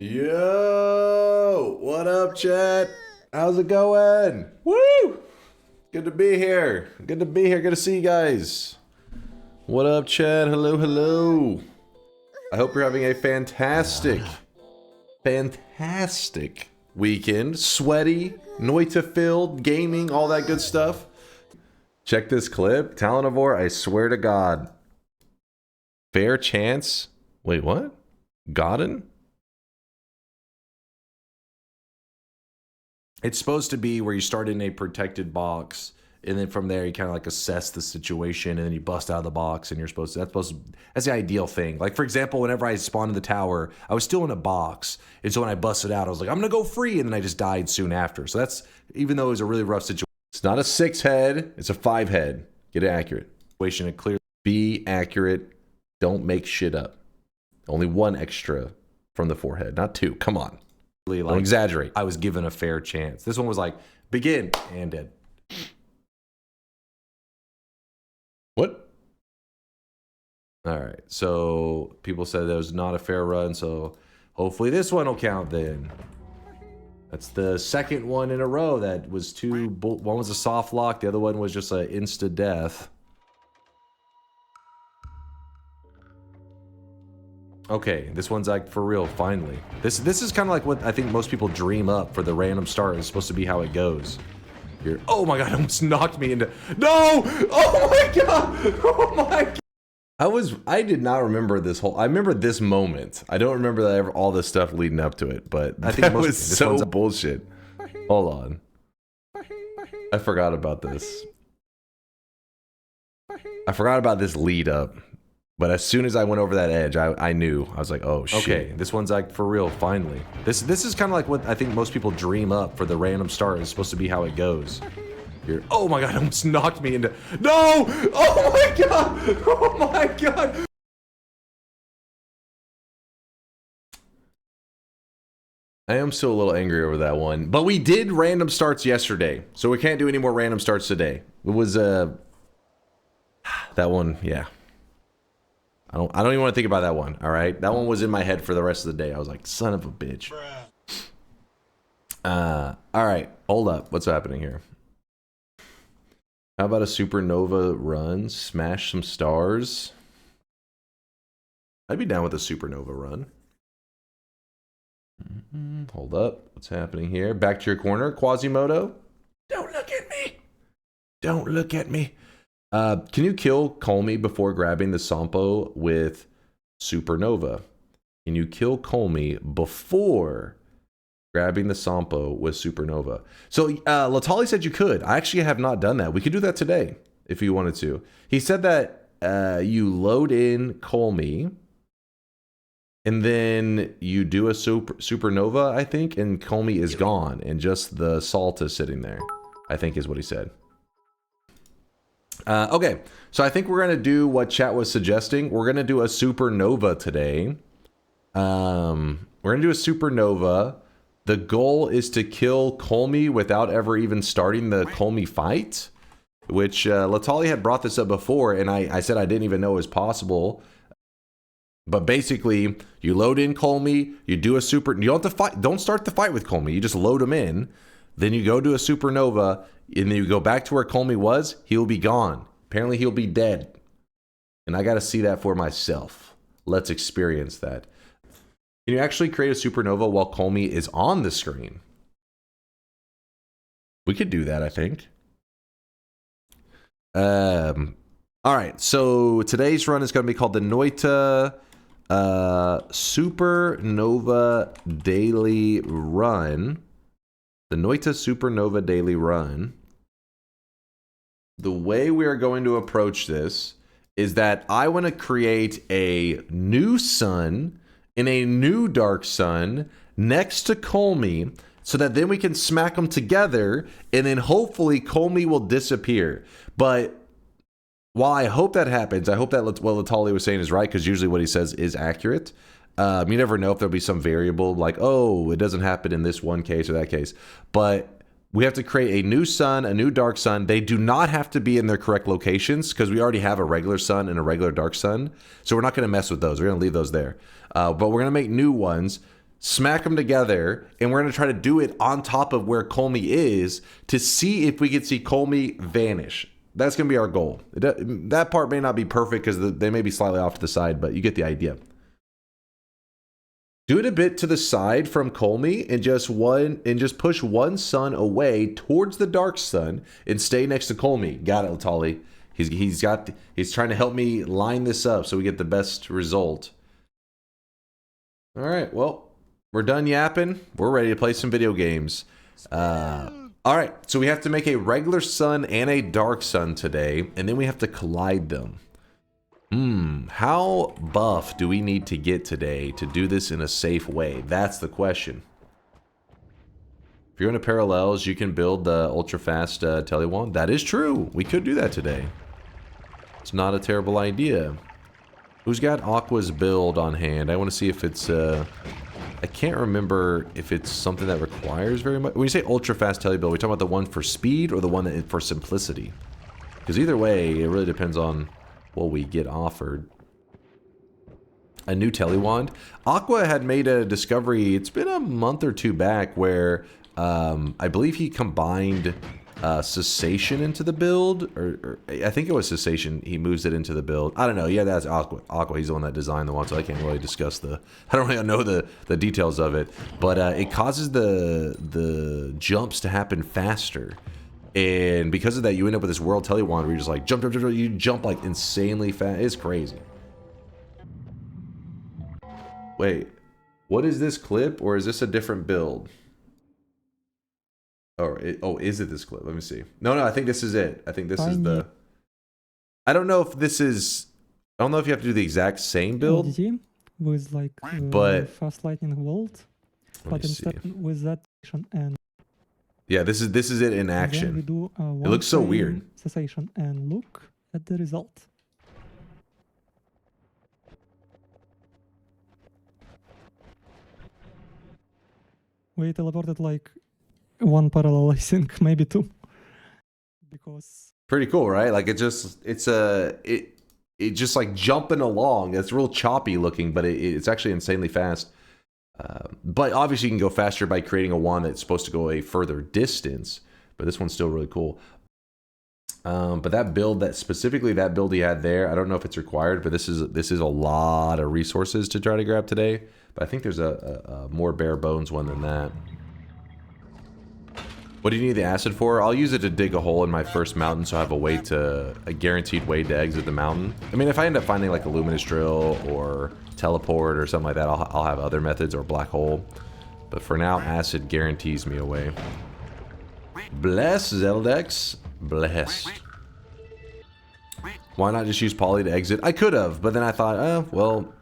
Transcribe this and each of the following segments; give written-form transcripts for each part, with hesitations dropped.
Yo, what up, chat? How's it going? Woo! Good to be here. Good to be here. Good to see you guys. What up, chat? Hello, hello. I hope you're having a fantastic weekend. Sweaty, Noita-filled, gaming, all that good stuff. Check this clip. Talonivore, I swear to God. Fair chance. Wait, what? Godden? It's supposed to be where you start in a protected box, and then from there you kind of like assess the situation, and then you bust out of the box, and that's the ideal thing. Like, for example, whenever I spawned in the tower, I was still in a box, and so when I busted out, I was like, I'm gonna go free, and then I just died soon after. So that's, even though it was a really rough situation. It's not a 6 head, it's a 5 head. Get it accurate. Situation clear. Be accurate. Don't make shit up. Only 1 extra from the forehead, not 2. Come on. Like, don't exaggerate. I was given a fair chance. This one was like, begin, and dead. What? All right, so people said that was not a fair run, so hopefully this one will count then. That's the second one in a row that was one was a soft lock, the other one was just an insta death. Okay, this one's like for real, finally. This is kind of like what I think most people dream up for the random start. It's supposed to be how it goes. Here. Oh my god, almost knocked me into... No! Oh my god! Oh my god! I did not remember this whole... I remember this moment. I don't remember that all this stuff leading up to it, but I think that was so bullshit. Hold on. I forgot about this. I forgot about this lead up. But as soon as I went over that edge, I knew. I was like, oh shit. Okay, this one's like for real, finally. This is kind of like what I think most people dream up for the random start. It's supposed to be how it goes. Here. Oh my god, almost knocked me into... No! Oh my god! Oh my god! I am still a little angry over that one. But we did random starts yesterday. So we can't do any more random starts today. It was, that one, yeah. I don't even want to think about that one, all right? That one was in my head for the rest of the day. I was like, son of a bitch. All right, hold up. What's happening here? How about a Supernova run? Smash some stars? I'd be down with a Supernova run. Hold up. What's happening here? Back to your corner, Quasimodo. Don't look at me. Don't look at me. Can you kill Kolmi before grabbing the Sampo with Supernova? Can you kill Kolmi before grabbing the Sampo with Supernova? So Latali said you could. I actually have not done that. We could do that today if you wanted to. He said that you load in Kolmi and then you do a Supernova, I think, and Kolmi is gone and just the salt is sitting there, I think is what he said. Okay, so I think we're going to do what chat was suggesting. We're going to do a Supernova today. We're going to do a Supernova. The goal is to kill Kolmi without ever even starting the Kolmi fight, which Latali had brought this up before, and I said I didn't even know it was possible. But basically, you load in Kolmi, you do a you don't have to fight. Don't start the fight with Kolmi. You just load him in. Then you go to a Supernova, and then you go back to where Kolmi was, he'll be gone. Apparently he'll be dead. And I gotta see that for myself. Let's experience that. Can you actually create a Supernova while Kolmi is on the screen? We could do that, I think. Alright, so today's run is gonna be called the Noita Supernova Daily Run. The Noita Supernova Daily Run. The way we are going to approach this is that I want to create a new sun and a new dark sun next to Kolmi so that then we can smack them together and then hopefully Kolmi will disappear. But while I hope that happens, I hope that what Latali was saying is right, because usually what he says is accurate. You never know if there'll be some variable like, oh, it doesn't happen in this one case or that case. But we have to create a new sun, a new dark sun. They do not have to be in their correct locations because we already have a regular sun and a regular dark sun. So we're not going to mess with those. We're going to leave those there. But we're going to make new ones. smack them together, and we're going to try to do it on top of where Kolmi is to see if we can see Kolmi vanish. That's going to be our goal. That part may not be perfect because they may be slightly off to the side, but you get the idea. Do it a bit to the side from Kolmi and just push one sun away towards the dark sun and stay next to Kolmi. Got it, Latali. He's trying to help me line this up so we get the best result. All right, well, we're done yapping. We're ready to play some video games. All right, so we have to make a regular sun and a dark sun today, and then we have to collide them. How buff do we need to get today to do this in a safe way? That's the question. If you're into parallels, you can build the ultra-fast telewand. That is true. We could do that today. It's not a terrible idea. Who's got Aqua's build on hand? I want to see if it's... I can't remember if it's something that requires very much. When you say ultra-fast telebuild, are we talking about the one for speed or the one for simplicity? Because either way, it really depends on what we get offered. A new telewand. Aqua had made a discovery, it's been a month or two back, where I believe he combined cessation into the build, or I think it was cessation. He moves it into the build. I don't know. Yeah, that's Aqua. He's the one that designed the one, so I can't really discuss I don't really know the details of it. But it causes the jumps to happen faster. And because of that, you end up with this world telewand where you're just like, jump, you jump like insanely fast. It's crazy. Wait, what is this clip, or is this a different build? Oh, is it this clip? Let me see. No, I think this is it. I think this is the... I don't know if this is... I don't know if you have to do the exact same build. With like but fast lightning bolt, but instead with that and... Yeah, this is it in action. We do, it looks so weird. Cessation and look at the result. We teleported like one parallel, I think, maybe two. Because pretty cool, right? Like it just like jumping along. It's real choppy looking, but it's actually insanely fast. But obviously you can go faster by creating a wand that's supposed to go a further distance. But this one's still really cool. But that build, specifically that build he had there, I don't know if it's required, but this is a lot of resources to try to grab today. But I think there's a more bare bones one than that. What do you need the acid for? I'll use it to dig a hole in my first mountain so I have a guaranteed way to exit the mountain. I mean, if I end up finding like a luminous drill or teleport or something like that, I'll have other methods or black hole. But for now, acid guarantees me a way. Bless, Zeldex. Bless. Why not just use poly to exit? I could have, but then I thought, oh, well,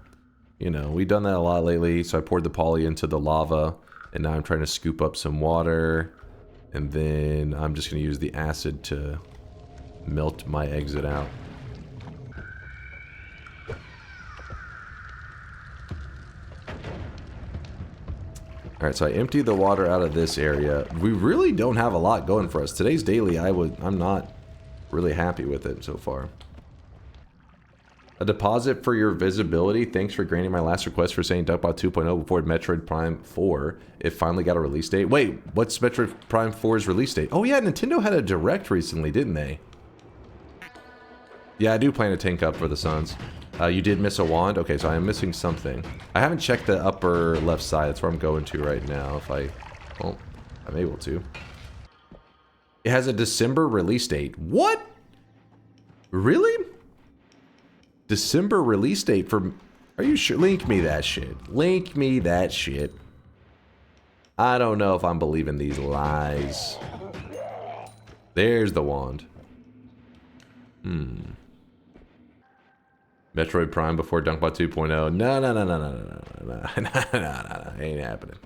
you know, we've done that a lot lately. So I poured the poly into the lava, and now I'm trying to scoop up some water. And then I'm just going to use the acid to melt my exit out. Alright, so I emptied the water out of this area. We really don't have a lot going for us. Today's daily, I'm not really happy with it so far. A deposit for your visibility. Thanks for granting my last request for saying DunkBot 2.0 before Metroid Prime 4. It finally got a release date. Wait, what's Metroid Prime 4's release date? Oh yeah, Nintendo had a direct recently, didn't they? Yeah, I do plan to tank up for the Suns. You did miss a wand? Okay, so I am missing something. I haven't checked the upper left side. That's where I'm going to right now. Well, I'm able to. It has a December release date. What? Really? December release date for... Are you sure? Link me that shit. Link me that shit. I don't know if I'm believing these lies. There's the wand. Metroid Prime before DunkBot 2.0. No. Ain't happening.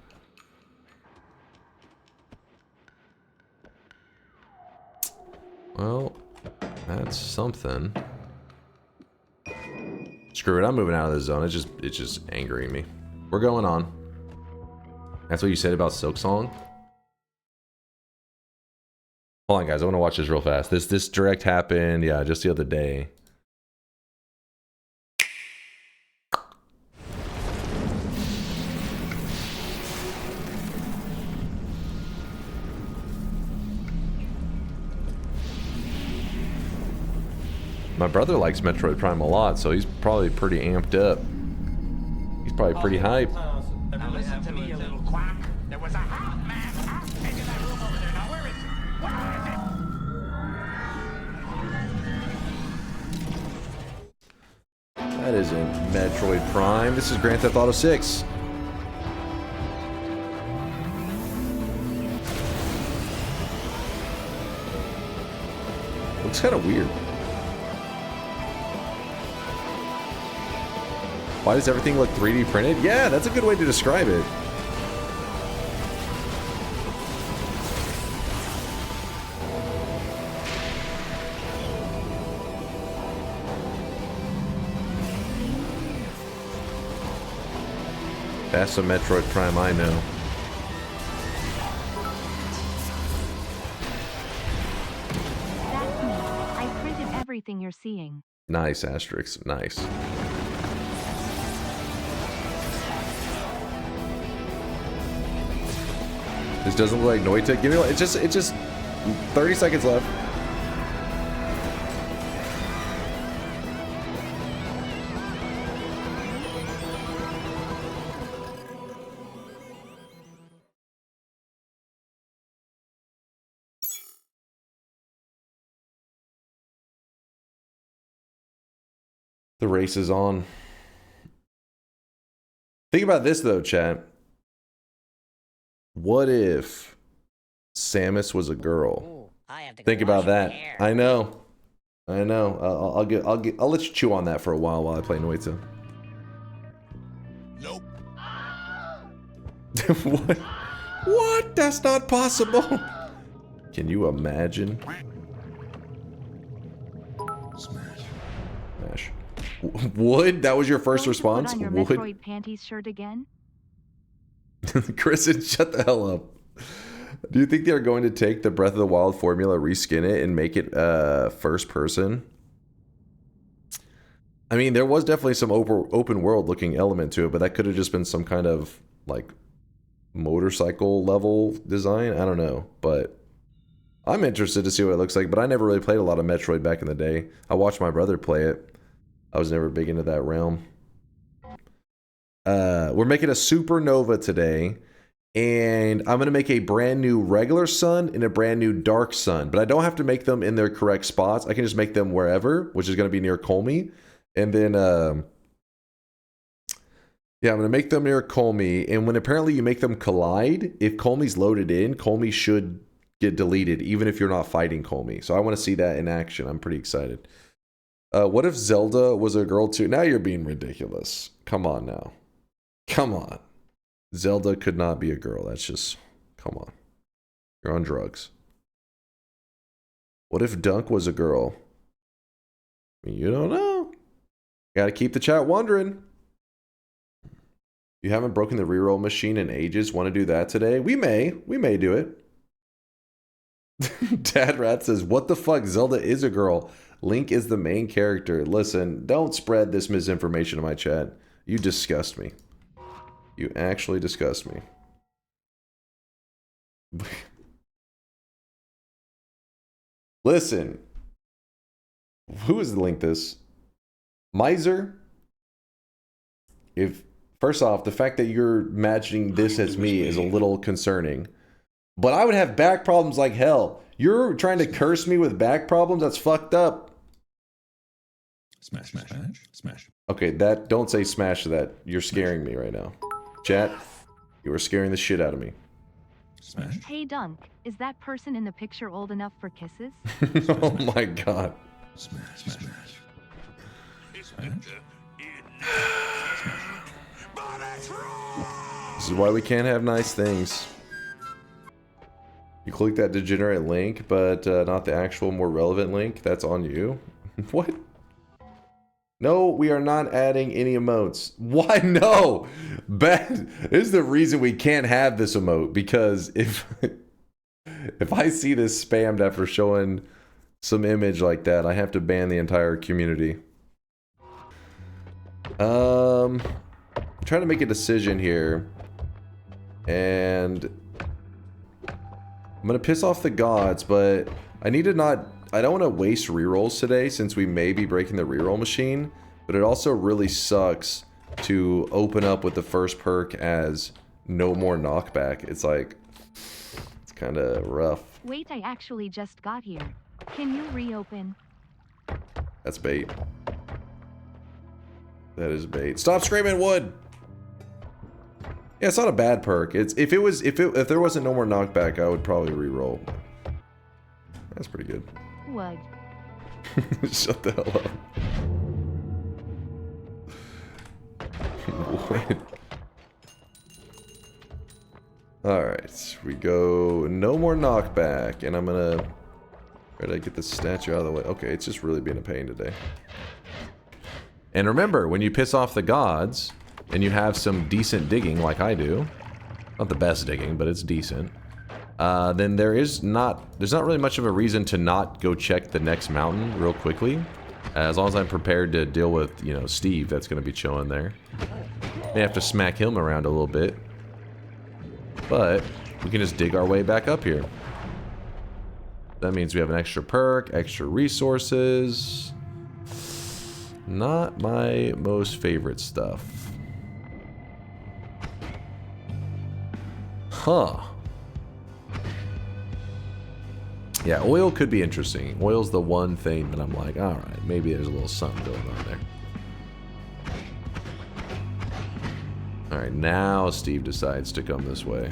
Well, that's something. Screw it, I'm moving out of the zone. It's just angering me. We're going on. That's what you said about Silksong? Hold on, guys. I want to watch this real fast. This direct happened, yeah, just the other day. My brother likes Metroid Prime a lot, so he's probably pretty amped up. He's probably pretty hyped. Now listen to me, you little quack. There was a hot man outside in that room over there. Now where is it? Where is it? That isn't Metroid Prime. This is Grand Theft Auto 6. Looks kind of weird. Why does everything look 3D printed? Yeah, that's a good way to describe it. That's a Metroid Prime I know. That's me. I printed everything you're seeing. Nice, Asterix. Nice. This doesn't look like Noita. Give me it's just 30 seconds left. The race is on. Think about this though, chat. What if Samus was a girl? Ooh, I have to Think go about wash my that. hair. I know. I'll let you chew on that for a while I play Noita. Nope. What? What? That's not possible. Can you imagine? Smash. Wood? That was your first Going to put response? on your Wood? Metroid panties shirt again? Kristen, shut the hell up. Do you think they're going to take the Breath of the Wild formula, reskin it, and make it first person? I mean, there was definitely some open world looking element to it, but that could have just been some kind of like motorcycle level design. I don't know, but I'm interested to see what it looks like. But I never really played a lot of Metroid back in the day. I watched my brother play it. I was never big into that realm. We're making a Supernova today, and I'm going to make a brand new regular sun and a brand new dark sun, but I don't have to make them in their correct spots. I can just make them wherever, which is going to be near Kolmi. And then, yeah, I'm going to make them near Kolmi, and when apparently you make them collide, if Kolmi's loaded in, Kolmi should get deleted, even if you're not fighting Kolmi. So I want to see that in action. I'm pretty excited. What if Zelda was a girl too? Now you're being ridiculous. Come on now. Come on. Zelda could not be a girl. That's just... Come on. You're on drugs. What if Dunk was a girl? You don't know. Gotta keep the chat wondering. You haven't broken the reroll machine in ages. Want to do that today? We may. We may do it. Dad Rat says, what the fuck? Zelda is a girl. Link is the main character. Listen, don't spread this misinformation in my chat. You disgust me. You actually disgust me. Listen. Who is the link this? Miser? First off, the fact that you're imagining this as me is a little concerning. But I would have back problems like hell. You're trying to curse me with back problems? That's fucked up. Smash, smash, smash, smash. Okay, don't say smash to that. You're scaring me right now. Chat, you are scaring the shit out of me. Smash. Hey Dunk, is that person in the picture old enough for kisses? Oh my god. Smash, smash, smash. This is why we can't have nice things. You click that degenerate link, but not the actual more relevant link. That's on you. What? No, we are not adding any emotes. Why? No! Bad. This is the reason we can't have this emote, because if I see this spammed after showing some image like that, I have to ban the entire community. I'm trying to make a decision here, and I'm gonna piss off the gods, but I need to not I don't want to waste rerolls today since we may be breaking the reroll machine, but it also really sucks to open up with the first perk as no more knockback. It's like, it's kind of rough. Wait, I actually just got here. Can you reopen? That's bait. That is bait. Stop screaming wood! Yeah, it's not a bad perk. It's if there wasn't no more knockback, I would probably reroll. That's pretty good. Wood. Shut the hell up. Wait. Alright, we go no more knockback, and I'm gonna try to get this statue out of the way. Okay, it's just really being a pain today. And remember, when you piss off the gods, and you have some decent digging like I do, not the best digging, but it's decent, then there's not really much of a reason to not go check the next mountain real quickly. As long as I'm prepared to deal with, you know, Steve that's going to be chilling there. May have to smack him around a little bit. But we can just dig our way back up here. That means we have an extra perk, extra resources. Not my most favorite stuff. Huh. Yeah, oil could be interesting. Oil's the one thing that I'm like, alright, maybe there's a little something going on there. Alright, now Steve decides to come this way.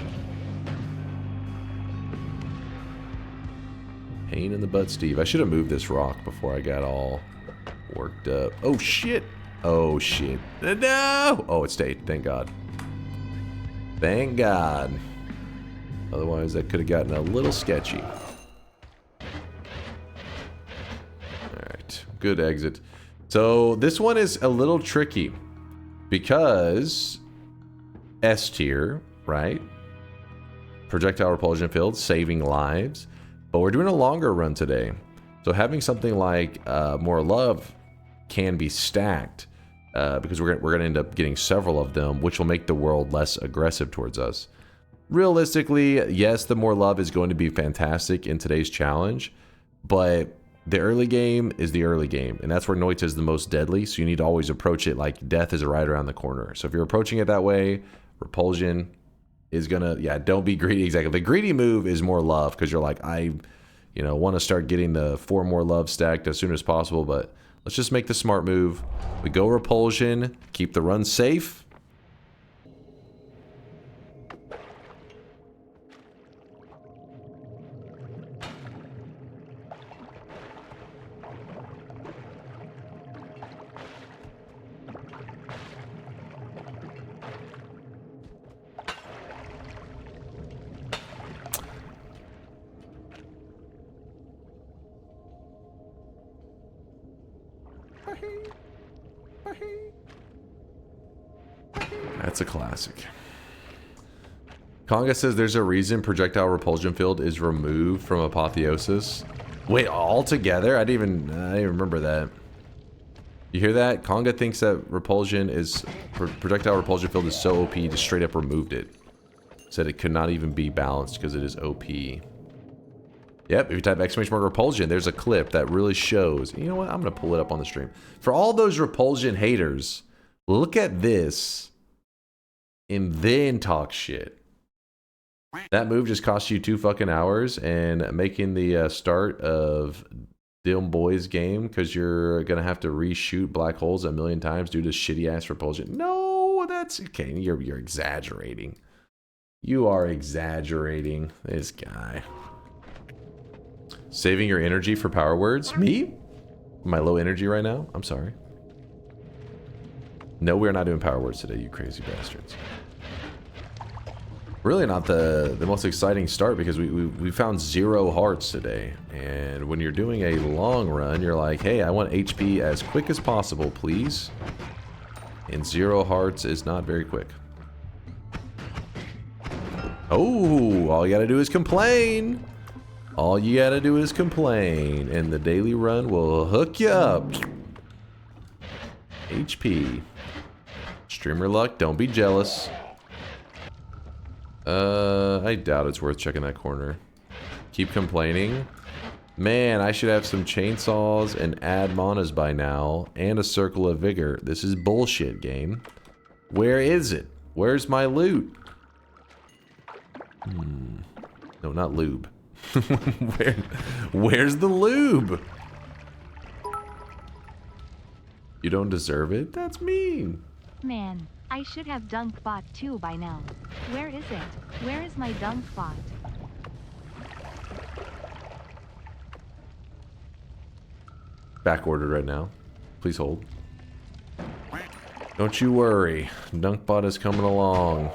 Pain in the butt, Steve. I should have moved this rock before I got all worked up. Oh, shit. Oh, shit. No! Oh, it stayed. Thank God. Thank God. Otherwise, that could have gotten a little sketchy. Alright. Good exit. So, this one is a little tricky. Because S tier, right? Projectile repulsion field, saving lives. But we're doing a longer run today. So having something like more love can be stacked. Because we're going to end up getting several of them, which will make the world less aggressive towards us. Realistically, yes, the more love is going to be fantastic in today's challenge. But the early game is the early game. And that's where Noita is the most deadly. So you need to always approach it like death is right around the corner. So if you're approaching it that way, repulsion is gonna, yeah, don't be greedy. Exactly. The greedy move is more love because you're like, I, you know, want to start getting the 4 more love stacked as soon as possible. But let's just make the smart move. We go repulsion, keep the run safe. That's a classic. Conga says there's a reason projectile repulsion field is removed from Apotheosis. Wait, altogether? I didn't even remember that. You hear that? Conga thinks that projectile repulsion field is so OP, he just straight up removed it. Said it could not even be balanced because it is OP. Yep, if you type exclamation mark repulsion, there's a clip that really shows. You know what? I'm going to pull it up on the stream. For all those repulsion haters, look at this and then talk shit. That move just cost you 2 fucking hours and making the start of Dim Boy's game because you're going to have to reshoot black holes a million times due to shitty ass repulsion. No, that's okay. You're exaggerating. You are exaggerating. This guy. Saving your energy for power words? Me? Am I low energy right now? I'm sorry. No, we're not doing power words today, you crazy bastards. Really not the most exciting start because we found 0 hearts today. And when you're doing a long run, you're like, hey, I want HP as quick as possible, please. And 0 hearts is not very quick. Oh, all you gotta do is complain. All you gotta do is complain, and the daily run will hook you up. HP. Streamer luck, don't be jealous. I doubt it's worth checking that corner. Keep complaining. Man, I should have some chainsaws and add manas by now, and a circle of vigor. This is bullshit, game. Where is it? Where's my loot? No, not lube. Where's the lube? You don't deserve it? That's mean. Man, I should have DunkBot 2 by now. Where is it? Where is my DunkBot? Back ordered right now. Please hold. Don't you worry. DunkBot is coming along.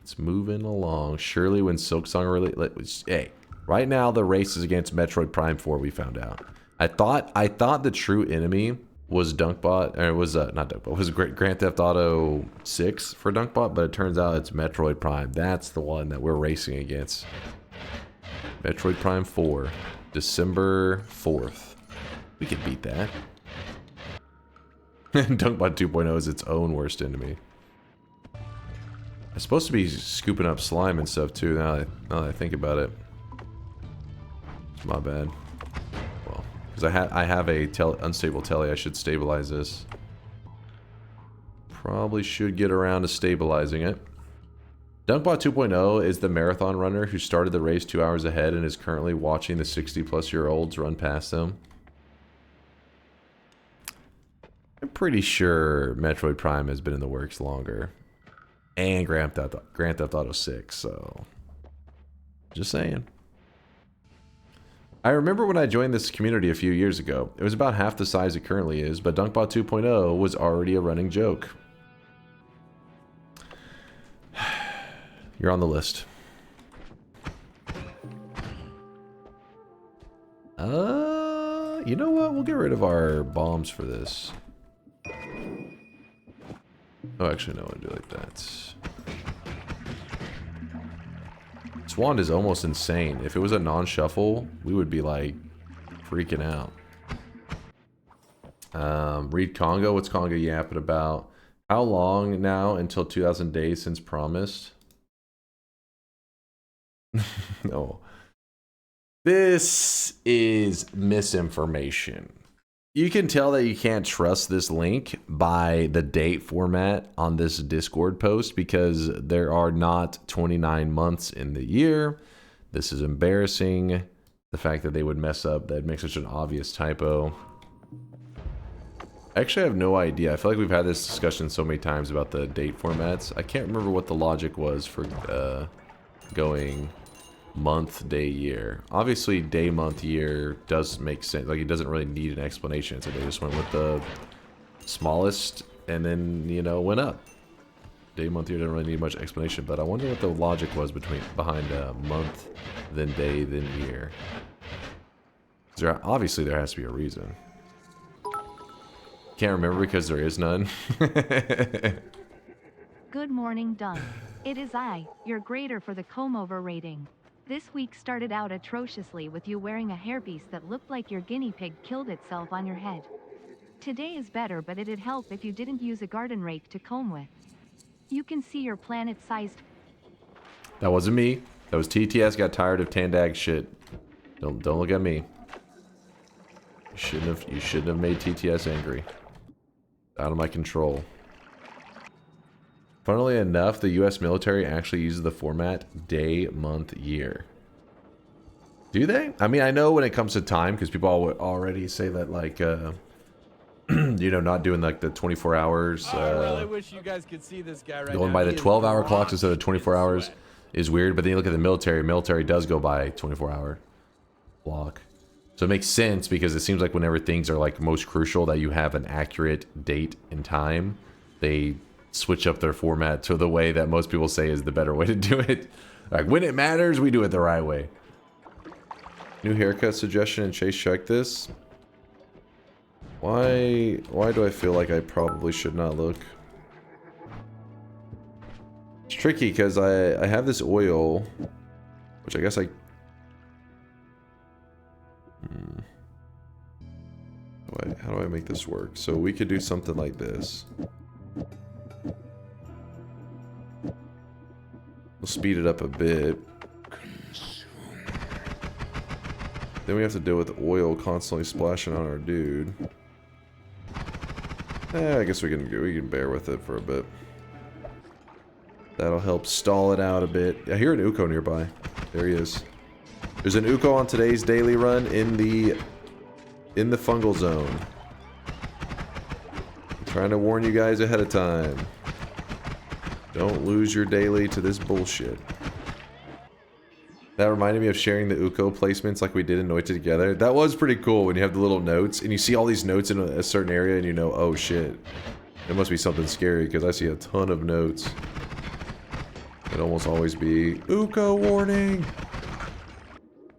It's moving along. Surely when Silksong release... Hey, right now the race is against Metroid Prime 4, we found out. I thought the true enemy was DunkBot, or it was not DunkBot, it was Grand Theft Auto 6 for DunkBot, but it turns out it's Metroid Prime. That's the one that we're racing against. Metroid Prime 4, December 4th. We can beat that. DunkBot 2.0 is its own worst enemy. I'm supposed to be scooping up slime and stuff too, now that I think about it. It's my bad. Well, because I have a unstable telly, I should stabilize this. Probably should get around to stabilizing it. DunkBot 2.0 is the marathon runner who started the race 2 hours ahead and is currently watching the 60-plus-year-olds run past him. I'm pretty sure Metroid Prime has been in the works longer. And Grand Theft Auto 6, so... Just saying. I remember when I joined this community a few years ago. It was about half the size it currently is, but DunkBot 2.0 was already a running joke. You're on the list. You know what? We'll get rid of our bombs for this. Oh, actually, no, I'll do it like that. This wand is almost insane. If it was a non-shuffle, we would be, like, freaking out. Read Congo. What's Congo yapping about? How long now until 2,000 days since promised? No. This is misinformation. You can tell that you can't trust this link by the date format on this Discord post because there are not 29 months in the year. This is embarrassing. The fact that they would mess up, that makes such an obvious typo. Actually, I have no idea. I feel like we've had this discussion so many times about the date formats. I can't remember what the logic was for going month, day, year. Obviously, day, month, year does make sense. Like, it doesn't really need an explanation. So they just went with the smallest and then, you know, went up. Day, month, year didn't really need much explanation. But I wonder what the logic was behind month, then day, then year. Obviously, there has to be a reason. Can't remember because there is none. Good morning, Dunk. It is I, your grader for the comb-over rating. This week started out atrociously with you wearing a hairpiece that looked like your guinea pig killed itself on your head. Today is better, but it'd help if you didn't use a garden rake to comb with. You can see your planet-sized... That wasn't me. That was TTS got tired of Tandag shit. Don't look at me. You shouldn't have made TTS angry. Out of my control. Funnily enough, the US military actually uses the format day, month, year. Do they? I mean, I know when it comes to time, because people already say that, like, you know, not doing, like, the 24 hours. I really wish you guys could see this guy right now. Going by the 12-hour clocks instead of 24 hours is weird, but then you look at the military. Military does go by 24-hour clock. So it makes sense because it seems like whenever things are, like, most crucial that you have an accurate date and time, they switch up their format to the way that most people say is the better way to do it. Like, when it matters, we do it the right way. New haircut suggestion and Chase check this. Why do I feel like I probably should not look? It's tricky because I have this oil, which I guess I... How do I make this work? So we could do something like this. We'll speed it up a bit. Then we have to deal with oil constantly splashing on our dude. I guess we can bear with it for a bit. That'll help stall it out a bit. I hear an Uko nearby. There he is. There's an Uko on today's daily run in the fungal zone. I'm trying to warn you guys ahead of time. Don't lose your daily to this bullshit. That reminded me of sharing the Uko placements like we did in Noita together. That was pretty cool when you have the little notes and you see all these notes in a certain area and you know, oh shit. It must be something scary because I see a ton of notes. It'd almost always be, Uko warning!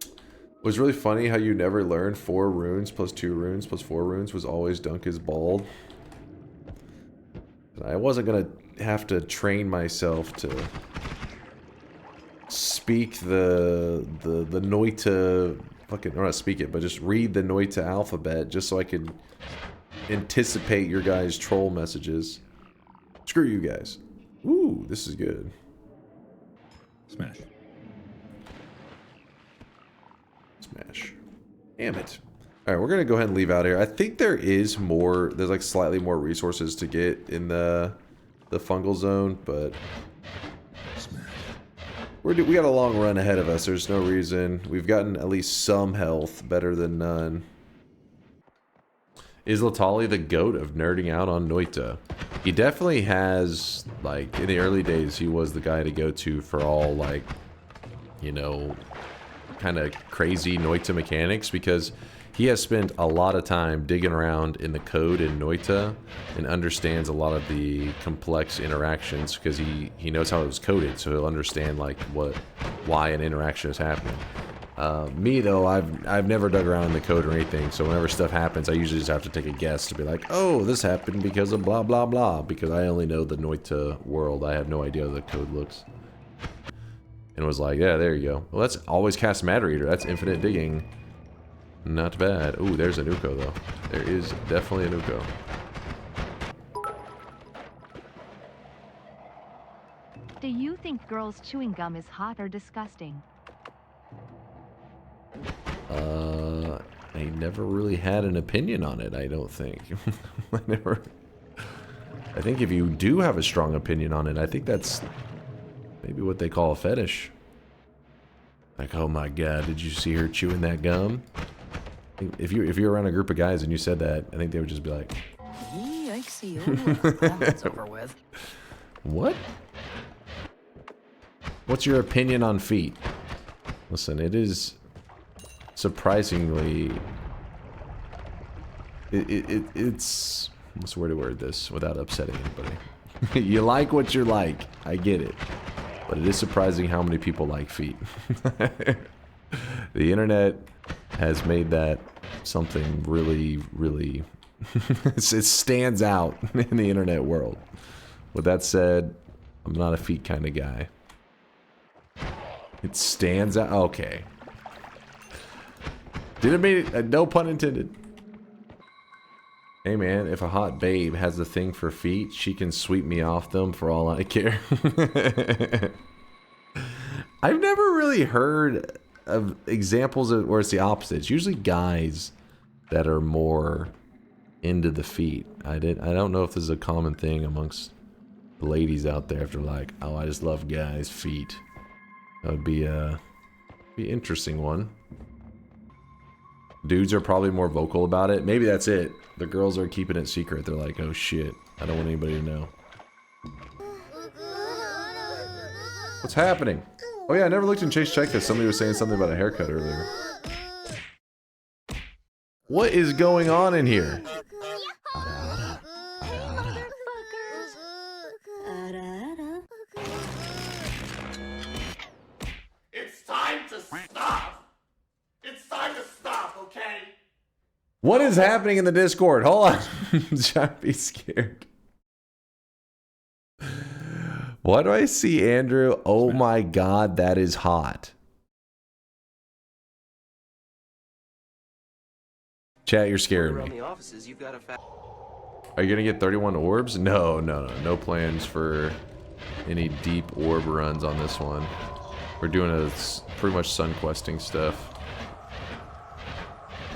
It was really funny how you never learned 4 runes plus 2 runes plus 4 runes was always Dunk is bald. I wasn't gonna have to train myself to speak the Noita fucking, or not speak it, but just read the Noita alphabet just so I could anticipate your guys' troll messages. Screw you guys. Ooh, this is good. Smash. Smash. Damn it. Alright, we're gonna go ahead and leave out here. I think there is more, there's like slightly more resources to get in the fungal zone, but we got a long run ahead of us. There's no reason. We've gotten at least some health, better than none. Is Latali the goat of nerding out on Noita? He definitely has, like, in the early days, he was the guy to go to for all, like, you know, kind of crazy Noita mechanics, because he has spent a lot of time digging around in the code in Noita and understands a lot of the complex interactions because he knows how it was coded, so he'll understand like why an interaction is happening. Me though, I've never dug around in the code or anything, so whenever stuff happens, I usually just have to take a guess to be like, oh, this happened because of blah blah blah, because I only know the Noita world. I have no idea how the code looks. And was like, yeah, there you go. Well, that's always cast Matter Eater. That's infinite digging. Not bad. Ooh, there's an Uko though. There is definitely an Uko. Do you think girls chewing gum is hot or disgusting? I never really had an opinion on it, I don't think. I think if you do have a strong opinion on it, I think that's maybe what they call a fetish. Like, oh my god, did you see her chewing that gum? If you're around a group of guys and you said that, I think they would just be like, Yikes, that's over with. What? What's your opinion on feet? Listen, it is surprisingly... It's... What's the word to word this without upsetting anybody? You like what you like. I get it. But it is surprising how many people like feet. The internet has made that something really, really... it stands out in the internet world. With that said, I'm not a feet kind of guy. It stands out. Okay. Didn't mean, no pun intended. Hey man, if a hot babe has a thing for feet, she can sweep me off them for all I care. I've never really heard of examples of where it's the opposite. It's usually guys that are more into the feet. I don't know if this is a common thing amongst the ladies out there if they're like, oh, I just love guys' feet. That would be an interesting one. Dudes are probably more vocal about it. Maybe that's it. The girls are keeping it secret. They're like, oh shit, I don't want anybody to know. What's happening? Oh yeah, I never looked in Chase Check because somebody was saying something about a haircut earlier. What is going on in here? It's time to stop. It's time to stop, okay? What is happening in the Discord? Hold on. I'm trying to be scared. Why do I see Andrew? Oh my god, that is hot. Chat, you're scaring me. Are you gonna get 31 orbs? No plans for any deep orb runs on this one. We're doing a pretty much sun questing stuff.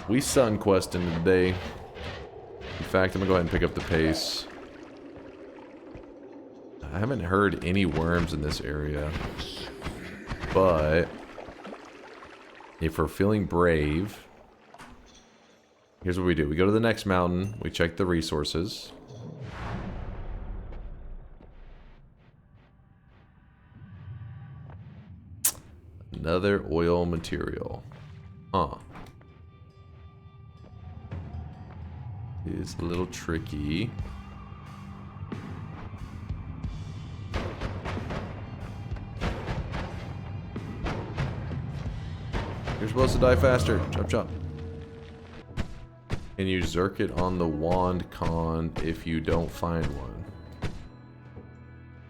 We sun questing today. In fact, I'm gonna go ahead and pick up the pace. I haven't heard any worms in this area. But if we're feeling brave, here's what we do. We go to the next mountain, we check the resources. Another oil material. Huh. Is a little tricky. You're supposed to die faster. Chop chop. Can you zerk it on the wand con if you don't find one?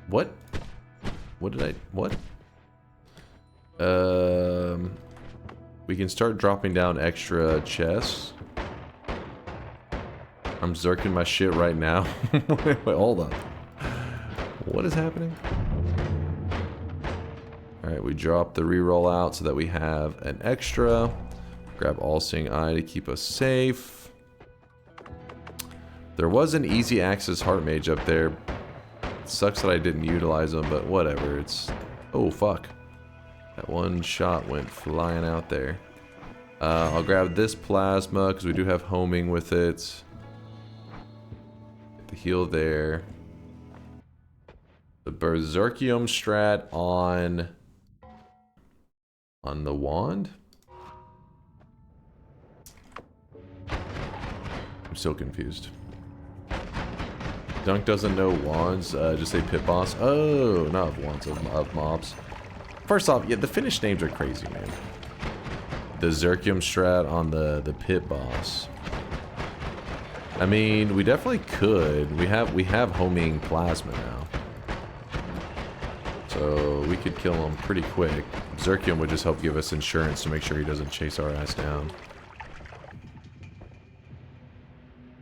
What? What did I... What? We can start dropping down extra chests. I'm zerking my shit right now. Wait, hold on. What is happening? Alright, we drop the reroll out so that we have an extra. Grab All-Seeing Eye to keep us safe. There was an easy access heart mage up there. It sucks that I didn't utilize them, but whatever. It's... Oh, fuck. That one shot went flying out there. I'll grab this plasma because we do have homing with it. Get the heal there. The Berserkium strat on the wand. I'm still confused. Dunk doesn't know wands, just say pit boss. Oh, not of wands, of mobs. First off, yeah, the Finnish names are crazy, man. The Zerkium strat on the pit boss. I mean, we definitely could. We have homing plasma now. So we could kill him pretty quick. Zerkium would just help give us insurance to make sure he doesn't chase our ass down.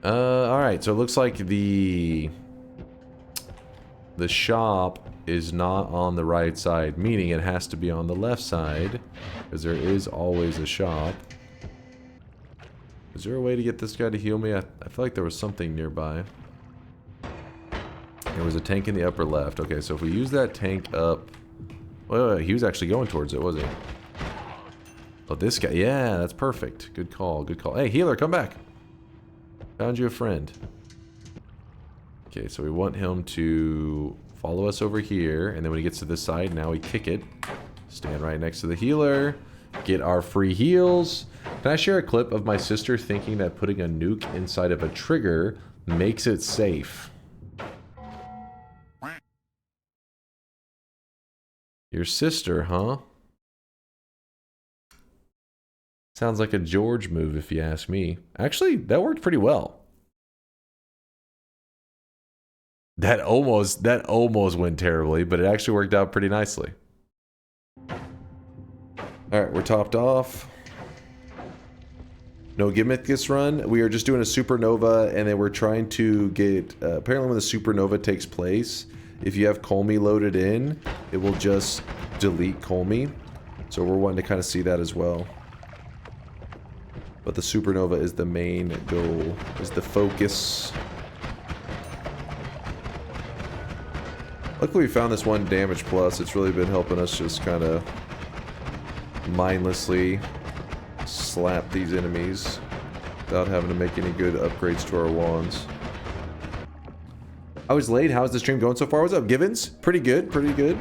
Alright, so it looks like the shop is not on the right side, meaning it has to be on the left side, because there is always a shop. Is there a way to get this guy to heal me? I feel like there was something nearby. There was a tank in the upper left. Okay, so if we use that tank up... Wait, he was actually going towards it, was he? Oh, this guy. Yeah, that's perfect. Good call, good call. Hey, healer, come back. Found you a friend. Okay, so we want him to follow us over here, and then when he gets to this side, now we kick it. Stand right next to the healer. Get our free heals. Can I share a clip of my sister thinking that putting a nuke inside of a trigger makes it safe? Your sister, huh? Sounds like a George move if you ask me. Actually, that worked pretty well. That almost went terribly, but it actually worked out pretty nicely. Alright, we're topped off. No gimmick this run. We are just doing a supernova, and then we're trying to get... apparently when the supernova takes place, if you have Kolmi loaded in, it will just delete Kolmi. So we're wanting to kind of see that as well. But the supernova is the main goal, is the focus. Luckily we found this one damage plus. It's really been helping us just kind of mindlessly slap these enemies without having to make any good upgrades to our wands. I was late. How's the stream going so far? What's up, Givens? Pretty good, pretty good.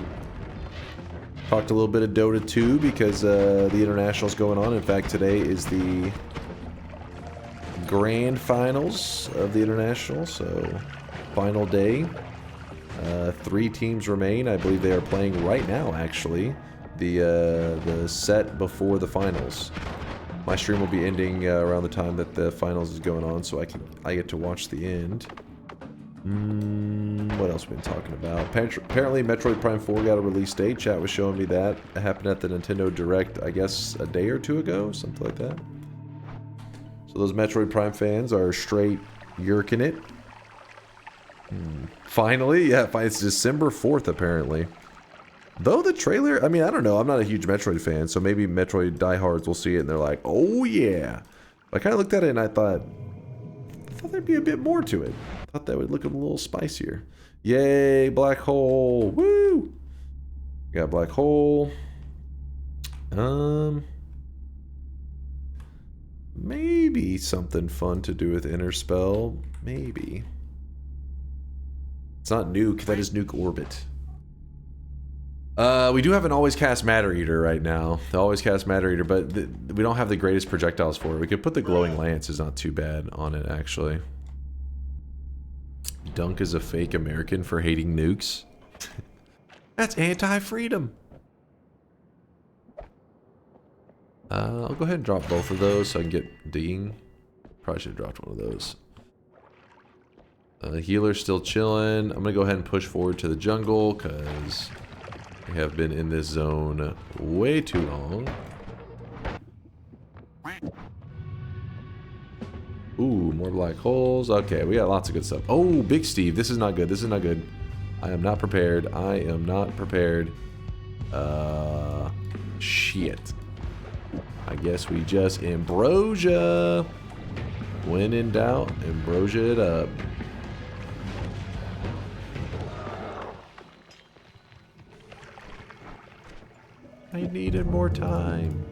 Talked a little bit of Dota 2 because the International's going on. In fact, today is the grand finals of the International, so final day. 3 teams remain. I believe they are playing right now, actually. The set before the finals. My stream will be ending around the time that the finals is going on, so I get to watch the end. What else have we been talking about? Apparently Metroid Prime 4 got a release date. Chat was showing me that. It happened at the Nintendo Direct, I guess, a day or 2 ago, something like that. So those Metroid Prime fans are straight yerking it. Finally, yeah, it's December 4th apparently. Though the trailer, I mean, I don't know, I'm not a huge Metroid fan, so maybe Metroid diehards will see it and they're like, oh yeah, I kind of looked at it and I thought there'd be a bit more to it. Thought that would look a little spicier. Yay, black hole. Woo! Got black hole. Maybe something fun to do with Inner Spell. Maybe. It's not nuke, that is nuke orbit. We do have an always cast Matter Eater right now. The always cast Matter Eater, but we don't have the greatest projectiles for it. We could put the glowing lance, is not too bad on it actually. Dunk is a fake American for hating nukes. That's anti-freedom. I'll go ahead and drop both of those so I can get Ding. Probably should have dropped one of those. Healer's still chilling. I'm gonna go ahead and push forward to the jungle because we have been in this zone way too long. Ooh, more black holes. Okay, we got lots of good stuff. Oh, Big Steve. This is not good. This is not good. I am not prepared. I am not prepared. Shit. I guess we just ambrosia. When in doubt, ambrosia it up. I needed more time.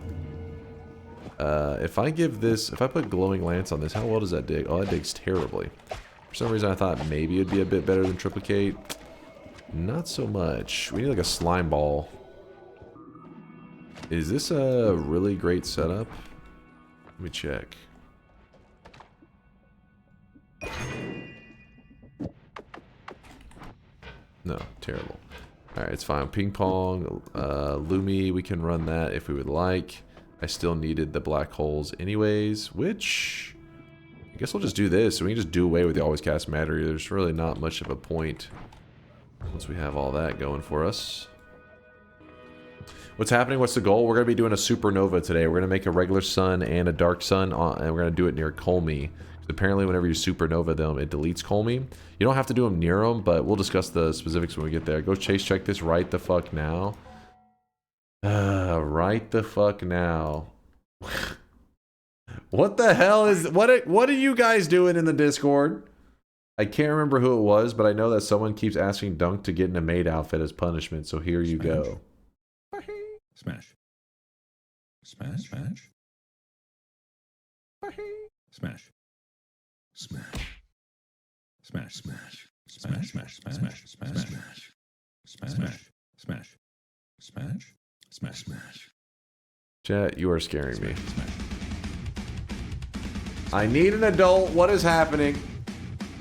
If I give this, if I put glowing lance on this, how well does that dig? Oh, that digs terribly. For some reason I thought maybe it'd be a bit better than triplicate. Not so much. We need like a slime ball. Is this a really great setup? Let me check. No, terrible. Alright, it's fine. Ping pong, Lumi, we can run that if we would like. I still needed the black holes anyways, which I guess we'll just do this. So we can just do away with the always cast matter. There's really not much of a point once we have all that going for us. What's happening? What's the goal? We're going to be doing a supernova today. We're going to make a regular sun and a dark sun, and we're going to do it near Kolmi. Apparently, whenever you supernova them, it deletes Kolmi. You don't have to do them near them, but we'll discuss the specifics when we get there. Go chase check this right the fuck now. Right the fuck now. What the hell is... What are you guys doing in the Discord? I can't remember who it was, but I know that someone keeps asking Dunk to get in a maid outfit as punishment, so here you go. Smash. Smash, smash. Smash. Smash. Smash, smash. Smash, smash, smash, smash, smash. Smash. Smash. Smash. Smash, smash. Chat, you are scaring me. I need an adult. What is happening?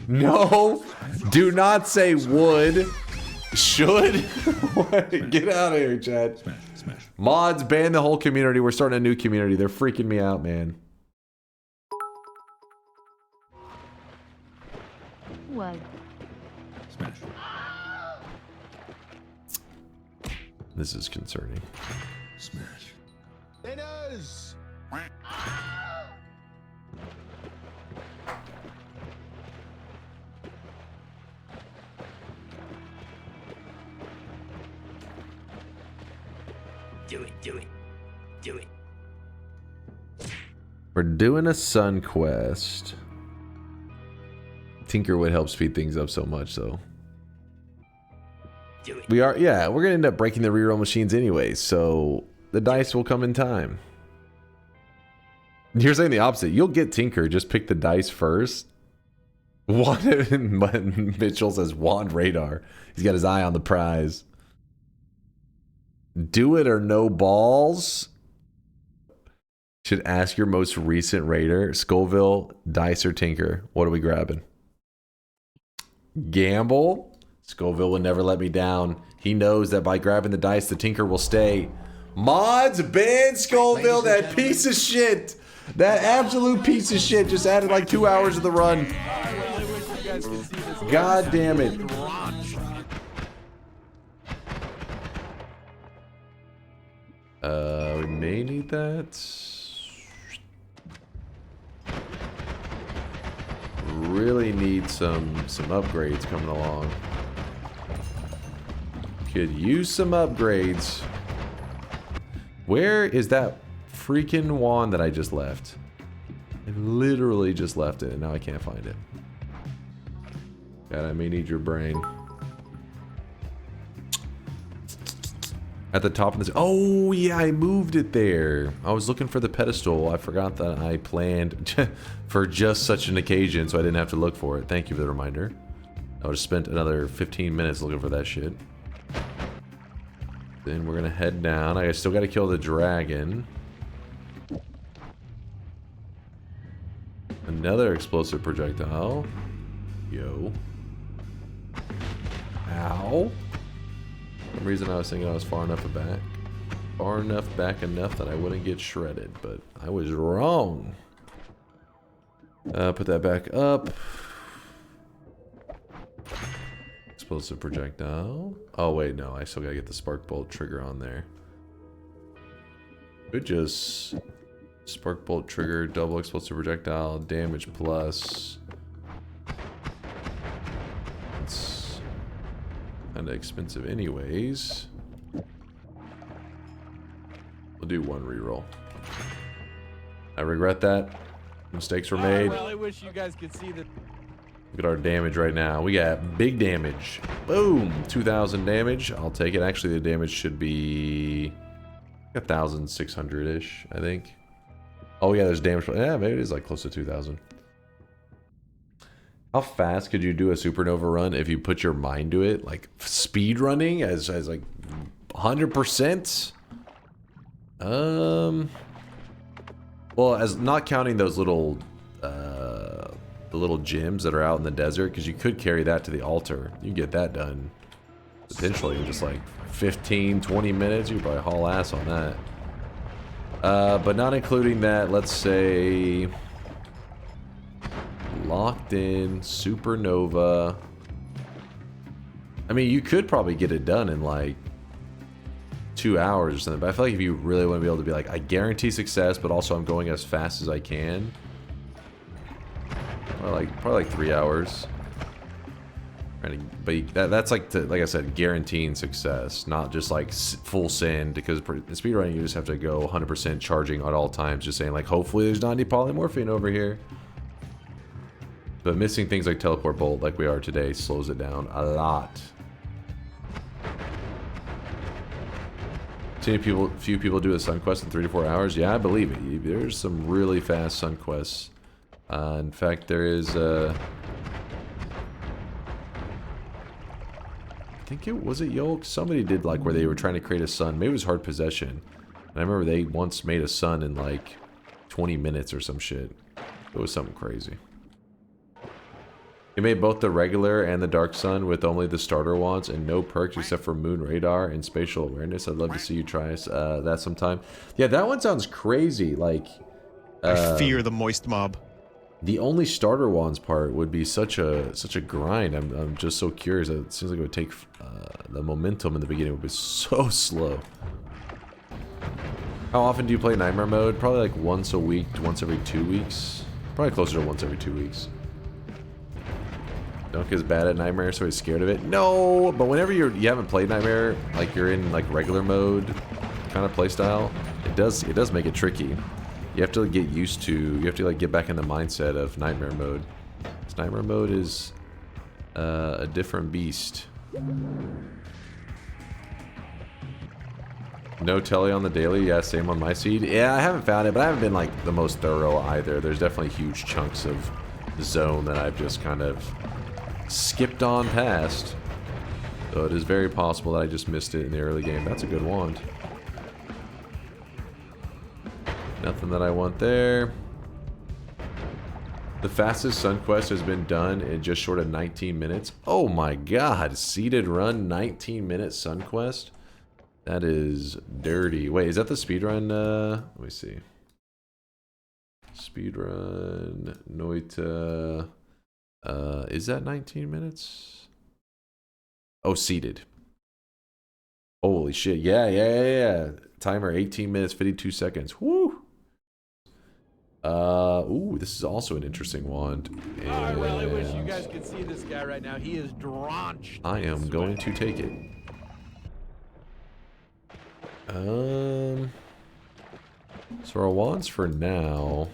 No. Do not say would. Should. Get out of here, chat. Smash, smash. Mods, ban the whole community. We're starting a new community. They're freaking me out, man. What? Smash. This is concerning. Smash. It is. Do it, do it, do it. We're doing a sun quest. Tinker would help speed things up so much, though. Do it. We are, yeah, we're gonna end up breaking the reroll machines anyway, so the dice will come in time. You're saying the opposite. You'll get Tinker, just pick the dice first. Mitchell says wand radar. He's got his eye on the prize. Do it or no balls. Should ask your most recent raider. Scoville, dice, or Tinker. What are we grabbing? Gamble. Scoville would never let me down. He knows that by grabbing the dice, the Tinker will stay. Mods, ban Scoville, that piece of shit. That absolute piece of shit just added like 2 hours of the run. God damn it. We may need that. Really need some upgrades coming along. Could use some upgrades. Where is that freaking wand that I just left? I literally just left it and now I can't find it. God, I may need your brain. At the top of this. Oh, yeah, I moved it there. I was looking for the pedestal. I forgot that I planned for just such an occasion, so I didn't have to look for it. Thank you for the reminder. I would have spent another 15 minutes looking for that shit. Then we're gonna head down. I still gotta kill the dragon. Another explosive projectile. Yo. Ow. For some reason I was thinking I was far enough back. Far enough back enough that I wouldn't get shredded, but I was wrong. Put that back up. Explosive projectile. Oh wait, no, I still gotta get the spark bolt trigger on there. Could just spark bolt trigger, double explosive projectile, damage plus. It's kinda expensive anyways. We'll do one reroll. I regret that. Mistakes were made. I really wish you guys could see the. Look at our damage right now. We got big damage. Boom! 2,000 damage. I'll take it. Actually, the damage should be 1,600-ish, I think. Oh, yeah, there's damage. Yeah, maybe it is like close to 2,000. How fast could you do a Supernova run if you put your mind to it? Like, speed running as like 100%? Well, as not counting those little... the little gyms that are out in the desert, because you could carry that to the altar. You can get that done potentially in just like 15-20 minutes. You could probably haul ass on that. But not including that, let's say locked in Supernova. I mean, you could probably get it done in like 2 hours or something, but I feel like if you really want to be able to be like, I guarantee success, but also I'm going as fast as I can, probably like 3 hours. But that's like, like I said, guaranteeing success, not just like full send, because in speedrunning you just have to go 100% charging at all times, just saying like, hopefully there's not any polymorphine over here. But missing things like teleport bolt like we are today slows it down a lot. Seen few people do a sun quest in 3 to 4 hours. Yeah, I believe it. There's some really fast sun quests. In fact, there is I think it was Yolk. Somebody did like where they were trying to create a sun. Maybe it was Hard Possession. And I remember they once made a sun in like 20 minutes or some shit. It was something crazy. They made both the regular and the dark sun with only the starter wands and no perks except for moon radar and spatial awareness. I'd love to see you try that sometime. Yeah, that one sounds crazy. Like, I fear the moist mob. The only starter wands part would be such a grind. I'm just so curious. It seems like it would take the momentum in the beginning would be so slow. How often do you play Nightmare mode? Probably like once a week, once every 2 weeks. Probably closer to once every 2 weeks. Dunk is bad at Nightmare, so he's scared of it. No, but whenever you haven't played Nightmare, like you're in like regular mode kind of playstyle, it does make it tricky. You have to get used to, you have to like get back in the mindset of Nightmare mode. Because Nightmare mode is a different beast. No telly on the daily? Yeah, same on my seed. Yeah, I haven't found it, but I haven't been like the most thorough either. There's definitely huge chunks of zone that I've just kind of skipped on past. So it is very possible that I just missed it in the early game. That's a good wand. Nothing that I want there. The fastest Sun Quest has been done in just short of 19 minutes. Oh my god, seeded run 19-minute Sun Quest? That is dirty. Wait, is that the speedrun? Let me see. Speedrun Noita. Is that 19 minutes? Oh, seeded. Holy shit. Yeah. Timer 18 minutes, 52 seconds. Woo! Ooh, this is also an interesting wand. And I really wish you guys could see this guy right now. He is drenched. I am going to take it. So our wands for now.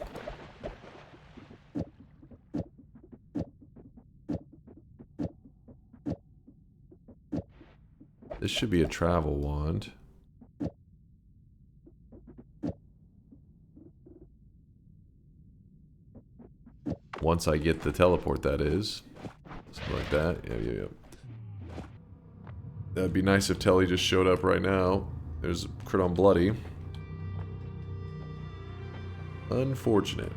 This should be a travel wand. Once I get the teleport, that is. Something like that. Yeah. That'd be nice if Telly just showed up right now. There's a crit on Bloody. Unfortunate.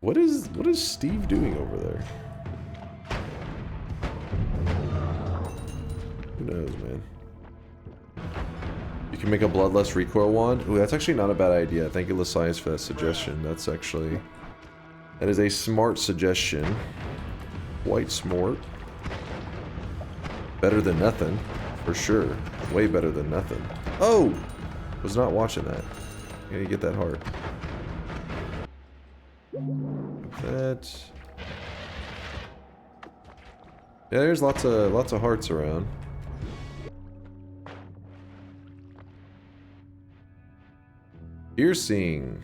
What is Steve doing over there? Who knows, man? You can make a Bloodlust recoil wand. Ooh, that's actually not a bad idea. Thank you, Lasias, for that suggestion. That is a smart suggestion. Quite smart. Better than nothing, for sure. Way better than nothing. Oh! Was not watching that. Gotta get that heart. That. Yeah, there's lots of hearts around. Piercing.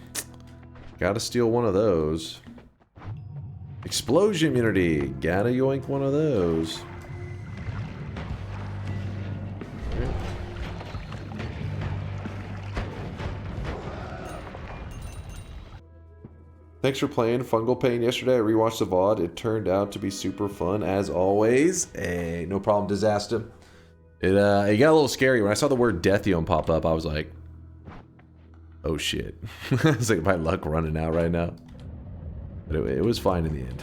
Gotta steal one of those. Explosion immunity. Gotta yoink one of those. Thanks for playing Fungal Pain yesterday. I rewatched the VOD. It turned out to be super fun, as always. Hey, no problem, Disaster. It got a little scary. When I saw the word Deathium pop up, I was like, oh shit. It's like my luck running out right now. But it was fine in the end.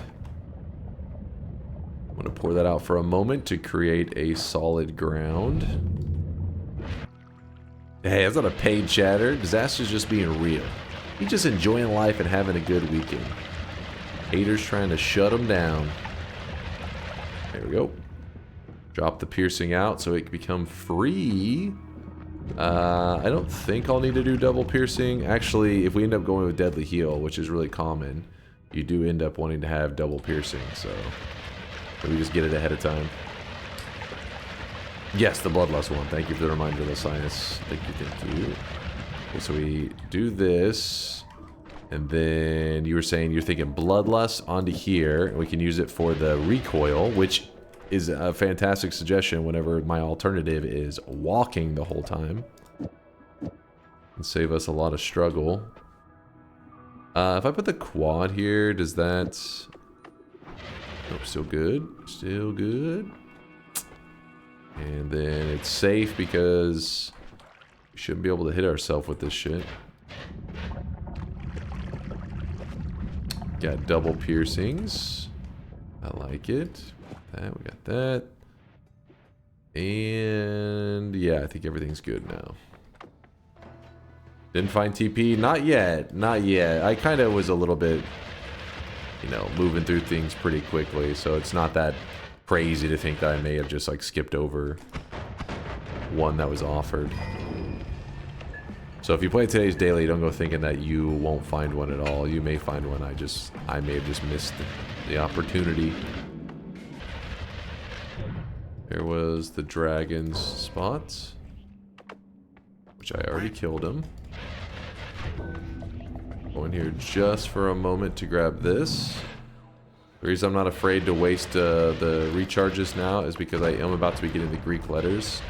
I'm going to pour that out for a moment to create a solid ground. Hey, that's not a paid chatter. Disaster's just being real. He's just enjoying life and having a good weekend. Haters trying to shut him down. There we go. Drop the piercing out so it can become free. I don't think I'll need to do double piercing. Actually, if we end up going with Deadly Heal, which is really common, you do end up wanting to have double piercing, so we just get it ahead of time. Yes, the Bloodlust one. Thank you for the reminder, Lasias. Thank you. Okay, so we do this, and then you were saying you're thinking Bloodlust onto here, and we can use it for the recoil, which is a fantastic suggestion whenever my alternative is walking the whole time. And save us a lot of struggle. If I put the quad here, does that... Nope, still good. Still good. And then it's safe because we shouldn't be able to hit ourselves with this shit. Got double piercings. I like it. That, we got that. And yeah, I think everything's good now. Didn't find TP? Not yet. Not yet. I kind of was a little bit, you know, moving through things pretty quickly, so it's not that crazy to think that I may have just like skipped over one that was offered. So if you play today's daily, don't go thinking that you won't find one at all. You may find one. I may have just missed the opportunity. There was the dragon's spot, which I already killed him. Go in here just for a moment to grab this. The reason I'm not afraid to waste the recharges now is because I am about to be getting the Greek letters.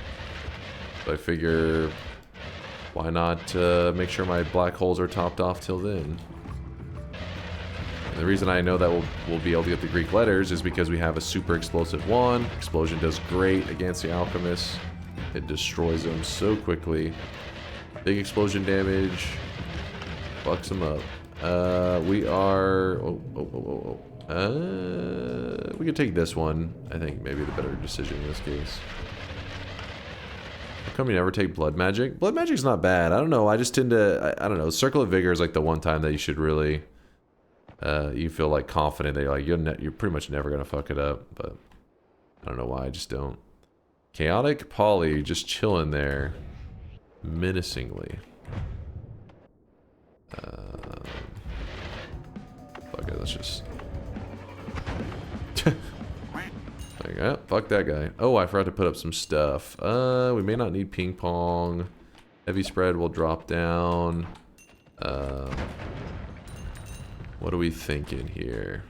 So I figure, why not make sure my black holes are topped off till then? And the reason I know that we'll be able to get the Greek letters is because we have a super explosive wand. Explosion does great against the Alchemist. It destroys them so quickly. Big explosion damage. Fucks them up. We are... we could take this one. I think maybe the better decision in this case. How come you never take Blood Magic? Blood Magic's not bad. I don't know. I just tend to... I don't know. Circle of Vigor is like the one time that you should really... you feel like confident that you're pretty much never going to fuck it up. But I don't know why. I just don't. Chaotic Poly just chilling there. Menacingly. Fuck it, let's just... There you go. Fuck that guy. Oh, I forgot to put up some stuff. We may not need ping pong. Heavy spread will drop down. What are we thinking here?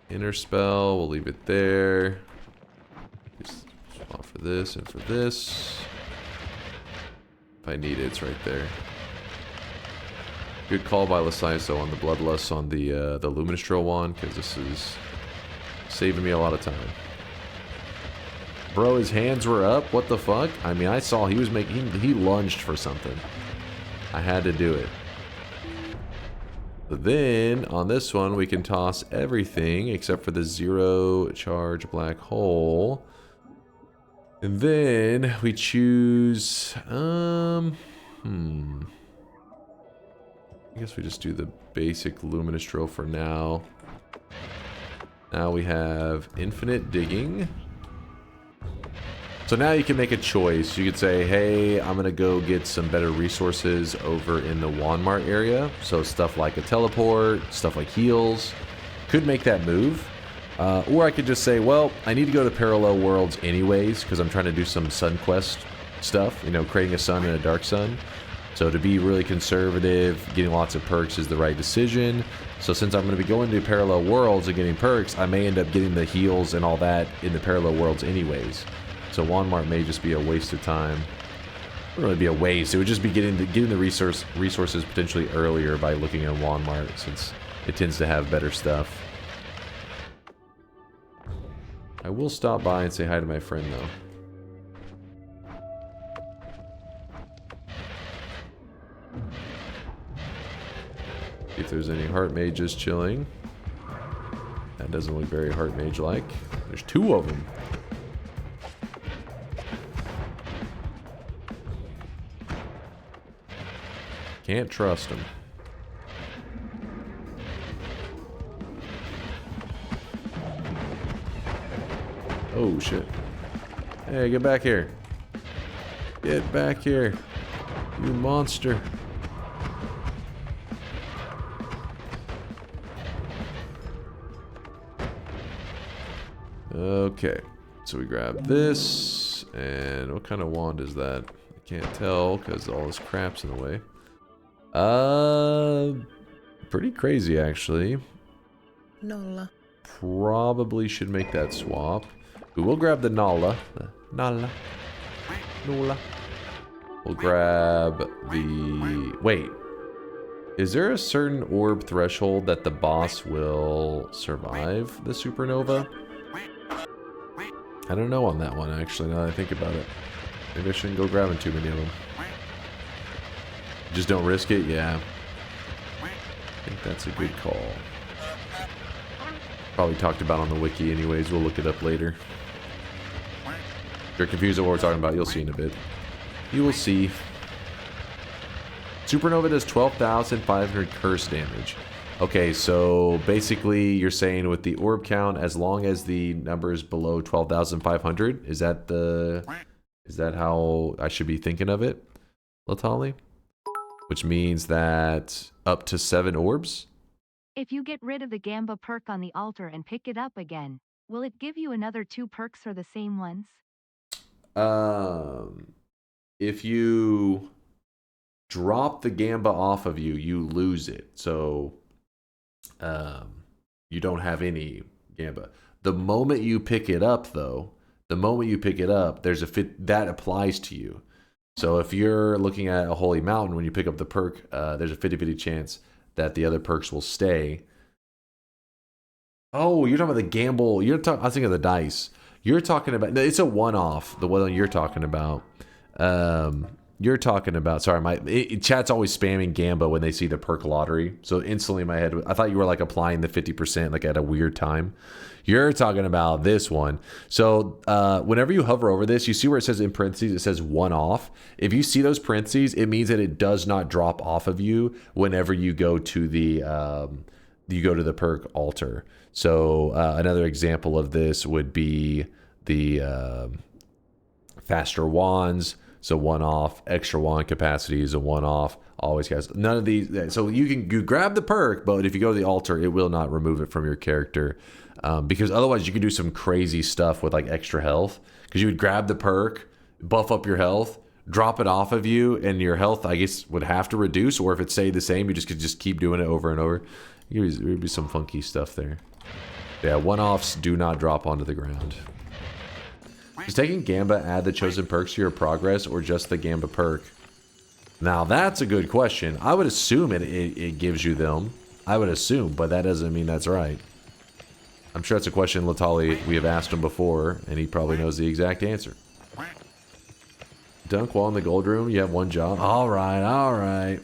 Inner spell, we'll leave it there. Just this and for this. If I need it, it's right there. Good call by Lasaiso on the Bloodlust on the Luminous Trail one, because this is saving me a lot of time. Bro, his hands were up. What the fuck? I mean, I saw he was making... He lunged for something. I had to do it. But then, on this one, we can toss everything except for the 0 charge black hole. And then we choose... I guess we just do the basic Luminous Drill for now. Now we have infinite digging. So now you can make a choice. You could say, hey, I'm going to go get some better resources over in the Walmart area. So stuff like a teleport, stuff like heals. Could make that move. Or I could just say, well, I need to go to Parallel Worlds anyways, because I'm trying to do some Sun Quest stuff. You know, creating a sun and a dark sun. So to be really conservative, getting lots of perks is the right decision. So since I'm going to be going to Parallel Worlds and getting perks, I may end up getting the heals and all that in the Parallel Worlds anyways. So Walmart may just be a waste of time. It wouldn't really be a waste. It would just be getting the resources potentially earlier by looking at Walmart, since it tends to have better stuff. I will stop by and say hi to my friend though. See if there's any heart mages chilling. That doesn't look very heart mage like. There's 2 of them. Can't trust him. Oh shit. Hey, get back here. Get back here. You monster. Okay. So we grab this. And what kind of wand is that? I can't tell because all this crap's in the way. Pretty crazy actually. Nolla. Probably should make that swap. We will grab the Nala. Nala. Nola. We'll grab the... Wait. Is there a certain orb threshold that the boss will survive the supernova? I don't know on that one actually, now that I think about it. Maybe I shouldn't go grabbing too many of them. Just don't risk it? Yeah. I think that's a good call. Probably talked about on the wiki anyways. We'll look it up later. If you're confused at what we're talking about, you'll see in a bit. You will see. Supernova does 12,500 curse damage. Okay, so basically you're saying with the orb count, as long as the number is below 12,500, is that how I should be thinking of it, Latali? Which means that up to 7 orbs? If you get rid of the Gamba perk on the altar and pick it up again, will it give you another 2 perks for the same ones? If you drop the Gamba off of you, you lose it. So you don't have any Gamba. The moment you pick it up, though, there's a fit that applies to you. So if you're looking at a holy mountain, when you pick up the perk, there's a 50-50 chance that the other perks will stay. Oh, you're talking about the gamble. I was thinking of the dice. You're talking about... No, it's a one-off, the one you're talking about. You're talking about... Sorry, chat's always spamming Gamba when they see the perk lottery. So instantly in my head, I thought you were like applying the 50% like at a weird time. You're talking about this one. So whenever you hover over this, you see where it says in parentheses, it says one off. If you see those parentheses, it means that it does not drop off of you whenever you go to the perk altar. So another example of this would be the faster wands. So one off, extra wand capacity is a one off. Always guys, none of these. So you grab the perk, but if you go to the altar, it will not remove it from your character. Because otherwise you could do some crazy stuff with like extra health. Because you would grab the perk, buff up your health, drop it off of you, and your health, I guess, would have to reduce. Or if it stayed the same, you could just keep doing it over and over. There would be some funky stuff there. Yeah, one-offs do not drop onto the ground. Does taking Gamba add the chosen perks to your progress or just the Gamba perk? Now that's a good question. I would assume it gives you them. I would assume, but that doesn't mean that's right. I'm sure it's a question Latali, we have asked him before, and he probably knows the exact answer. Dunk while in the gold room, you have one job. Alright, alright.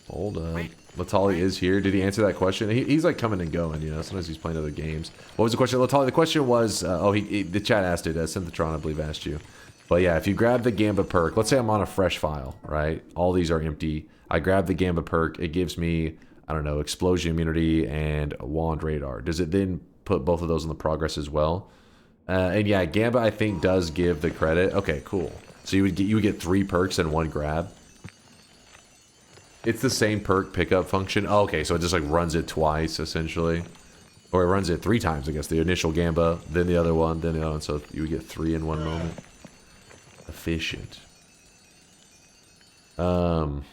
Hold up. Latali is here. Did he answer that question? He's like coming and going, you know. Sometimes he's playing other games. What was the question, Latali? The question was, the chat asked it. Synthetron, I believe, asked you. But yeah, if you grab the Gamba perk, let's say I'm on a fresh file, right? All these are empty. I grab the Gamba perk. It gives me, I don't know, explosion immunity and a wand radar. Does it then put both of those in the progress as well? And yeah, Gamba I think does give the credit. Okay, cool. So you would get 3 perks in one grab. It's the same perk pickup function. Oh, okay, so it just like runs it twice essentially, or it runs it 3 times. I guess the initial Gamba, then the other one, then the other one. So you would get 3 in one moment. Efficient. No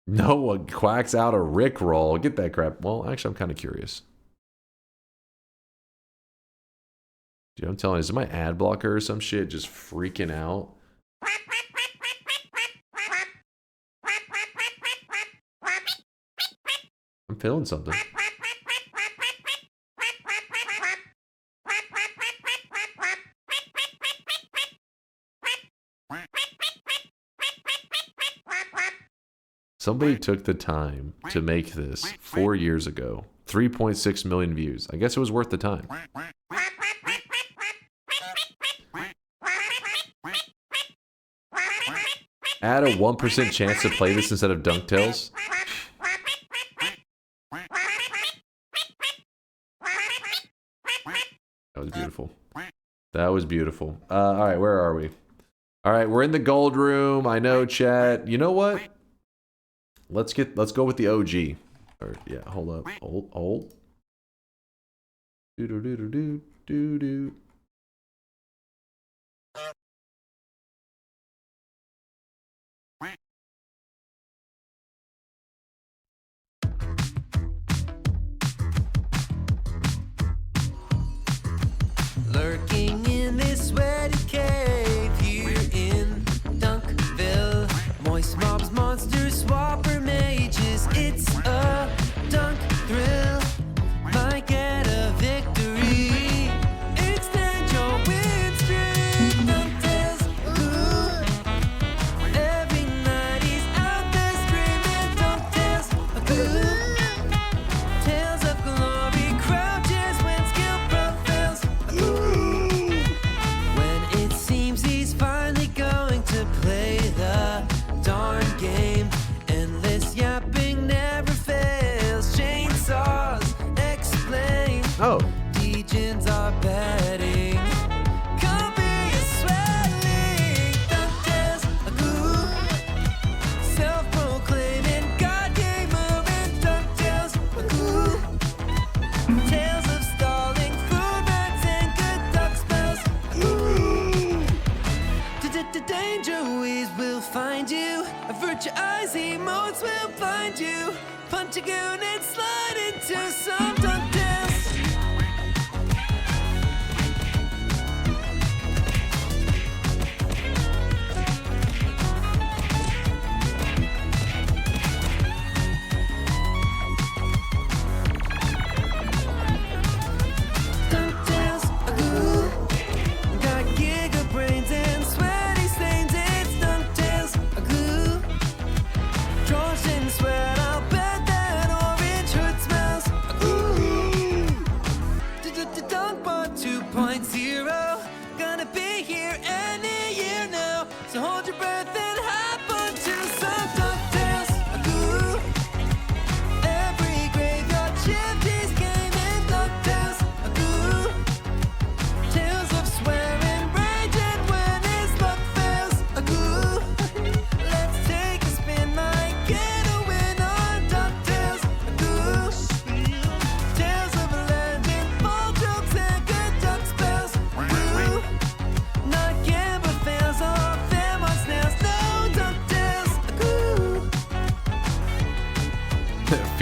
one quacks out a rickroll. Get that crap. Well, actually, I'm kind of curious. Dude, I'm telling you, is it my ad blocker or some shit just freaking out? I'm feeling something. Somebody took the time to make this 4 years ago. 3.6 million views. I guess it was worth the time. Add a 1% chance to play this instead of DunkTales. That was beautiful. That was beautiful. Alright, where are we? Alright, we're in the gold room. I know, chat. You know what? Let's go with the OG. Or, yeah, hold up. Hold. Do. Lurking in this sweaty cave here in Dunkville. Moist mobs, monsters, swapper mages. It's a dunk thrill. Might get a victory. Extend your win streak. DunkTales, ooh. Every night he's out there screaming. DunkTales, ooh. Tales of glory crouches when skill prevails. When it seems he's finally going to play the darn game. Endless yapping never fails. Chainsaws explain. Oh. Legions are betting. Come be a swelling. DunkTales, ooh. Self-proclaiming God game moving. DunkTales, ooh. Tales of stalling, food rats, and good duck spells. Ooh. Danger ways will find you. Avert your eyes, emotes will blind you. Punch a goon and slide into some DunkTales. DunkTales, ooh. Got giga brains and sweaty stains. It's DunkTales, ooh. Trojan sweat, I'll bet that orange hood smells. Ooh.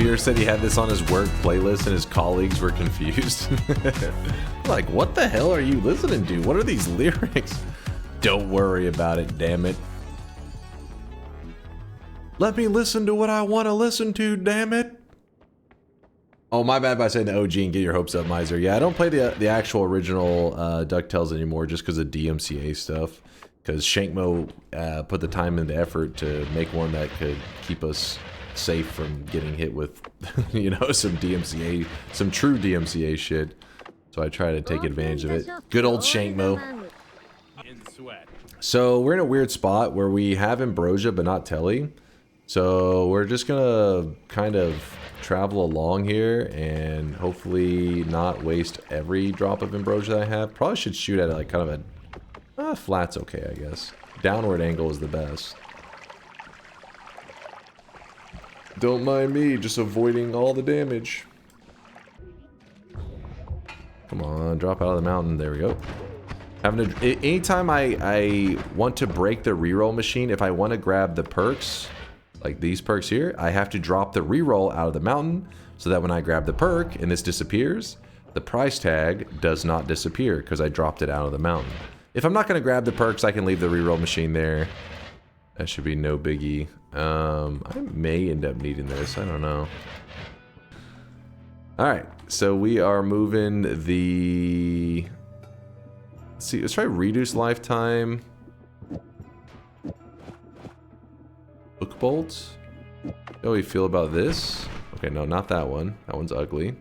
Peter said he had this on his work playlist and his colleagues were confused. Like, what the hell are you listening to? What are these lyrics? Don't worry about it, damn it. Let me listen to what I want to listen to, damn it. Oh, my bad by saying the OG and get your hopes up, Miser. Yeah, I don't play the actual original DuckTales anymore just because of DMCA stuff. Because Shankmo put the time and the effort to make one that could keep us safe from getting hit with, you know, some DMCA, some true DMCA shit. So I try to take advantage of it. Good old Shankmo. In sweat. So we're in a weird spot where we have Ambrosia but not Telly. So we're just gonna kind of travel along here and hopefully not waste every drop of Ambrosia I have. Probably should shoot at like kind of a flat's okay, I guess. Downward angle is the best. Don't mind me, just avoiding all the damage. Come on, drop out of the mountain. There we go. Anytime I want to break the reroll machine, if I want to grab the perks, like these perks here, I have to drop the reroll out of the mountain so that when I grab the perk and this disappears, the price tag does not disappear because I dropped it out of the mountain. If I'm not going to grab the perks, I can leave the reroll machine there. That should be no biggie. I may end up needing this. I don't know. Alright, so we are moving the... Let's see, let's try reduce lifetime. Hook bolt. How do we feel about this? Okay, no, not that one. That one's ugly.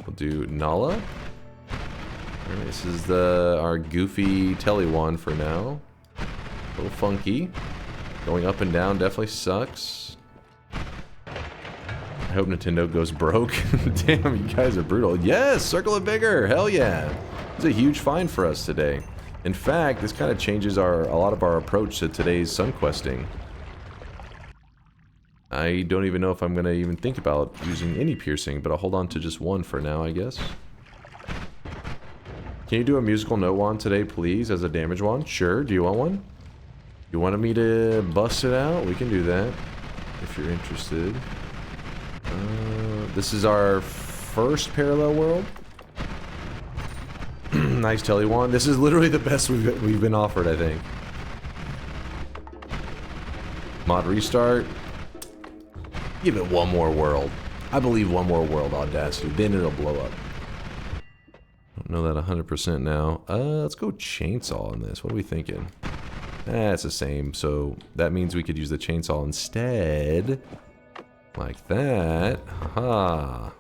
We'll do Nala. Alright, this is our goofy telly one for now. A little funky. Going up and down definitely sucks. I hope Nintendo goes broke. Damn, you guys are brutal. Yes, Circle of Vigor. Hell yeah. It's a huge find for us today. In fact, this kind of changes a lot of our approach to today's sun questing. I don't even know if I'm going to even think about using any piercing, but I'll hold on to just one for now, I guess. Can you do a musical note wand today, please, as a damage wand? Sure. Do you want one? You wanted me to bust it out? We can do that, if you're interested. This is our first parallel world. Nice telly wand. This is literally the best we've been offered, I think. Mod restart. Give it one more world. I believe one more world, Audacity. Then it'll blow up. Don't know that 100% now. Let's go chainsaw on this. What are we thinking? It's the same. So that means we could use the chainsaw instead. Like that. Haha.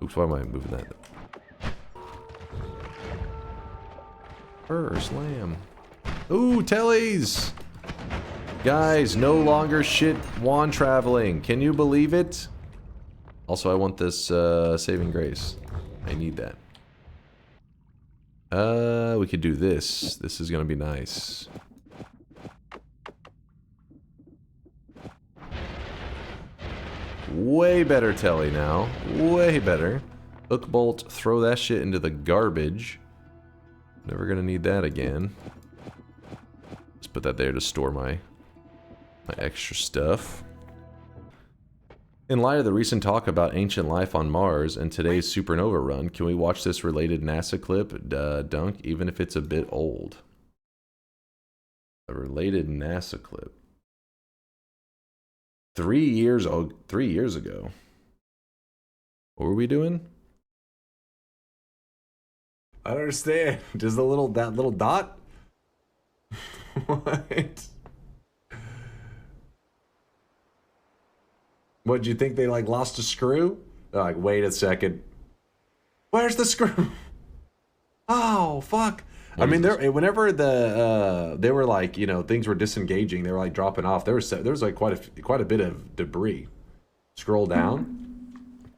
Oops, why am I moving that? Slam. Ooh, tellies! Guys, no longer shit wand traveling. Can you believe it? Also, I want this saving grace. I need that. We could do this. This is gonna be nice. Way better telly now. Way better. Hook bolt, throw that shit into the garbage. Never gonna need that again. Just put that there to store my extra stuff. In light of the recent talk about ancient life on Mars and today's supernova run, can we watch this related NASA clip, Dunk, even if it's a bit old? A related NASA clip. 3 years ago. What were we doing? I don't understand. Does that little dot? What? What, do you think they like lost a screw? They're like, wait a second. Where's the screw? Oh, fuck. I mean, whenever they were like, you know, things were disengaging, they were like dropping off. There was like quite a bit of debris. Scroll down.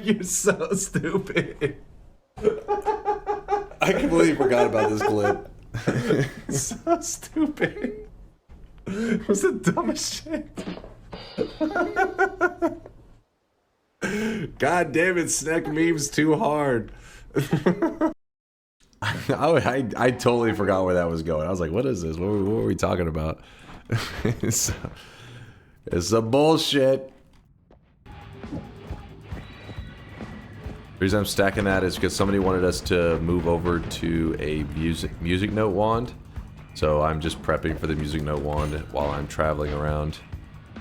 You're so stupid. I completely forgot about this clip. So stupid. It was the dumbest shit. God damn it, Snack memes too hard. I totally forgot where that was going. I was like, what is this? What were we talking about? So, It's some bullshit. The reason I'm stacking that is because somebody wanted us to move over to a music note wand. So I'm just prepping for the music note wand while I'm traveling around.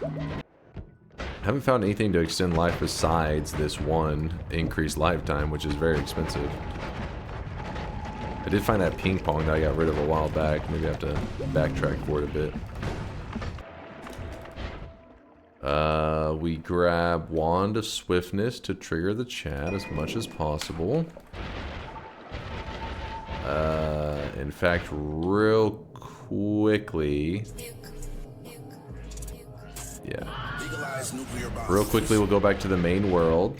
I haven't found anything to extend life besides this one increased lifetime, which is very expensive. I did find that ping pong that I got rid of a while back. Maybe I have to backtrack for it a bit. We grab Wand of Swiftness to trigger the chat as much as possible. In fact, real quickly... Yeah. Real quickly, we'll go back to the main world.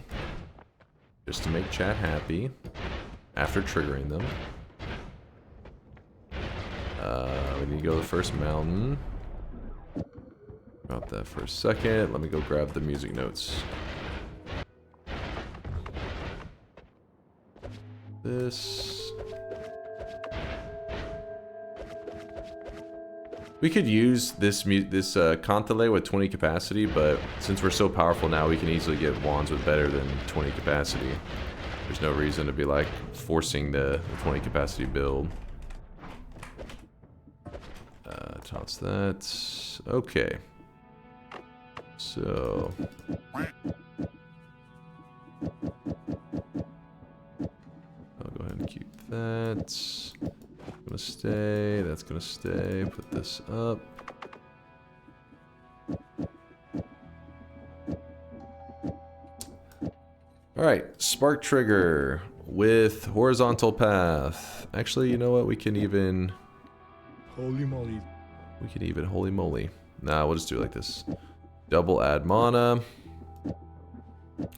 Just to make chat happy. After triggering them. We need to go to the first mountain. Drop that for a second. Let me go grab the music notes. This. We could use this Kantele with 20 capacity, but since we're so powerful now, we can easily get wands with better than 20 capacity. There's no reason to be like forcing the 20 capacity build. Toss that. Okay. So. I'll go ahead and keep that. Gonna stay. That's gonna stay. Put this up. Alright, spark trigger with horizontal path. Actually, you know what? We can even... Holy moly. We can even holy moly. Nah, we'll just do it like this. Double add mana.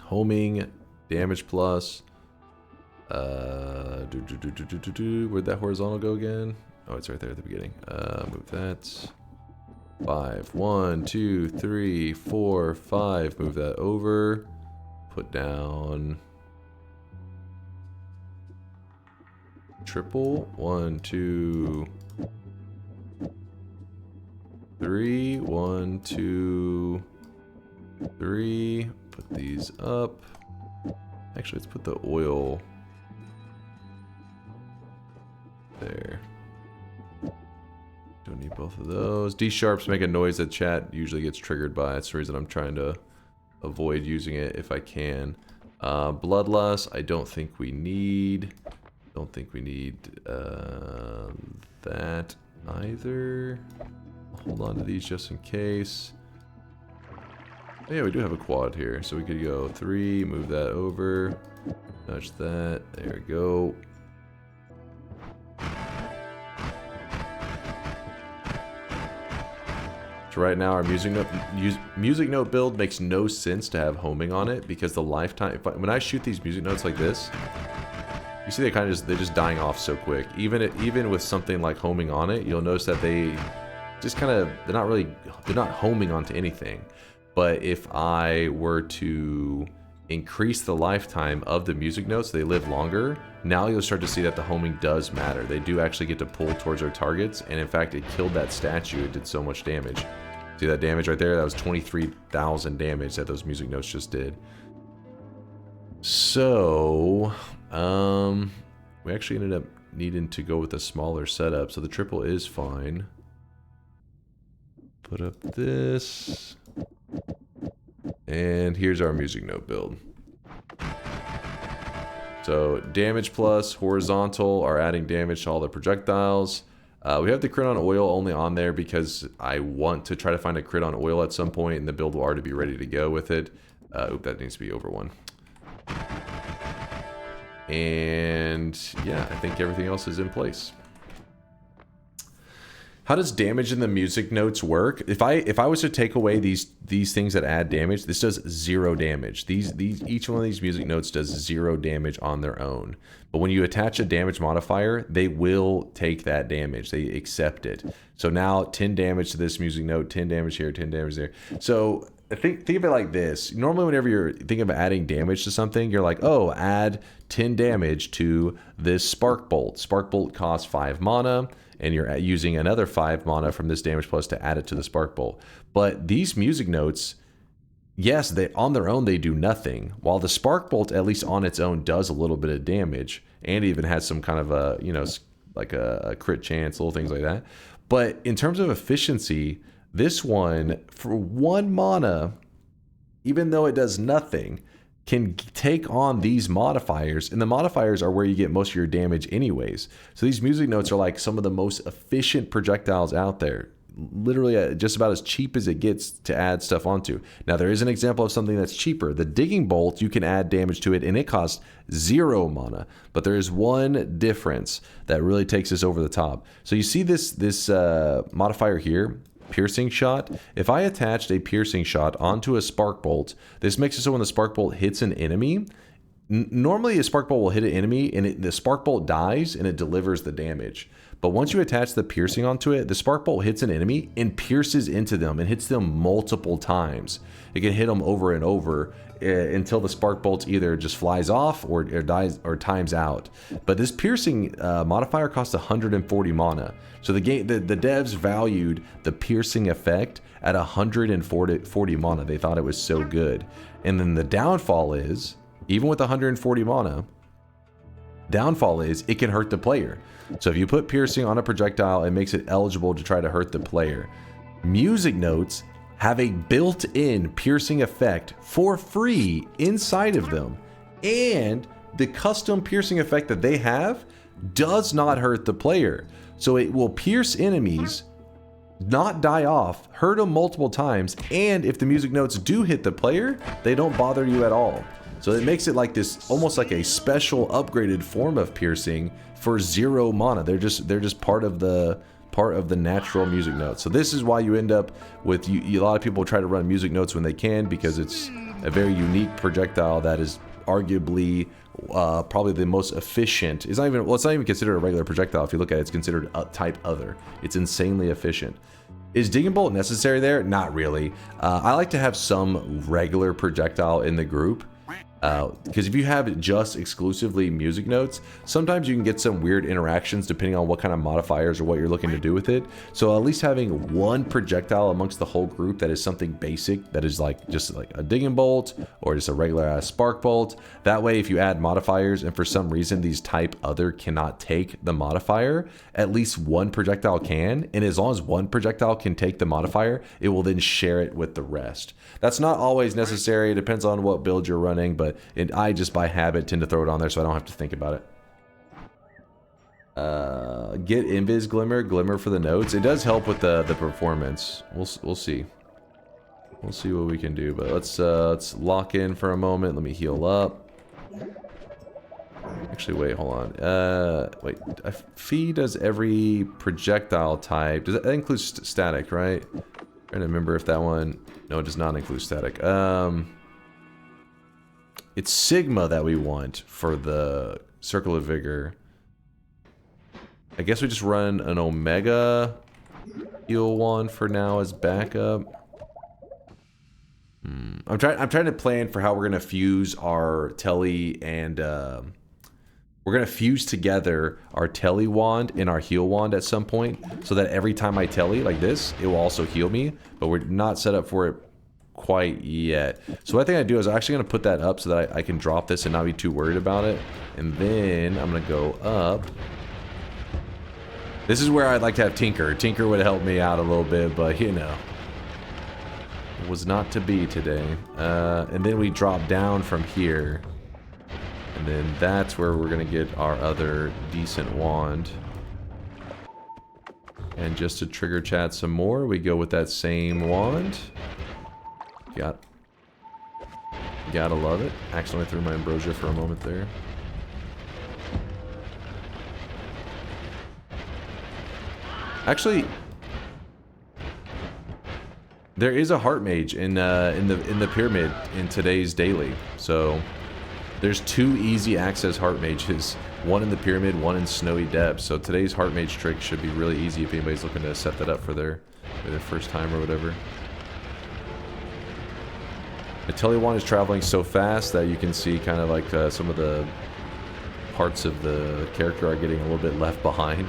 Homing. Damage plus. Where'd that horizontal go again? Oh, it's right there at the beginning. Move that. 5. 1, 2, 3, 4, 5. Move that over. Put down triple. 1, 2, 3. 1, 2, 3. Put these up. Actually, let's put the oil there. Don't need both of those. D sharps make a noise that chat usually gets triggered by. That's the reason I'm trying to avoid using it if I can. Bloodlust, I don't think we need. Don't think we need that either. I'll hold on to these just in case. Oh, yeah, we do have a quad here, so we could go 3, move that over, touch that, there we go. So right now our music note build makes no sense to have homing on it because the lifetime, when I shoot these music notes like this, you see they're just dying off so quick. Even with something like homing on it, you'll notice that they just they're not homing onto anything. But if I were to increase the lifetime of the music notes, they live longer. Now you'll start to see that the homing does matter. They do actually get to pull towards our targets, and in fact, it killed that statue. It did so much damage. See that damage right there? That was 23,000 damage that those music notes just did. So, we actually ended up needing to go with a smaller setup, so the triple is fine. Put up this. And here's our music note build. So damage plus horizontal are adding damage to all the projectiles. We have the crit on oil only on there because I want to try to find a crit on oil at some point, and the build will already be ready to go with it. Oop, that needs to be over 1. And yeah, I think everything else is in place. How does damage in the music notes work? If I was to take away these things that add damage, this does 0 damage. Each one of these music notes does 0 damage on their own. But when you attach a damage modifier, they will take that damage. They accept it. So now 10 damage to this music note, 10 damage here, 10 damage there. So think of it like this. Normally whenever you're thinking of adding damage to something, you're like, oh, add 10 damage to this spark bolt. Spark bolt costs 5 mana. and you're using another 5 mana from this damage plus to add it to the Spark Bolt. But these music notes, yes, they on their own they do nothing, while the Spark Bolt, at least on its own, does a little bit of damage and even has some kind of a, you know, like a crit chance, little things like that. But in terms of efficiency, this one, for 1 mana, even though it does nothing, can take on these modifiers, and the modifiers are where you get most of your damage anyways. So these music notes are like some of the most efficient projectiles out there. Literally just about as cheap as it gets to add stuff onto. Now there is an example of something that's cheaper. The Digging Bolt, you can add damage to it and it costs 0 mana. But there is one difference that really takes this over the top. So you see this modifier here, Piercing Shot. If I attached a Piercing Shot onto a Spark Bolt, this makes it so when the Spark Bolt hits an enemy, normally a Spark Bolt will hit an enemy and the Spark Bolt dies and it delivers the damage. But once you attach the piercing onto it, the Spark Bolt hits an enemy and pierces into them and hits them multiple times. It can hit them over and over until the Spark Bolt either just flies off or dies or times out. But this piercing modifier costs 140 mana. So the devs valued the piercing effect at 140 mana. They thought it was so good. And then the downfall is, even with 140 mana, downfall is it can hurt the player. So if you put piercing on a projectile, it makes it eligible to try to hurt the player. Music notes have a built-in piercing effect for free inside of them. And the custom piercing effect that they have does not hurt the player. So it will pierce enemies, not die off, hurt them multiple times, and if the music notes do hit the player, they don't bother you at all. So it makes it like this, almost like a special upgraded form of piercing for 0 mana. They're just part of the natural music notes. So this is why you end up with a lot of people try to run music notes when they can, because it's a very unique projectile that is arguably probably the most efficient. It's not even considered a regular projectile. If you look at it, it's considered a type other. It's insanely efficient. Is Digging Bolt necessary there? Not really. I like to have some regular projectile in the group. Because if you have just exclusively music notes, sometimes you can get some weird interactions depending on what kind of modifiers or what you're looking to do with it. So at least having one projectile amongst the whole group that is something basic, that is like just like a Digging Bolt or just a regular ass Spark Bolt. That way, if you add modifiers and for some reason these type other cannot take the modifier, at least one projectile can. And as long as one projectile can take the modifier, it will then share it with the rest. That's not always necessary. It depends on what build you're running, but I just by habit tend to throw it on there so I don't have to think about it. Get Invis Glimmer for the notes. It does help with the performance. We'll see. We'll see what we can do, but let's lock in for a moment. Let me heal up. Actually, wait, hold on. Wait, Fee does every projectile type. Does that include static, right? I'm trying to remember if that one. No, it does not include static. It's Sigma that we want for the Circle of Vigor. I guess we just run an Omega heal one for now as backup. I'm trying to plan for how we're gonna fuse our Telly and we're gonna fuse together our Telly wand and our heal wand at some point, so that every time I Telly like this, it will also heal me. But we're not set up for it quite yet. So what I think I do is I'm actually gonna put that up so that I can drop this and not be too worried about it. And then I'm gonna go up. This is where I'd like to have Tinker. Tinker would help me out a little bit, but you know, it was not to be today. And then we drop down from here. And then that's where we're gonna get our other decent wand. And just to trigger chat some more, we go with that same wand. Gotta love it. Accidentally threw my ambrosia for a moment there. Actually, there is a heart mage in the pyramid in today's daily. So there's 2 easy access heart mages, one in the pyramid, one in Snowy Depths. So today's heart mage trick should be really easy if anybody's looking to set that up for their first time or whatever. The Telly wand is traveling so fast that you can see kind of like some of the parts of the character are getting a little bit left behind.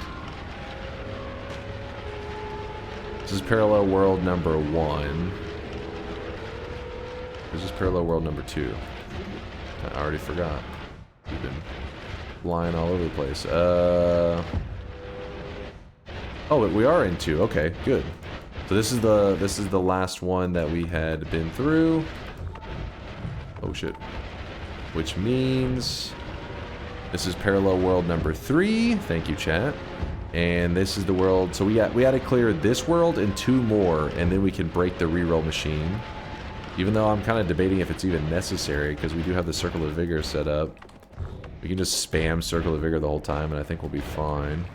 This is parallel world number 1. This is parallel world number 2. I already forgot. We've been flying all over the place. Oh, but we are in 2. Okay, good. So this is the last one that we had been through. Oh shit. Which means this is parallel world number 3. Thank you, chat. And this is the world. So we had to clear this world and 2 more, and then we can break the reroll machine. Even though I'm kind of debating if it's even necessary, because we do have the Circle of Vigor set up. We can just spam Circle of Vigor the whole time, and I think we'll be fine.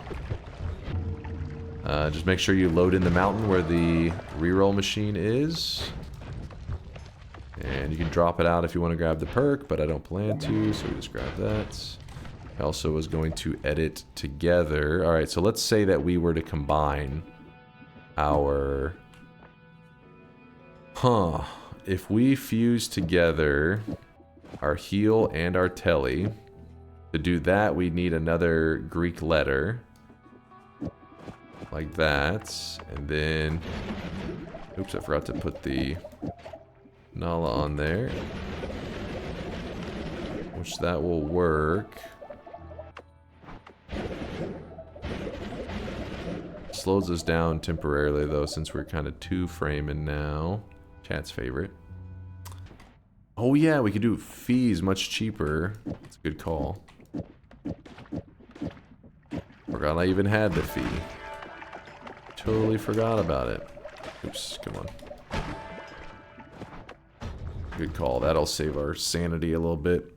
Just make sure you load in the mountain where the reroll machine is. And you can drop it out if you want to grab the perk, but I don't plan to, so we just grab that. I also was going to edit together. Alright, so let's say that we were to combine our... If we fuse together our heal and our telly, to do that we need another Greek letter. Like that. And then... Oops, I forgot to put the Nala on there. Which that will work. Slows us down temporarily though, since we're kind of 2-framing now. Chat's favorite. Oh yeah, we could do fees much cheaper. That's a good call. Forgot I even had the fee. Totally forgot about it. Oops, come on. Good call. That'll save our sanity a little bit.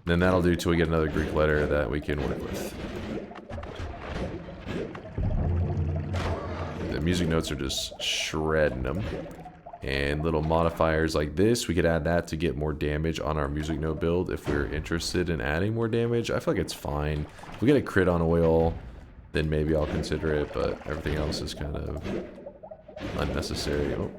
Then that'll do till we get another Greek letter that we can work with. The music notes are just shredding them. And little modifiers like this, we could add that to get more damage on our music note build if we're interested in adding more damage. I feel like it's fine. If we get a crit on oil, then maybe I'll consider it, but everything else is kind of unnecessary. Oh.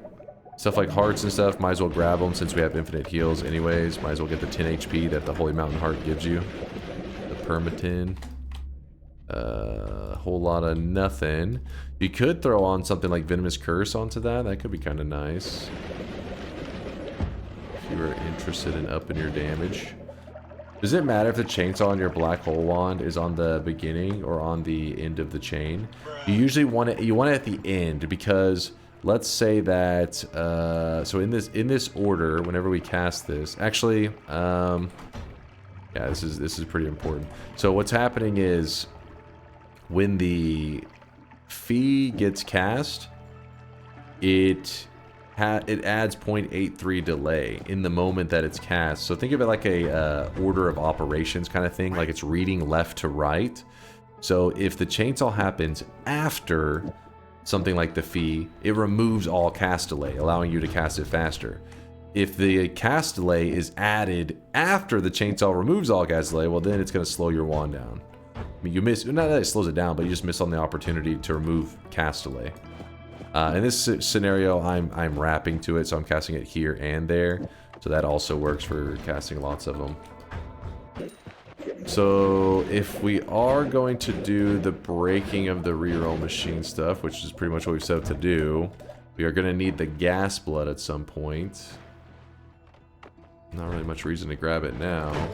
Stuff like hearts and stuff, might as well grab them since we have infinite heals anyways. Might as well get the 10 HP that the Holy Mountain Heart gives you. The permatin. A whole lot of nothing. You could throw on something like Venomous Curse onto that. That could be kind of nice. If you were interested in upping your damage. Does it matter if the chainsaw on your black hole wand is on the beginning or on the end of the chain? You usually want it. You want it at the end because let's say that. So in this order, whenever we cast this, actually, yeah, this is pretty important. So what's happening is when the fee gets cast, it adds 0.83 delay in the moment that it's cast. So think of it like a order of operations kind of thing, like it's reading left to right. So if the chainsaw happens after something like the fee, it removes all cast delay, allowing you to cast it faster. If the cast delay is added after the chainsaw removes all cast delay, well then it's going to slow your wand down. I mean, you miss, not that it slows it down, but you just miss on the opportunity to remove cast delay. In this scenario, I'm wrapping to it, so I'm casting it here and there. So that also works for casting lots of them. So if we are going to do the breaking of the reroll machine stuff, which is pretty much what we've set up to do, we are going to need the gas blood at some point. Not really much reason to grab it now.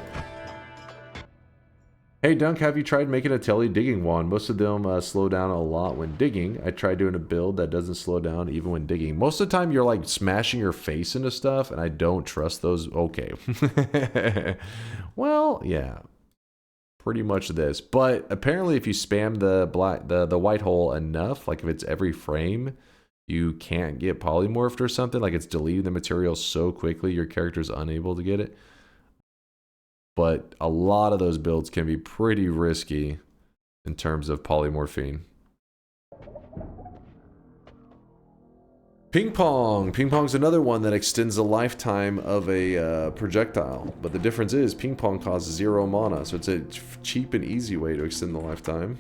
Hey Dunk, have you tried making a telly digging wand? Most of them slow down a lot when digging. I tried doing a build that doesn't slow down even when digging. Most of the time you're like smashing your face into stuff and I don't trust those. Okay. Well, yeah. Pretty much this. But apparently if you spam the white hole enough, like if it's every frame, you can't get polymorphed or something. Like it's deleting the material so quickly your character's unable to get it. But a lot of those builds can be pretty risky in terms of polymorphine. Ping pong. Ping pong's another one that extends the lifetime of a projectile. But the difference is ping pong costs 0 mana. So it's a cheap and easy way to extend the lifetime.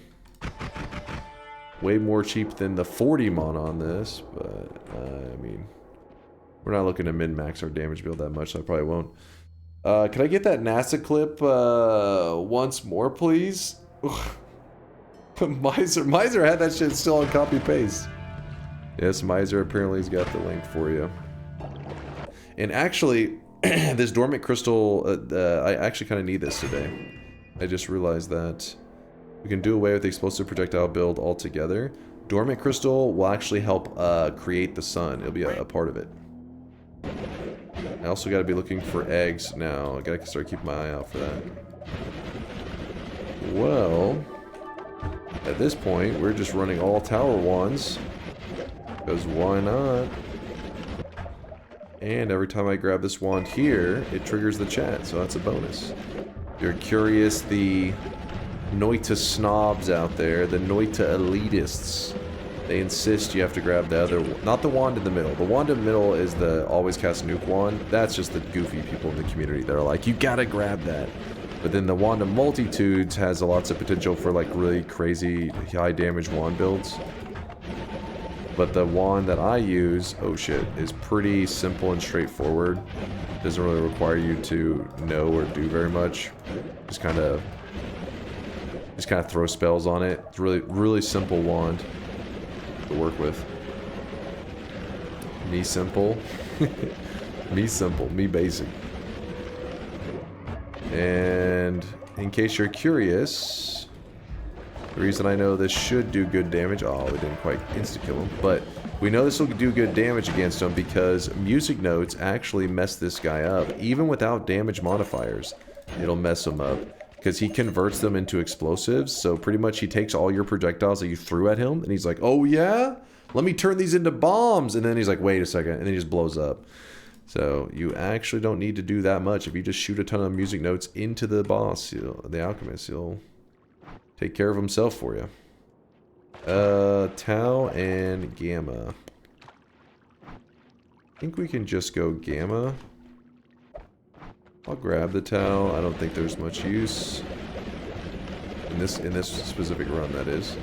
Way more cheap than the 40 mana on this. But, I mean, we're not looking to min-max our damage build that much, so I probably won't. Can I get that NASA clip once more, please? Miser had that shit still on copy paste. Yes, Miser apparently has got the link for you. And actually, this dormant crystal, I actually kind of need this today. I just realized that we can do away with the explosive projectile build altogether. Dormant crystal will actually help create the sun. It'll be a part of it. I also got to be looking for eggs now. I got to start keeping my eye out for that. Well, at this point, we're just running all tower wands. Because why not? And every time I grab this wand here, it triggers the chat, so that's a bonus. If you're curious, the Noita snobs out there, the Noita elitists, they insist you have to grab the other, not the wand in the middle. The wand in the middle is the always cast nuke wand. That's just the goofy people in the community that are like, you gotta grab that. But then the wand of multitudes has lots of potential for like really crazy high damage wand builds. But the wand that I use, oh shit, is pretty simple and straightforward. Doesn't really require you to know or do very much. Just kind of throw spells on it. It's really simple wand to work with. Me simple. Me simple. Me basic. And in case you're curious, the reason I know this should do good damage... Oh, we didn't quite insta-kill him. But we know this will do good damage against him because music notes actually mess this guy up. Even without damage modifiers, it'll mess him up. Because he converts them into explosives. So pretty much he takes all your projectiles that you threw at him. And he's like, oh yeah? Let me turn these into bombs. And then he's like, wait a second. And then he just blows up. So you actually don't need to do that much. If you just shoot a ton of music notes into the boss, the Alchemist, he'll take care of himself for you. Tau and Gamma. I think we can just go Gamma. I'll grab the Tau. I don't think there's much use. In this specific run, that is.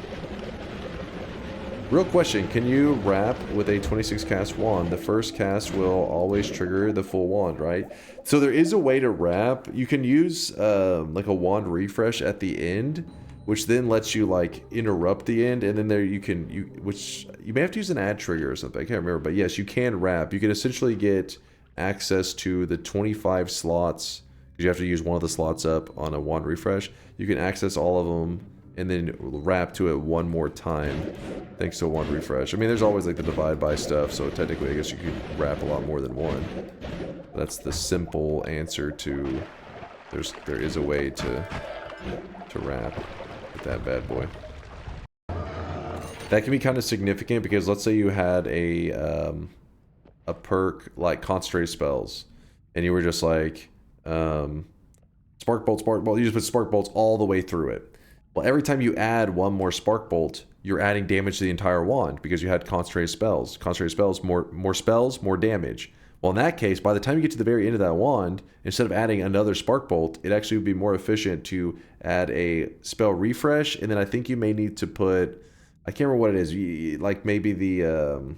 Real question, can you wrap with a 26 cast wand? The first cast will always trigger the full wand, right? So there is a way to wrap. You can use like a wand refresh at the end, which then lets you like interrupt the end, and then there which you may have to use an add trigger or something. I can't remember, but yes, you can wrap. You can essentially get access to the 25 slots because you have to use one of the slots up on a wand refresh. You can access all of them and then wrap to it one more time thanks to a wand refresh. I mean, there's always like the divide by stuff, so technically I guess you could wrap a lot more than one. That's the simple answer to there is a way to wrap with that bad boy. That can be kind of significant because let's say you had a perk like concentrated spells and you were just like spark bolt, you just put spark bolts all the way through it. Well, every time you add one more spark bolt, you're adding damage to the entire wand because you had concentrated spells. Concentrated spells, more spells, more damage. Well, in that case, by the time you get to the very end of that wand, instead of adding another spark bolt, it actually would be more efficient to add a spell refresh, and then I think you may need to put, I can't remember what it is, like maybe the,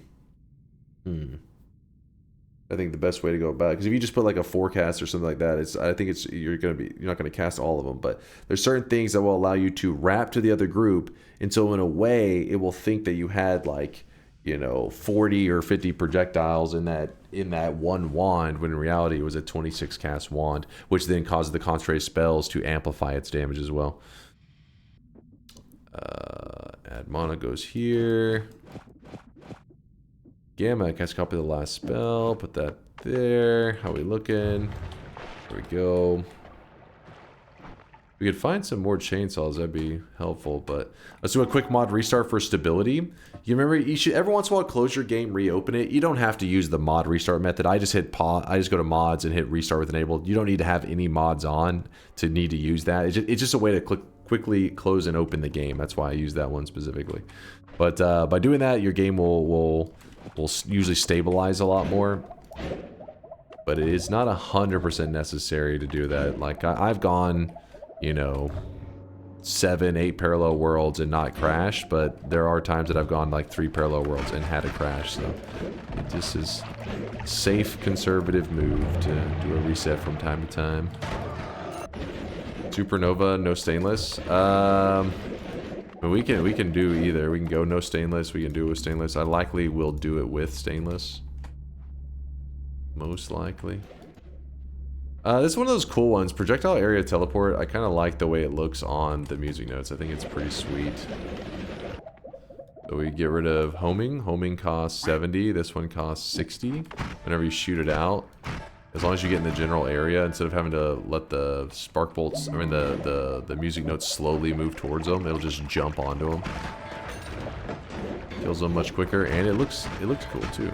I think the best way to go about it, because if you just put like a forecast or something like that, I think you're not going to cast all of them, but there's certain things that will allow you to wrap to the other group, and so in a way it will think that you had like, 40 or 50 projectiles in that one wand, when in reality it was a 26 cast wand, which then causes the concentrated spells to amplify its damage as well. Add mana goes here. Gamma, I guess copy the last spell, put that there. How we looking? There we go. We could find some more chainsaws, that'd be helpful, but let's do a quick mod restart for stability. You remember, you should every once in a while close your game, reopen it. You don't have to use the mod restart method. I just hit pause, I just go to mods and hit restart with enabled. You don't need to have any mods on to need to use that. It's just a way to quickly close and open the game. That's why I use that one specifically. But by doing that, your game will usually stabilize a lot more. But it is not 100% necessary to do that. Like, I've gone, 7, 8 parallel worlds and not crashed, but there are times that I've gone like 3 parallel worlds and had a crash, so it just is a safe, conservative move to do a reset from time to time. Supernova, no stainless. But we can do either. We can go no stainless. We can do it with stainless. I likely will do it with stainless. Most likely. This is one of those cool ones. Projectile area teleport. I kind of like the way it looks on the music notes. I think it's pretty sweet. So we get rid of homing. Homing costs 70. This one costs 60. Whenever you shoot it out. As long as you get in the general area, instead of having to let the spark bolts, I mean the music notes slowly move towards them, it'll just jump onto them. Kills them much quicker, and it looks cool too.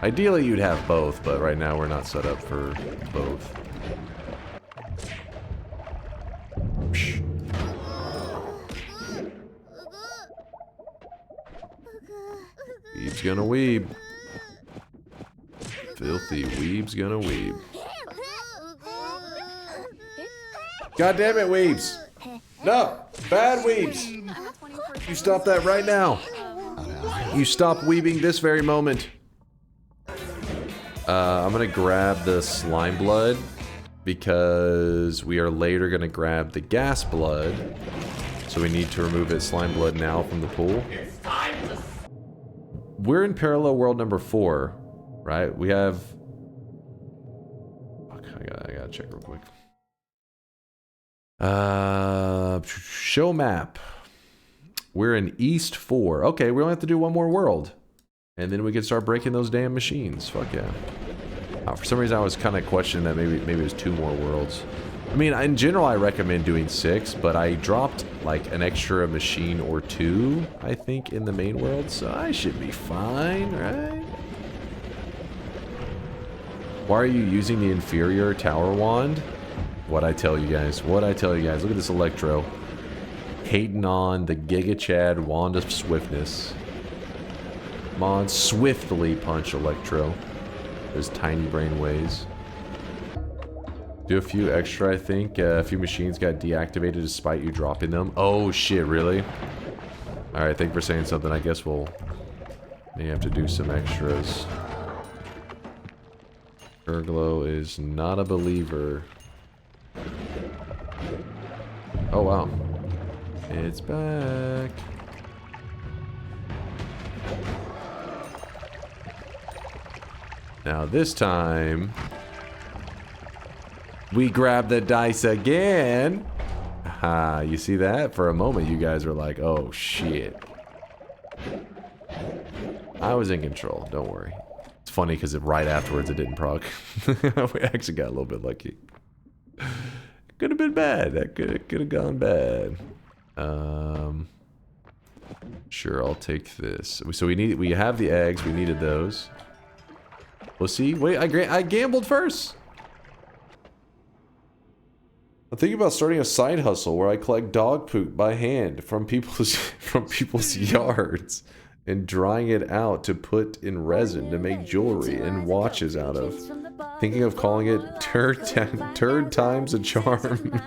Ideally, you'd have both, but right now we're not set up for both. Weeb's gonna weeb. Filthy weeb's gonna weeb. God damn it, weebs! No! Bad weebs! You stop that right now! You stop weebing this very moment. I'm gonna grab the slime blood because we are later gonna grab the gas blood. So we need to remove its slime blood now from the pool. We're in parallel world number 4, right? We have... Fuck, I gotta check real quick. Show map. We're in East 4. Okay, we only have to do one more world. And then we can start breaking those damn machines. Fuck yeah. For some reason I was kind of questioning that maybe it was 2 more worlds. I mean, in general I recommend doing 6, but I dropped like an extra machine or 2, I think, in the main world, so I should be fine, right? Why are you using the inferior tower wand? What'd I tell you guys? What'd I tell you guys? Look at this Electro. Hating on the Giga Chad Wand of Swiftness. Come on, swiftly punch Electro. Those tiny brain ways. Do a few extra, I think. A few machines got deactivated despite you dropping them. Oh shit, really? Alright, thank you for saying something. I guess we'll may have to do some extras. Urglow is not a believer. Oh wow. It's back. Now this time, we grab the dice again. Ha, you see that? For a moment you guys were like, oh shit. I was in control, don't worry. It's funny because right afterwards it didn't proc. We actually got a little bit lucky. Could have been bad. That could have gone bad. Sure, I'll take this. So we have the eggs. We needed those. We'll see. Wait, I gambled first. I'm thinking about starting a side hustle where I collect dog poop by hand from people's yards and drying it out to put in resin to make jewelry and watches out of. Thinking of calling it turd times a charm.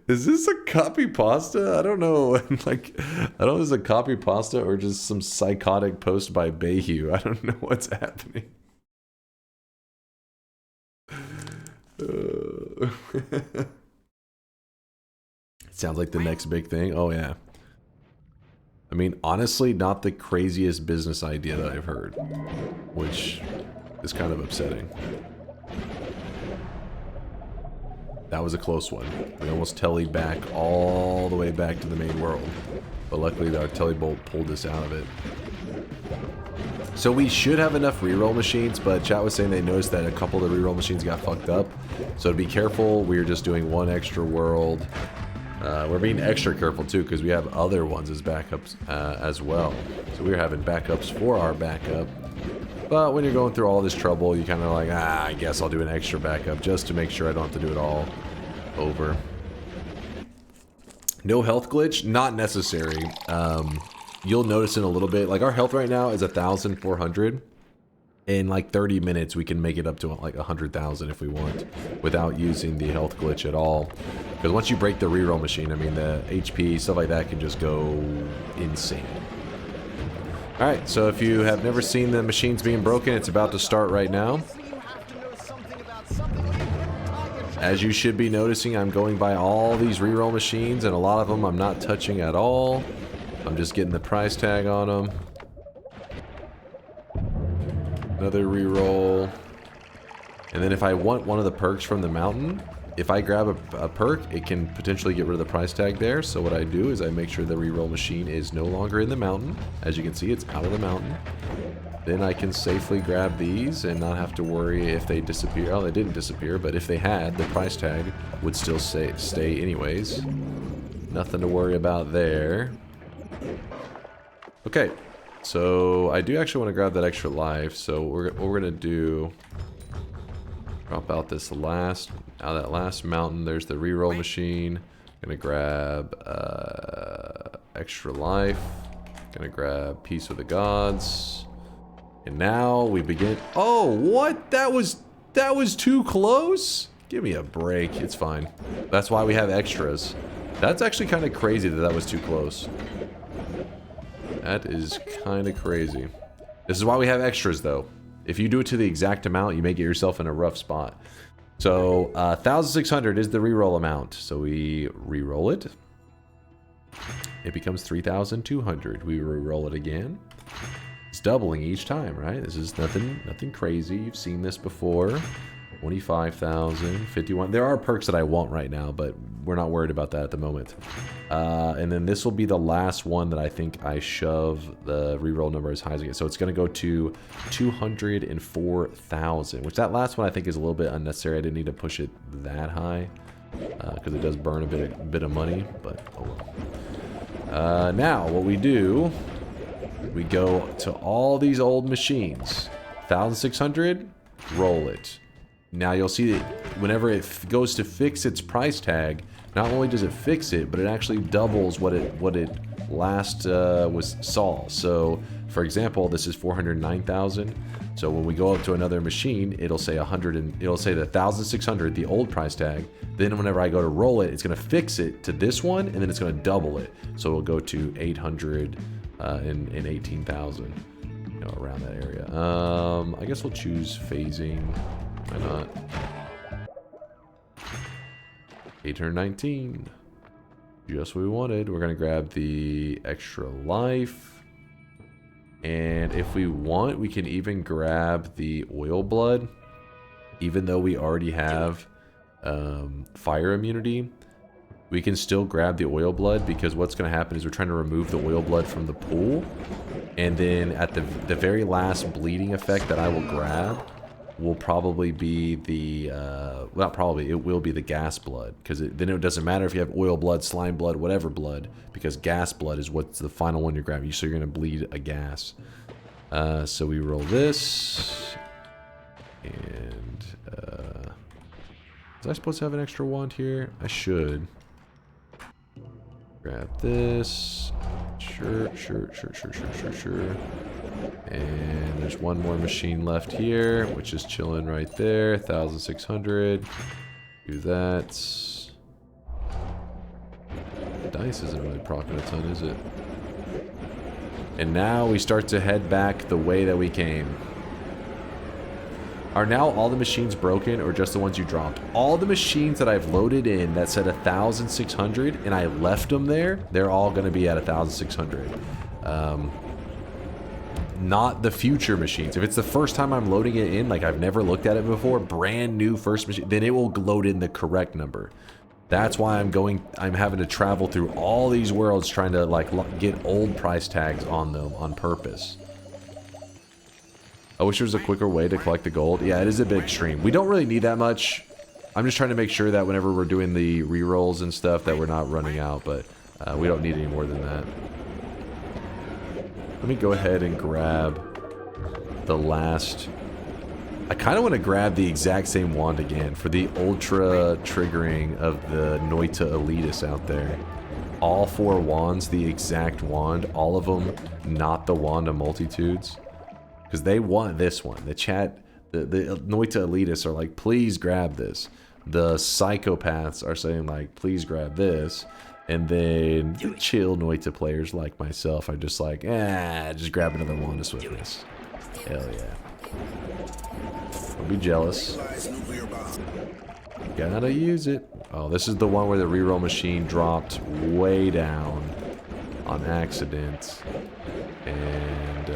Is this a copy pasta? I don't know. Like, I don't know if it's a copy pasta or just some psychotic post by Bayhue. I don't know what's happening. It sounds like the next big thing. Oh yeah. I mean, honestly, not the craziest business idea that I've heard, which is kind of upsetting. That was a close one. We almost tellied back all the way back to the main world, but luckily our telly bolt pulled us out of it. So we should have enough reroll machines, but chat was saying they noticed that a couple of the reroll machines got fucked up. So to be careful, we're just doing one extra world. We're being extra careful too because we have other ones as backups as well. So we're having backups for our backup. But when you're going through all this trouble, you kind of like, I guess I'll do an extra backup just to make sure I don't have to do it all over. No health glitch? Not necessary. You'll notice in a little bit, like our health right now is 1,400. In like 30 minutes, we can make it up to like 100,000 if we want without using the health glitch at all. Because once you break the reroll machine, I mean, the HP, stuff like that can just go insane. Alright, so if you have never seen the machines being broken, it's about to start right now. As you should be noticing, I'm going by all these reroll machines, and a lot of them I'm not touching at all. I'm just getting the price tag on them. Another reroll. And then if I want one of the perks from the mountain, if I grab a perk, it can potentially get rid of the price tag there. So what I do is I make sure the reroll machine is no longer in the mountain. As you can see, it's out of the mountain. Then I can safely grab these and not have to worry if they disappear. Oh, they didn't disappear, but if they had, the price tag would still stay anyways. Nothing to worry about there. Okay, so I do actually want to grab that extra life. So what we're gonna do, drop out this last, out of that last mountain. There's the reroll machine. Gonna grab extra life. Gonna grab Peace with the Gods. And now we begin. Oh, what? That was too close? Give me a break. It's fine. That's why we have extras. That's actually kind of crazy that was too close. That is kind of crazy. This is why we have extras, though. If you do it to the exact amount, you may get yourself in a rough spot. So, 1,600 is the reroll amount. So we reroll it. It becomes 3,200. We reroll it again. It's doubling each time, right? This is nothing crazy. You've seen this before. 25,000, 51. There are perks that I want right now, but we're not worried about that at the moment. And then this will be the last one that I think I shove the reroll number as high as I get. So it's going to go to 204,000, which that last one I think is a little bit unnecessary. I didn't need to push it that high because it does burn a bit of money, but oh well. Now, what we do, we go to all these old machines. 1,600, roll it. Now you'll see that whenever it goes to fix its price tag, not only does it fix it, but it actually doubles what it last saw. So, for example, this is 409,000. So when we go up to another machine, it'll say 100 and it'll say the 1,600, the old price tag. Then whenever I go to roll it, it's going to fix it to this one, and then it's going to double it. So it'll go to 800 and 18,000, you know, around that area. I guess we'll choose phasing. Why not? 819. Just what we wanted. We're gonna grab the extra life. And if we want, we can even grab the oil blood. Even though we already have fire immunity, we can still grab the oil blood, because what's going to happen is we're trying to remove the oil blood from the pool. And then at the very last bleeding effect that I will grab will probably be the, not probably, it will be the gas blood. Because then it doesn't matter if you have oil blood, slime blood, whatever blood, because gas blood is what's the final one you're grabbing. So you're going to bleed a gas. So we roll this. And, was I supposed to have an extra wand here? I should. Grab this. Sure. And there's one more machine left here, which is chilling right there. 1,600. Do that. The dice isn't really proccing a ton, is it? And now we start to head back the way that we came. Are now all the machines broken, or just the ones you dropped? All the machines that I've loaded in that said 1,600 and I left them there, they're all going to be at 1,600. Not the future machines. If it's the first time I'm loading it in, like I've never looked at it before, brand new first machine, then it will load in the correct number. That's why I'm having to travel through all these worlds trying to like get old price tags on them on purpose. I wish there was a quicker way to collect the gold. Yeah, it is a bit extreme. We don't really need that much. I'm just trying to make sure that whenever we're doing the rerolls and stuff that we're not running out, but we don't need any more than that. Let me go ahead and grab the last... I kind of want to grab the exact same wand again for the ultra triggering of the Noita Elitists out there. All 4 wands, the exact wand, all of them not the wand of multitudes. Because they want this one. The chat, the Noita elitists are like, please grab this. The psychopaths are saying like, please grab this. And then the chill Noita players like myself are just like, just grab another wand of swiftness. Hell yeah. Don't be jealous. Gotta use it. Oh, this is the one where the reroll machine dropped way down on accident. And,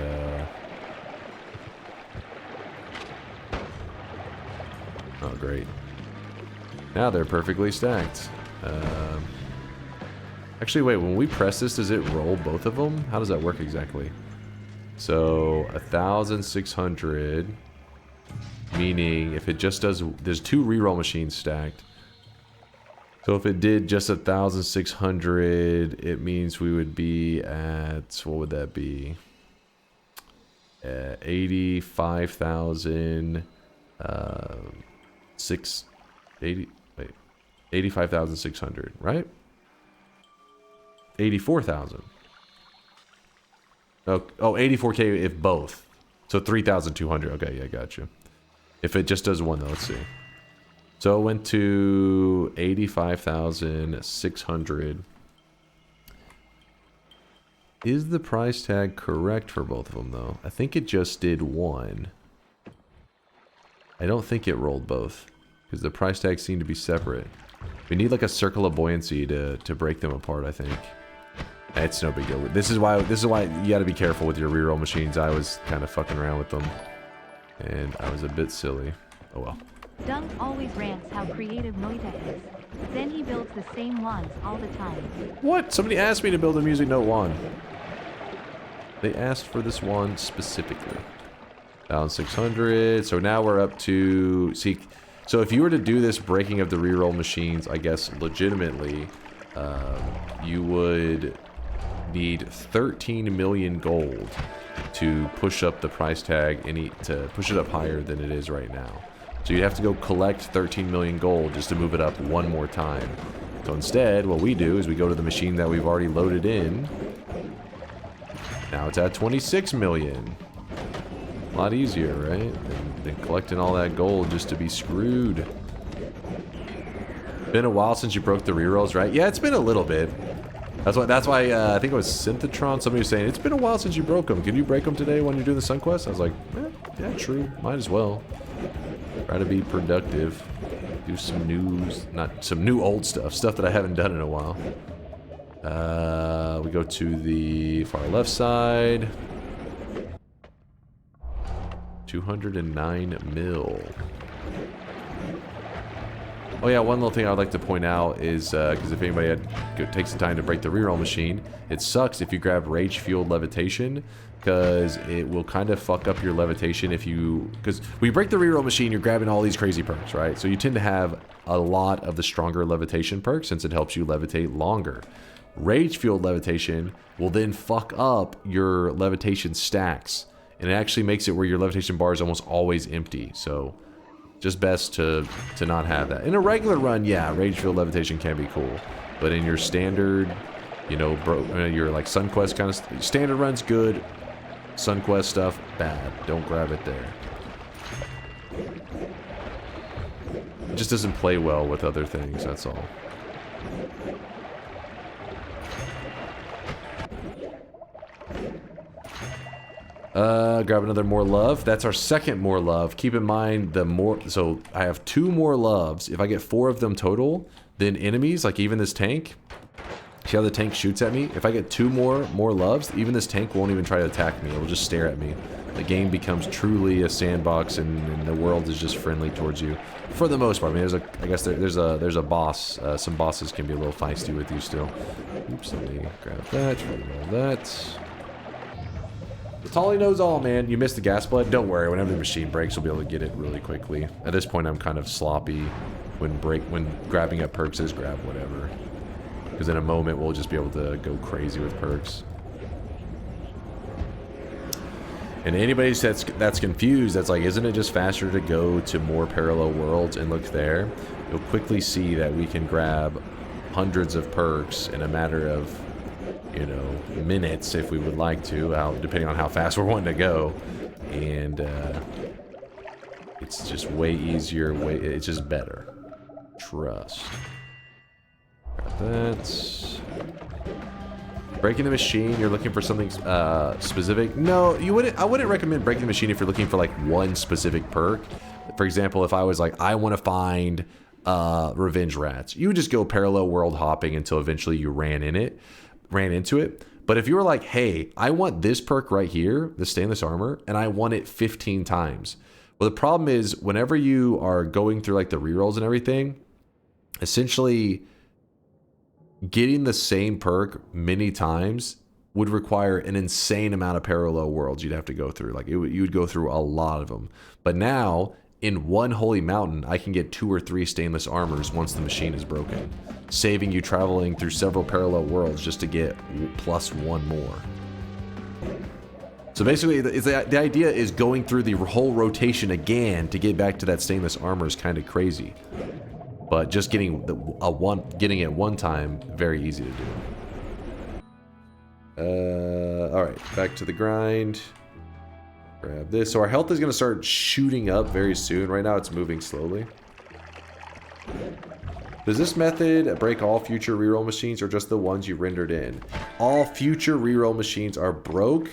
oh, great. Now they're perfectly stacked. Actually, wait, when we press this, does it roll both of them? How does that work exactly? So, 1,600, meaning if it just does, there's 2 reroll machines stacked. So if it did just 1,600, it means we would be at, what would that be? 85,000, 85,600, right? 84,000. Oh, 84K if both. So 3,200. Okay, yeah, gotcha. If it just does one, though, let's see. So it went to 85,600. Is the price tag correct for both of them, though? I think it just did one. I don't think it rolled both, because the price tags seem to be separate. We need like a circle of buoyancy to break them apart, I think. It's no big deal. This is why you gotta be careful with your reroll machines. I was kind of fucking around with them, and I was a bit silly. Oh well. Dunk always rants how creative Noita is. Then he builds the same wands all the time. What? Somebody asked me to build a music note wand. They asked for this wand specifically. 1,600. So now we're up to... See, so if you were to do this breaking of the reroll machines, I guess legitimately, you would need 13 million gold to push up the price tag, to push it up higher than it is right now. So you'd have to go collect 13 million gold just to move it up one more time. So instead, what we do is we go to the machine that we've already loaded in. Now it's at 26 million. A lot easier, right? Than collecting all that gold just to be screwed. Been a while since you broke the rerolls, right? Yeah, it's been a little bit. That's why I think it was Synthetron. Somebody was saying, it's been a while since you broke them. Can you break them today when you're doing the Sun Quest? I was like, yeah, true. Might as well. Try to be productive. Do some news, not some new old stuff that I haven't done in a while. We go to the far left side. 209 mil. Oh yeah, one little thing I'd like to point out is, because if anybody takes the time to break the reroll machine, it sucks if you grab Rage-Fueled Levitation, because it will kind of fuck up your levitation if you... Because when you break the reroll machine, you're grabbing all these crazy perks, right? So you tend to have a lot of the stronger levitation perks, since it helps you levitate longer. Rage-Fueled Levitation will then fuck up your levitation stacks, and it actually makes it where your levitation bar is almost always empty, so... Just best to not have that. In a regular run, yeah, Rage-Fueled Levitation can be cool. But in your standard, you know, your like Sun Quest kind of... Standard run's good. Sun Quest stuff, bad. Don't grab it there. It just doesn't play well with other things, that's all. Grab another more love. That's our second more love. Keep in mind the more... So I have 2 more loves. If I get 4 of them total, then enemies, like even this tank... See how the tank shoots at me? If I get 2 more loves, even this tank won't even try to attack me. It will just stare at me. The game becomes truly a sandbox, and the world is just friendly towards you. For the most part. I mean, I guess there's a boss. Some bosses can be a little feisty with you still. Oops, let me grab that. Roll that. Tolly knows all, man. You missed the gas blood. Don't worry. Whenever the machine breaks, you'll be able to get it really quickly. At this point, I'm kind of sloppy. When grabbing up perks is grab whatever. Because in a moment, we'll just be able to go crazy with perks. And anybody that's confused, that's like, isn't it just faster to go to more parallel worlds and look there? You'll quickly see that we can grab hundreds of perks in a matter of, you know, minutes if we would like to, depending on how fast we're wanting to go. And it's just way easier, it's just better. Trust. Got that. Breaking the machine, you're looking for something specific? No, I wouldn't recommend breaking the machine if you're looking for like one specific perk. For example, if I was like, I want to find revenge rats. You would just go parallel world hopping until eventually you ran into it. But if you were like, hey, I want this perk right here, the stainless armor, and I want it 15 times. Well, the problem is whenever you are going through like the rerolls and everything, essentially getting the same perk many times would require an insane amount of parallel worlds you'd have to go through. Like you would go through a lot of them. But now in one holy mountain, I can get 2 or 3 stainless armors once the machine is broken, saving you traveling through several parallel worlds just to get +1 more. So basically, the idea is going through the whole rotation again to get back to that stainless armor is kind of crazy. But just getting it one time, very easy to do. All right, back to the grind. Grab this. So our health is going to start shooting up very soon. Right now, it's moving slowly. Does this method break all future reroll machines or just the ones you rendered in? All future reroll machines are broke,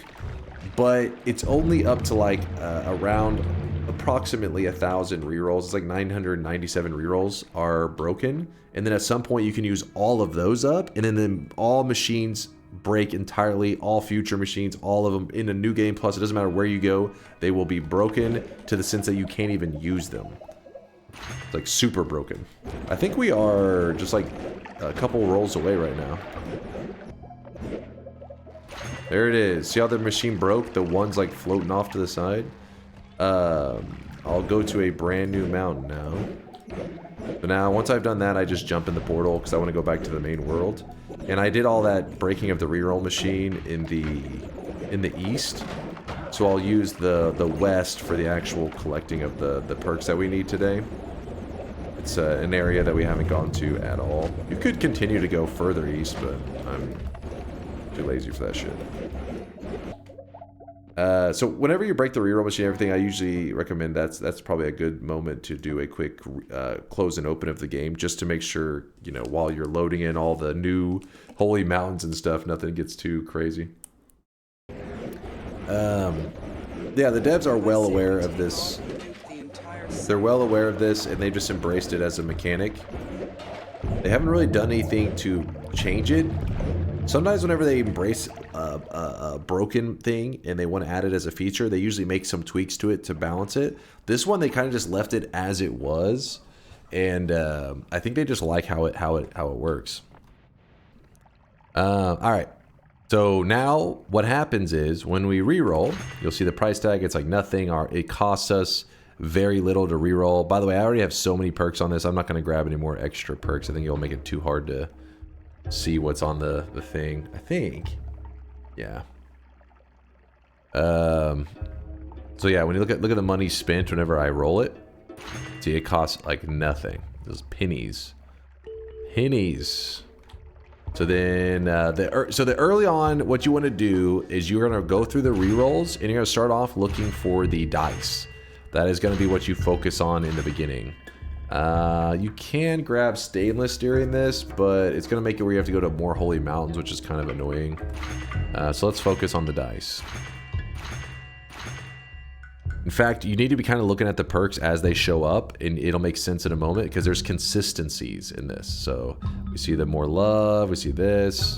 but it's only up to like around approximately 1,000 rerolls. It's like 997 rerolls are broken. And then at some point you can use all of those up, and then all machines break entirely, all future machines, all of them in a new game plus. It doesn't matter where you go, they will be broken to the sense that you can't even use them. It's like super broken. I think we are just like a couple rolls away right now. There it is. See how the machine broke? The one's like floating off to the side. I'll go to a brand new mountain now. So now, once I've done that, I just jump in the portal because I want to go back to the main world. And I did all that breaking of the reroll machine in the east. So I'll use the west for the actual collecting of the perks that we need today. It's an area that we haven't gone to at all. You could continue to go further east, but I'm too lazy for that shit. So whenever you break the reroll machine and everything, I usually recommend that's probably a good moment to do a quick close and open of the game, just to make sure, you know, while you're loading in all the new holy mountains and stuff, nothing gets too crazy. Yeah, the devs are well aware of this. They're well aware of this, and they've just embraced it as a mechanic. They haven't really done anything to change it. Sometimes whenever they embrace a broken thing and they want to add it as a feature, they usually make some tweaks to it to balance it. This one, they kind of just left it as it was, and I think they just like how it works. All right. So now what happens is when we reroll, you'll see the price tag. It's like nothing. It costs us very little to reroll. By the way, I already have so many perks on this. I'm not going to grab any more extra perks. I think it'll make it too hard to see what's on the thing. I think. Yeah. So yeah, when you look at the money spent whenever I roll it, see, it costs like nothing. Those pennies. Pennies. So then, the early on, what you want to do is you're going to go through the rerolls, and you're going to start off looking for the dice. That is going to be what you focus on in the beginning. You can grab stainless during this, but it's going to make it where you have to go to more holy mountains, which is kind of annoying. So let's focus on the dice. In fact, you need to be kind of looking at the perks as they show up, and it'll make sense in a moment because there's consistencies in this. So we see the more love, we see this,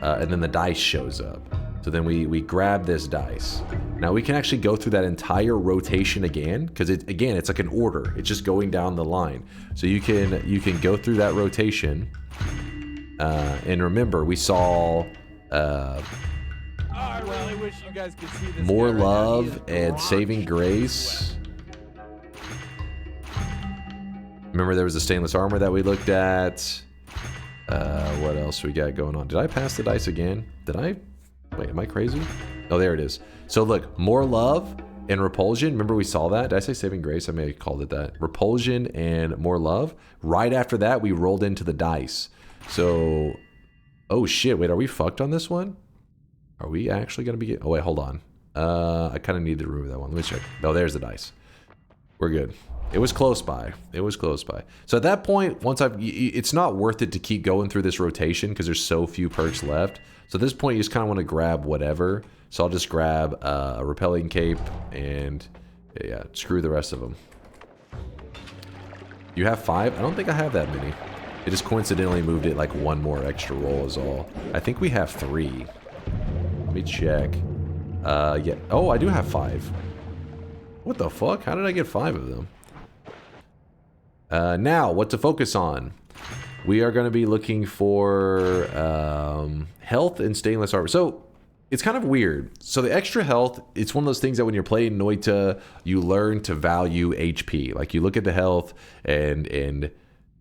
and then the dice shows up. So then we grab this dice. Now we can actually go through that entire rotation again, because it's like an order. It's just going down the line. So you can go through that rotation. And remember, we saw I really wish you guys could see this. more love and saving grace. Remember, there was the stainless armor that we looked at. What else we got going on? Did I pass the dice again? Did I? Wait, am I crazy? Oh, there it is. So look, more love and repulsion. Remember we saw that? Did I say saving grace? I may have called it that. Repulsion and more love. Right after that, we rolled into the dice. So, oh shit, wait, are we fucked on this one? Are we actually going to be... Oh, wait, hold on. I kind of need to remove that one. Let me check. Oh, there's the dice. We're good. It was close by. It was close by. So at that point, it's not worth it to keep going through this rotation because there's so few perks left. So at this point, you just kind of want to grab whatever. So I'll just grab a repelling cape and yeah, screw the rest of them. You have 5? I don't think I have that many. It just coincidentally moved it like 1 more extra roll is all. I think we have 3. Let me check. Yeah. Oh, I do have 5. What the fuck? How did I get 5 of them? Now, what to focus on? We are going to be looking for health and stainless armor. So, it's kind of weird. So the extra health, it's one of those things that when you're playing Noita, you learn to value HP. Like you look at the health and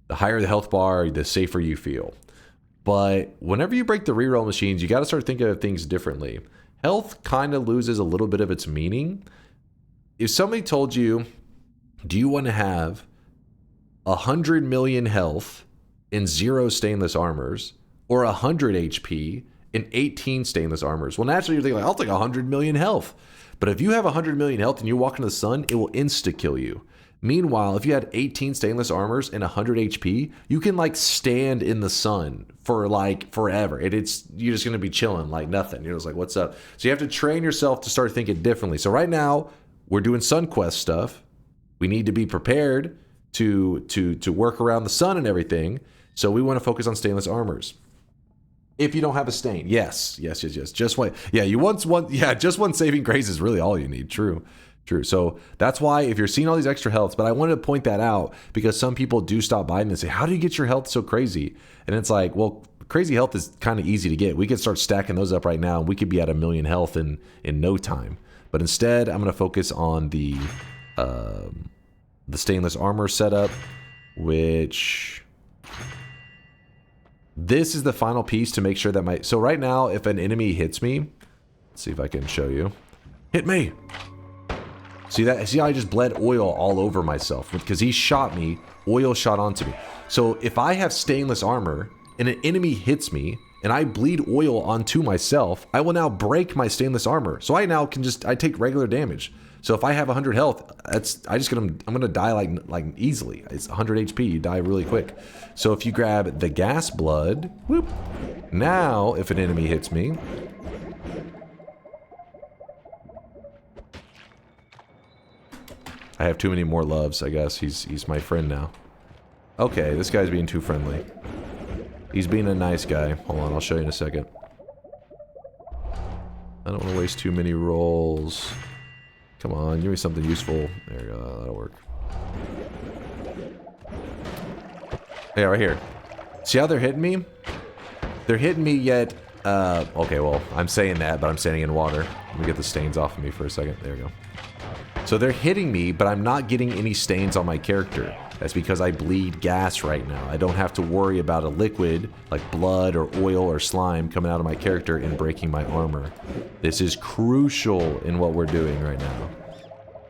the higher the health bar, the safer you feel. But whenever you break the reroll machines, you got to start thinking of things differently. Health kind of loses a little bit of its meaning. If somebody told you, do you want to have 100 million health and 0 stainless armors, or 100 HP and 18 stainless armors? Well, naturally you're thinking, like, I'll take 100 million health. But if you have 100 million health and you walk into the sun, it will insta-kill you. Meanwhile, if you had 18 stainless armors and 100 HP, you can like stand in the sun for like forever. You're just going to be chilling like nothing. You're just like, what's up? So you have to train yourself to start thinking differently. So right now, we're doing Sun Quest stuff. We need to be prepared to work around the sun and everything. So we want to focus on stainless armors. If you don't have a stain, yes. Just one. Yeah, just one saving grace is really all you need. True. So that's why if you're seeing all these extra healths, but I wanted to point that out because some people do stop by and say, how do you get your health so crazy? And it's like, well, crazy health is kind of easy to get. We could start stacking those up right now and we could be at 1 million health in no time. But instead, I'm going to focus on the stainless armor setup, which this is the final piece to make sure that so right now, if an enemy hits me, let's see if I can show you. Hit me. See how I just bled oil all over myself because he shot me, oil shot onto me. So if I have stainless armor and an enemy hits me and I bleed oil onto myself, I will now break my stainless armor. So I now can I take regular damage. So if I have 100 health, I'm gonna die like easily. It's 100 HP, you die really quick. So if you grab the gas blood, whoop, now if an enemy hits me, I have too many more loves, I guess. He's my friend now. Okay, this guy's being too friendly. He's being a nice guy. Hold on, I'll show you in a second. I don't want to waste too many rolls. Come on, give me something useful. There you go, that'll work. Yeah, right here. See how they're hitting me? They're hitting me yet... okay, well, I'm saying that, but I'm standing in water. Let me get the stains off of me for a second. There we go. So they're hitting me, but I'm not getting any stains on my character. That's because I bleed gas right now. I don't have to worry about a liquid, like blood or oil or slime, coming out of my character and breaking my armor. This is crucial in what we're doing right now.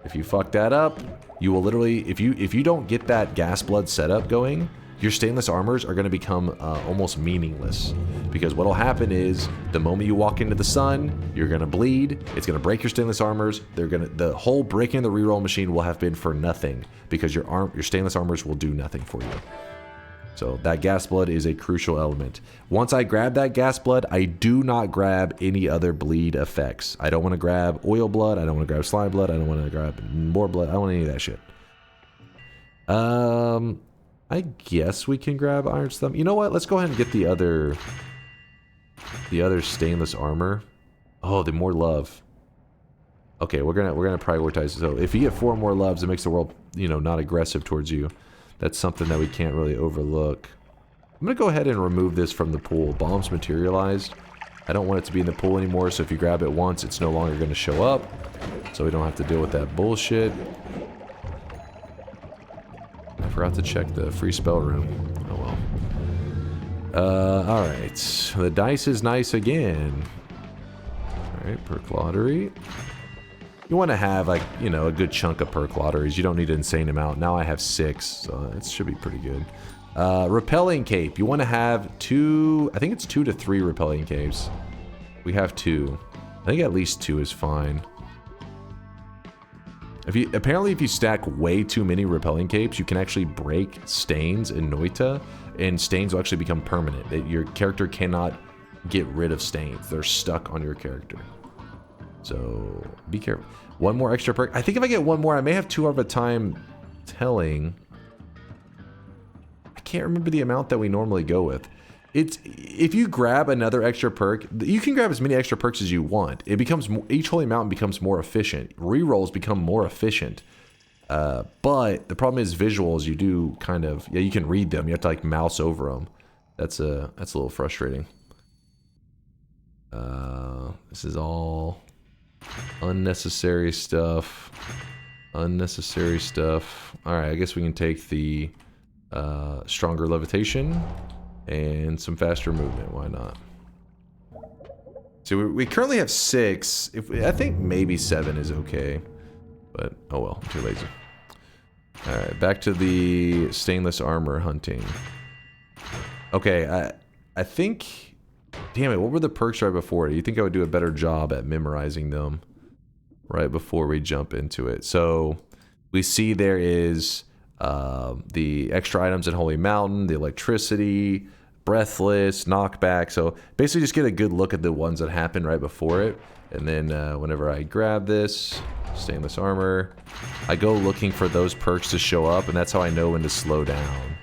If you fuck that up, you will literally... If you don't get that gas blood setup going, your stainless armors are going to become almost meaningless. Because what'll happen is, the moment you walk into the sun, you're going to bleed, it's going to break your stainless armors, the whole breaking of the reroll machine will have been for nothing, because your stainless armors will do nothing for you. So that gas blood is a crucial element. Once I grab that gas blood, I do not grab any other bleed effects. I don't want to grab oil blood, I don't want to grab slime blood, I don't want to grab more blood, I don't want any of that shit. I guess we can grab Iron Stomach. You know what? Let's go ahead and get the other stainless armor. Oh, the more love. Okay, we're gonna prioritize. So if you get 4 more loves, it makes the world, not aggressive towards you. That's something that we can't really overlook. I'm gonna go ahead and remove this from the pool. Bombs materialized. I don't want it to be in the pool anymore. So if you grab it once, it's no longer gonna show up. So we don't have to deal with that bullshit. I forgot to check the free spell room. Oh well. Alright. The dice is nice again. Alright, perk lottery. You want to have, like, a good chunk of perk lotteries. You don't need an insane amount. Now I have 6, so it should be pretty good. Repelling cape. You want to have 2... I think it's 2 to 3 repelling capes. We have 2. I think at least 2 is fine. Apparently, if you stack way too many repelling capes, you can actually break stains in Noita, and stains will actually become permanent. Your character cannot get rid of stains. They're stuck on your character. So, be careful. 1 more extra perk. I think if I get 1 more, I may have 2 of a time telling. can't remember the amount that we normally go with. It's if you grab another extra perk, you can grab as many extra perks as you want. It becomes each holy mountain becomes more efficient. Rerolls become more efficient. But the problem is visuals. You do kind of you can read them. You have to like mouse over them. That's a little frustrating. This is all unnecessary stuff. Unnecessary stuff. All right, I guess we can take the stronger levitation. And some faster movement, why not? So we currently have 6. I think maybe 7 is okay. But, oh well, I'm too lazy. Alright, back to the stainless armor hunting. Okay, I think... Damn it, what were the perks right before it? You think I would do a better job at memorizing them right before we jump into it? So, we see there is... the extra items in Holy Mountain, the electricity, breathless, knockback. So basically just get a good look at the ones that happen right before it. And then whenever I grab this, stainless armor, I go looking for those perks to show up, and that's how I know when to slow down.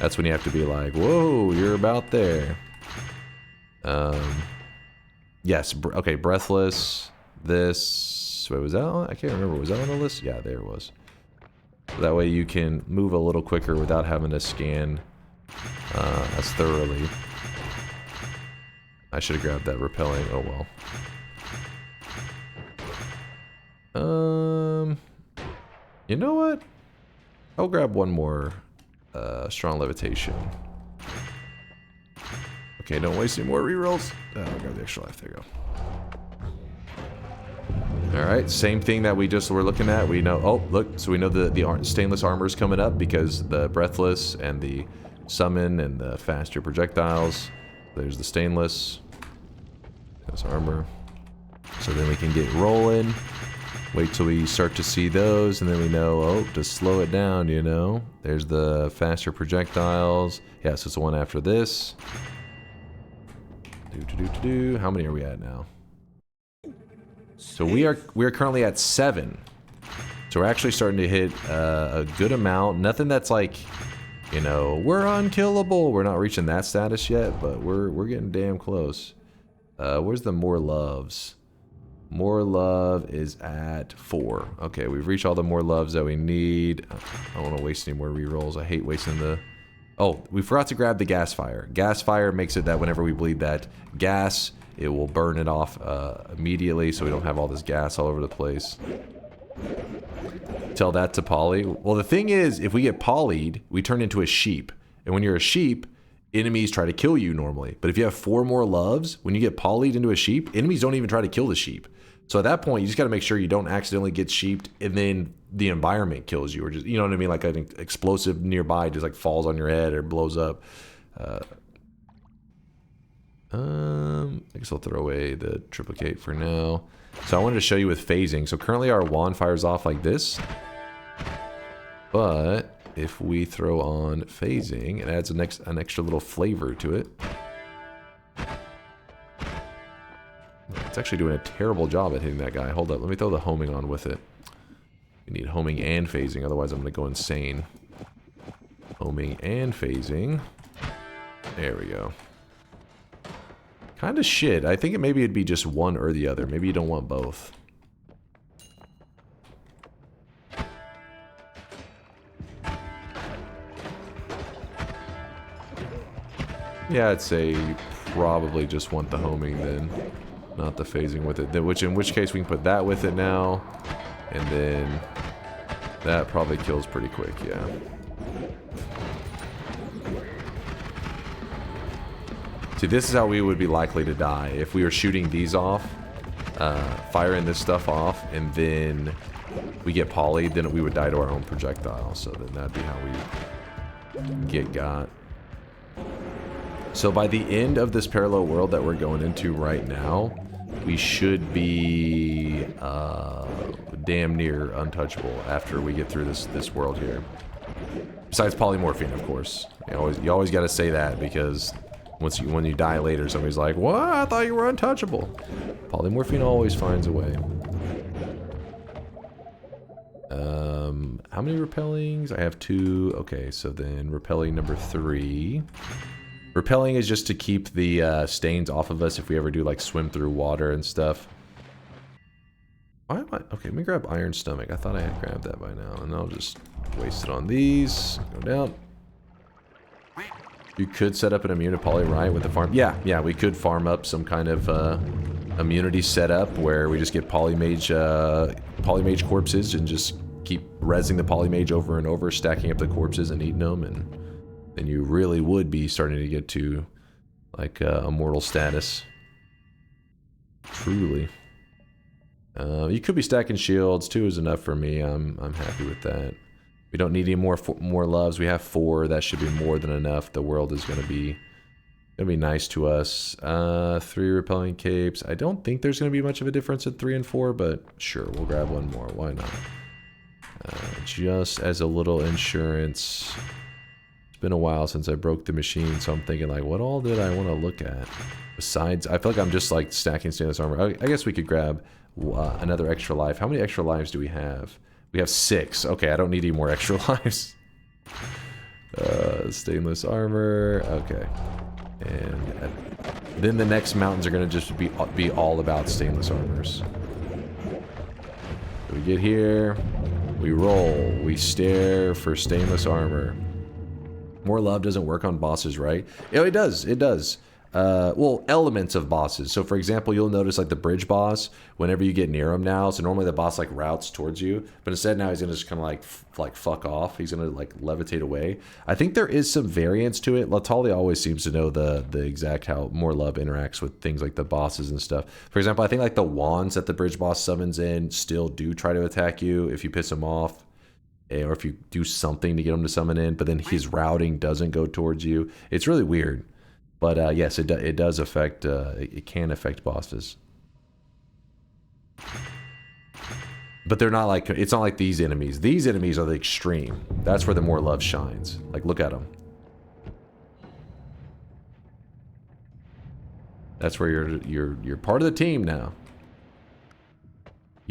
That's when you have to be like, whoa, you're about there. Yes, okay, breathless, this, wait, was that on? I can't remember, was that on the list? Yeah, there it was. That way you can move a little quicker without having to scan as thoroughly. I should have grabbed that repelling. Oh well. You know what? I'll grab one more strong levitation. Okay, don't waste any more rerolls. I'll grab the extra life. There you go. Alright, same thing that we just were looking at. We know, oh, look, so we know the stainless armor is coming up because the breathless and the summon and the faster projectiles. There's the stainless armor. So then we can get rolling. Wait till we start to see those, and then we know, oh, to slow it down, you know. There's the faster projectiles. Yeah, so it's the one after this. How many are we at now? So we are currently at 7. So we're actually starting to hit a good amount. Nothing that's like, you know, we're unkillable. We're not reaching that status yet, but we're getting damn close. Where's the more loves? More love is at 4. Okay, we've reached all the more loves that we need. I don't want to waste any more rerolls. I hate wasting the... Oh, we forgot to grab the gas fire. Gas fire makes it that whenever we bleed that gas, it will burn it off immediately, so we don't have all this gas all over the place. Tell that to poly. Well, the thing is, if we get polyed, we turn into a sheep. And when you're a sheep, enemies try to kill you normally. But if you have 4 more loves, when you get polyed into a sheep, enemies don't even try to kill the sheep. So at that point, you just got to make sure you don't accidentally get sheeped and then the environment kills you. Or just, you know what I mean? Like an explosive nearby just like falls on your head or blows up. I guess I'll throw away the triplicate for now. So I wanted to show you with phasing. So currently our wand fires off like this. But if we throw on phasing, it adds an extra little flavor to it. It's actually doing a terrible job at hitting that guy. Hold up, let me throw the homing on with it. We need homing and phasing, otherwise I'm going to go insane. Homing and phasing. There we go. Kind of shit. I think maybe it'd be just one or the other. Maybe you don't want both. Yeah, I'd say you probably just want the homing then, not the phasing with it. In which case we can put that with it now, and then that probably kills pretty quick, yeah. See, this is how we would be likely to die. If we were shooting these off, firing this stuff off, and then we get polyed, then we would die to our own projectile. So then that'd be how we get got. So by the end of this parallel world that we're going into right now, we should be damn near untouchable after we get through this world here. Besides polymorphine, of course. You always got to say that, because when you die later, somebody's like, "What? I thought you were untouchable." Polymorphine always finds a way. how many repellings? I have 2. Okay, so then repelling number 3. Repelling is just to keep the stains off of us if we ever do like swim through water and stuff. Why am I? Okay, let me grab Iron Stomach. I thought I had grabbed that by now, and I'll just waste it on these. Go down. You could set up an immunopoly, right, with the farm. Yeah, we could farm up some kind of immunity setup where we just get polymage corpses and just keep rezzing the polymage over and over, stacking up the corpses and eating them, and then you really would be starting to get to like immortal status. Truly. You could be stacking shields. 2 is enough for me. I'm happy with that. We don't need any more loves. We have 4. That should be more than enough. The world is gonna be nice to us. 3 repelling capes. I don't think there's gonna be much of a difference at 3 and 4, but sure, we'll grab 1 more. Why not? Just as a little insurance. It's been a while since I broke the machine, so I'm thinking like, what all did I want to look at? Besides, I feel like I'm just like stacking stainless armor. I guess we could grab another extra life. How many extra lives do we have? We have 6. Okay, I don't need any more extra lives. Stainless armor. Okay. And then the next mountains are going to just be all about stainless armors. So we get here. We roll. We stare for stainless armor. More love doesn't work on bosses, right? Yeah, it does. It does. Well, elements of bosses. So, for example, you'll notice like the bridge boss, whenever you get near him now, so normally the boss like routes towards you, but instead now he's gonna just kind of like fuck off. He's gonna like levitate away. I think there is some variance to it. Latali always seems to know the exact how more love interacts with things like the bosses and stuff. For example, I think like the wands that the bridge boss summons in still do try to attack you if you piss him off, or if you do something to get him to summon in, but then his routing doesn't go towards you. It's really weird. But yes, it does affect, it can affect bosses. But they're not like, it's not like these enemies. These enemies are the extreme. That's where the more love shines. Like, look at them. That's where you're part of the team now.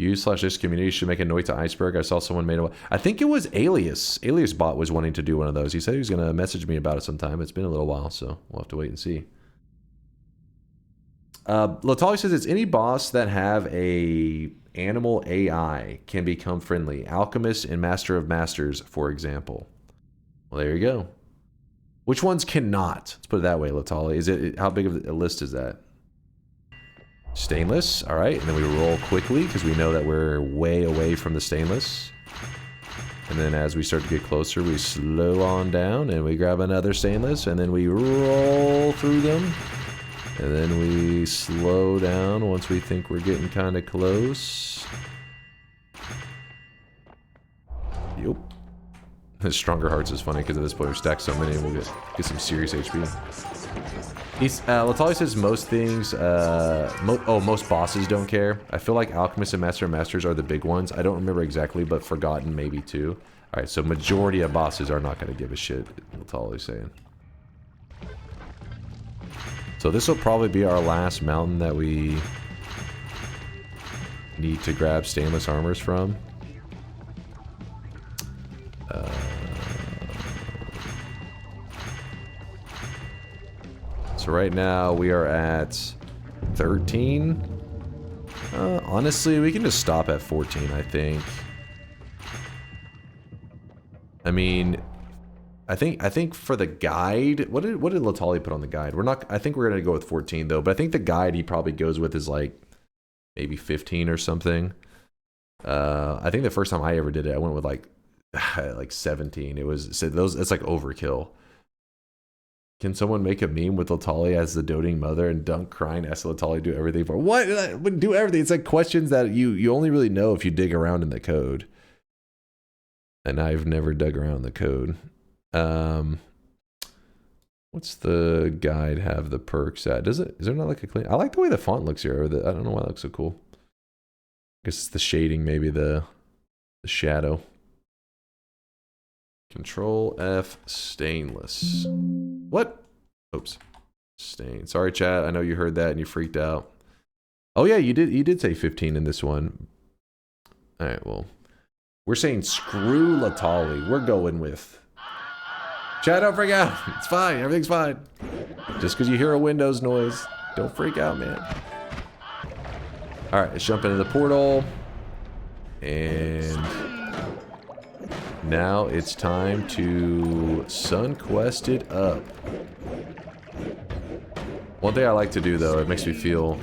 You/this community should make a Noita iceberg. I saw someone made a... I think it was Alias. Alias Bot was wanting to do one of those. He said he was going to message me about it sometime. It's been a little while, so we'll have to wait and see. Latali says it's any boss that have a animal AI can become friendly. Alchemist and Master of Masters, for example. Well, there you go. Which ones cannot? Let's put it that way, Latali. Is it... How big of a list is that? Stainless, all right, and then we roll quickly because we know that we're way away from the stainless. And then as we start to get closer, we slow on down and we grab another stainless and then we roll through them. And then we slow down once we think we're getting kind of close. Yup. The Stronger Hearts is funny because at this point we're stacked so many and we'll get some serious HP. Latali says most things, most bosses don't care. I feel like Alchemist and Master of Masters are the big ones. I don't remember exactly, but Forgotten maybe too. Alright, so majority of bosses are not going to give a shit, Latali's saying. So this will probably be our last mountain that we need to grab stainless armors from. So right now we are at 13. Honestly, we can just stop at 14, I think. I mean, I think for the guide, what did Latali put on the guide? I think we're gonna go with 14 though, but I think the guide he probably goes with is like maybe 15 or something. I think the first time I ever did it, I went with like 17. It's like overkill. Can someone make a meme with Latali as the doting mother and Dunk crying, ask Latali do everything for what? Do everything. It's like questions that you only really know if you dig around in the code. And I've never dug around the code. What's the guide have the perks at? Is there not like a clean? I like the way the font looks here. I don't know why that looks so cool. I guess it's the shading, maybe the shadow. Control F stainless. What? Oops. Stain. Sorry, chat. I know you heard that and you freaked out. Oh yeah, you did say 15 in this one. Alright, well. We're saying screw Latali. We're going with... Chat, don't freak out. It's fine. Everything's fine. Just because you hear a Windows noise, don't freak out, man. Alright, let's jump into the portal. And... now it's time to Sun Quest it up. One thing I like to do, though, it makes me feel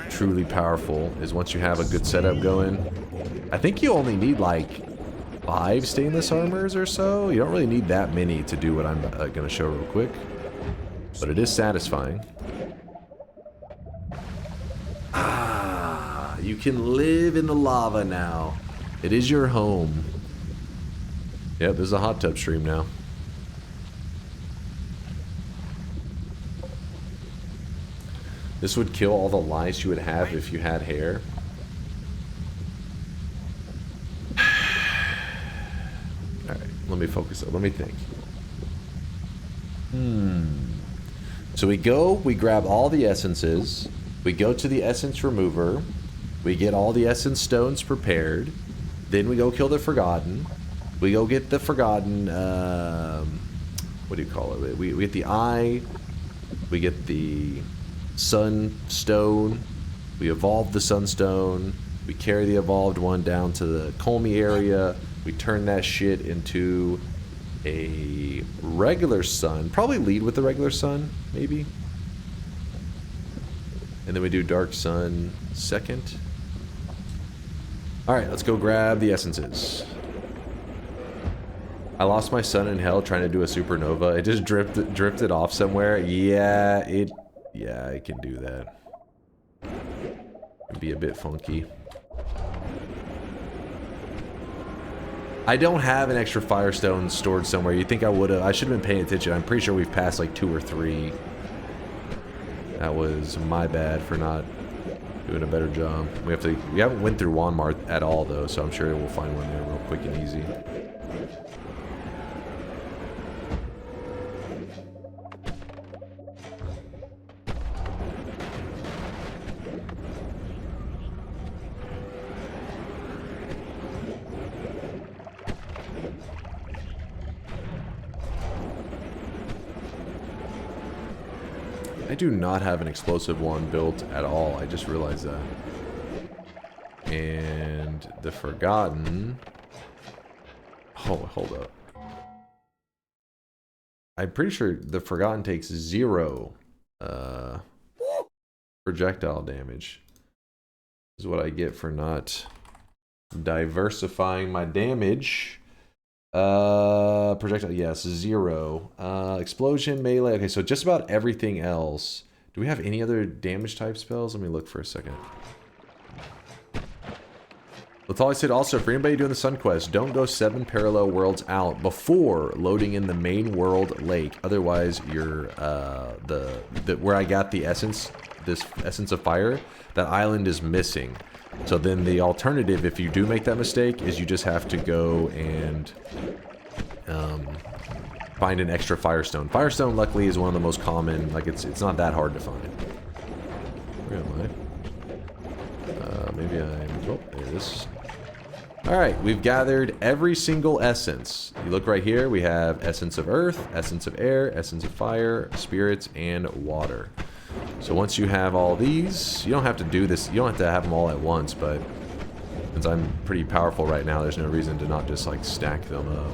truly powerful, is once you have a good setup going. I think you only need, like, 5 stainless armors or so. You don't really need that many to do what I'm going to show real quick. But it is satisfying. Ah, you can live in the lava now. It is your home. Yep, this is a hot tub stream now. This would kill all the lice you would have if you had hair. Alright, let me focus. Let me think. So we grab all the essences. We go to the essence remover. We get all the essence stones prepared. Then we go kill the Forgotten. We go get the Forgotten, what do you call it? We get the eye. We get the Sunstone. We evolve the Sunstone. We carry the evolved one down to the Kolmi area. We turn that shit into a regular sun. Probably lead with the regular sun, maybe. And then we do Dark Sun second. Alright, let's go grab the essences. I lost my sun in hell trying to do a supernova. It just drifted off somewhere. Yeah, it can do that. It'd be a bit funky. I don't have an extra firestone stored somewhere. You'd think I would have. I should have been paying attention. I'm pretty sure we've passed like 2 or 3. That was my bad for not doing a better job. We haven't went through Walmart at all though, so I'm sure we'll find one there real quick and easy. I do not have an explosive one built at all. I just realized that. And the Forgotten... oh, hold up. I'm pretty sure the Forgotten takes 0 projectile damage. This is what I get for not diversifying my damage. Projectile, yes, 0. Explosion, melee. Okay, so just about everything else. Do we have any other damage type spells? Let me look for a second. That's all I said. Also, for anybody doing the Sun Quest, don't go 7 parallel worlds out before loading in the main world lake. Otherwise, you're where I got the essence, this essence of fire, that island is missing. So then the alternative, if you do make that mistake, is you just have to go and find an extra firestone. Firestone, luckily, is one of the most common. Like it's not that hard to find. Where am I? Maybe I'm. Oh, there it is. All right, we've gathered every single essence. You look right here. We have essence of earth, essence of air, essence of fire, spirits, and water. So once you have all these, you don't have to do this. You don't have to have them all at once, but since I'm pretty powerful right now, there's no reason to not just like stack them up.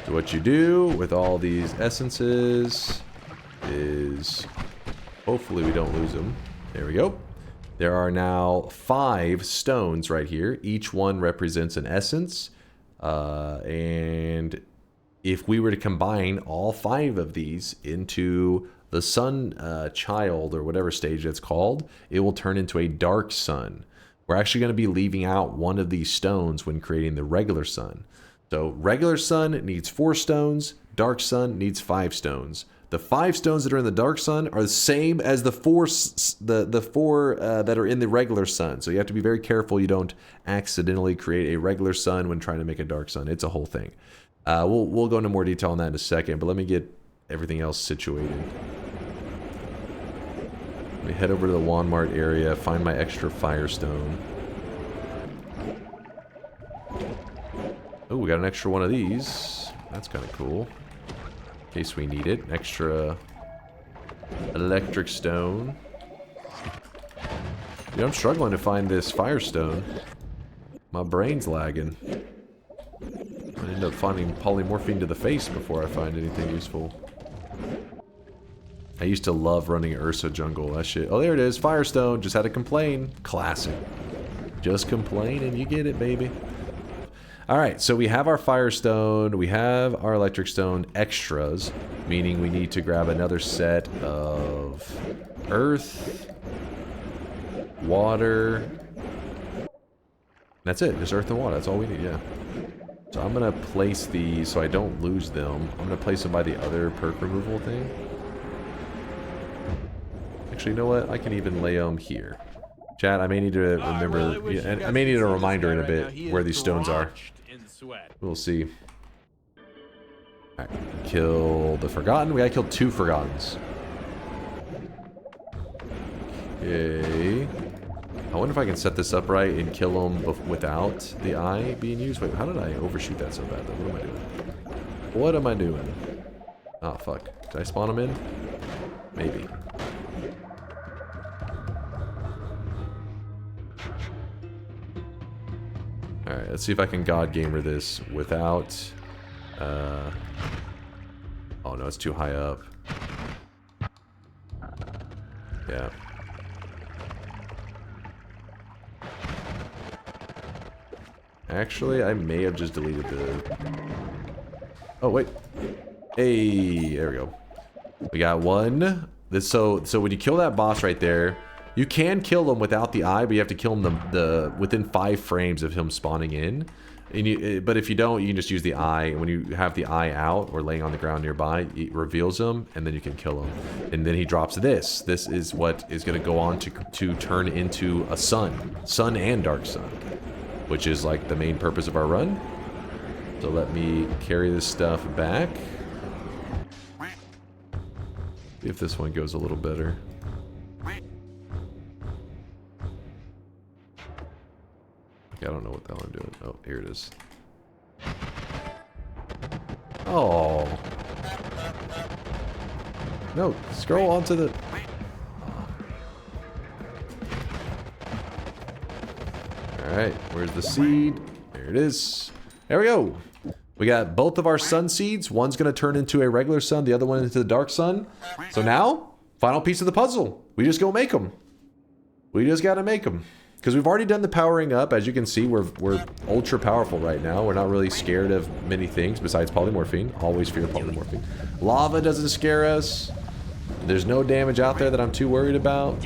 So what you do with all these essences is, hopefully we don't lose them. There we go. There are now 5 stones right here. Each one represents an essence. And if we were to combine all 5 of these into the sun child, or whatever stage that's called, it will turn into a dark sun. We're actually going to be leaving out one of these stones when creating the regular sun. So regular sun needs 4 stones, dark sun needs 5 stones. The 5 stones that are in the dark sun are the same as the 4 that are in the regular sun. So you have to be very careful you don't accidentally create a regular sun when trying to make a dark sun. It's a whole thing. We'll go into more detail on that in a second, but let me get everything else situated. Let me head over to the Walmart area, find my extra firestone. Oh, we got an extra one of these. That's kind of cool. In case we need it. Extra electric stone. Dude, I'm struggling to find this firestone. My brain's lagging. I end up finding polymorphine to the face before I find anything useful. I used to love running Ursa Jungle. That shit. Oh, there it is. Firestone. Just had to complain. Classic. Just complain and you get it, baby. Alright, so we have our Firestone, we have our Electric Stone extras, meaning we need to grab another set of Earth, Water. That's it, just Earth and Water, that's all we need, yeah. So I'm going to place these so I don't lose them. I'm going to place them by the other perk removal thing. Actually, you know what? I can even lay them here. Chat, I may need to remember, and I may need a reminder in a bit where these stones are. We'll see. Alright, kill the Forgotten. We gotta kill 2 Forgottens. Okay. I wonder if I can set this up right and kill them without the eye being used. Wait, how did I overshoot that so bad though? What am I doing? What am I doing? Oh, fuck. Did I spawn them in? Maybe. Alright, let's see if I can God Gamer this without... oh no, it's too high up. Yeah. Actually, I may have just deleted the... Oh, wait. Hey, there we go. We got one. So when you kill that boss right there, you can kill him without the eye, but you have to kill him within 5 frames of him spawning in. And but if you don't, you can just use the eye. And when you have the eye out or laying on the ground nearby, it reveals him, and then you can kill him. And then he drops this. This is what is going to go on to turn into a sun and dark sun, which is like the main purpose of our run. So let me carry this stuff back. See if this one goes a little better. I don't know what the hell I'm doing. Oh, here it is. Oh. No, scroll onto the... Alright, where's the seed? There it is. There we go. We got both of our sun seeds. One's going to turn into a regular sun, the other one into the dark sun. So now, final piece of the puzzle. We just go make them. We just got to make them. Because we've already done the powering up. As you can see, we're ultra powerful right now. We're not really scared of many things besides polymorphine. Always fear polymorphine. Lava doesn't scare us. There's no damage out there that I'm too worried about.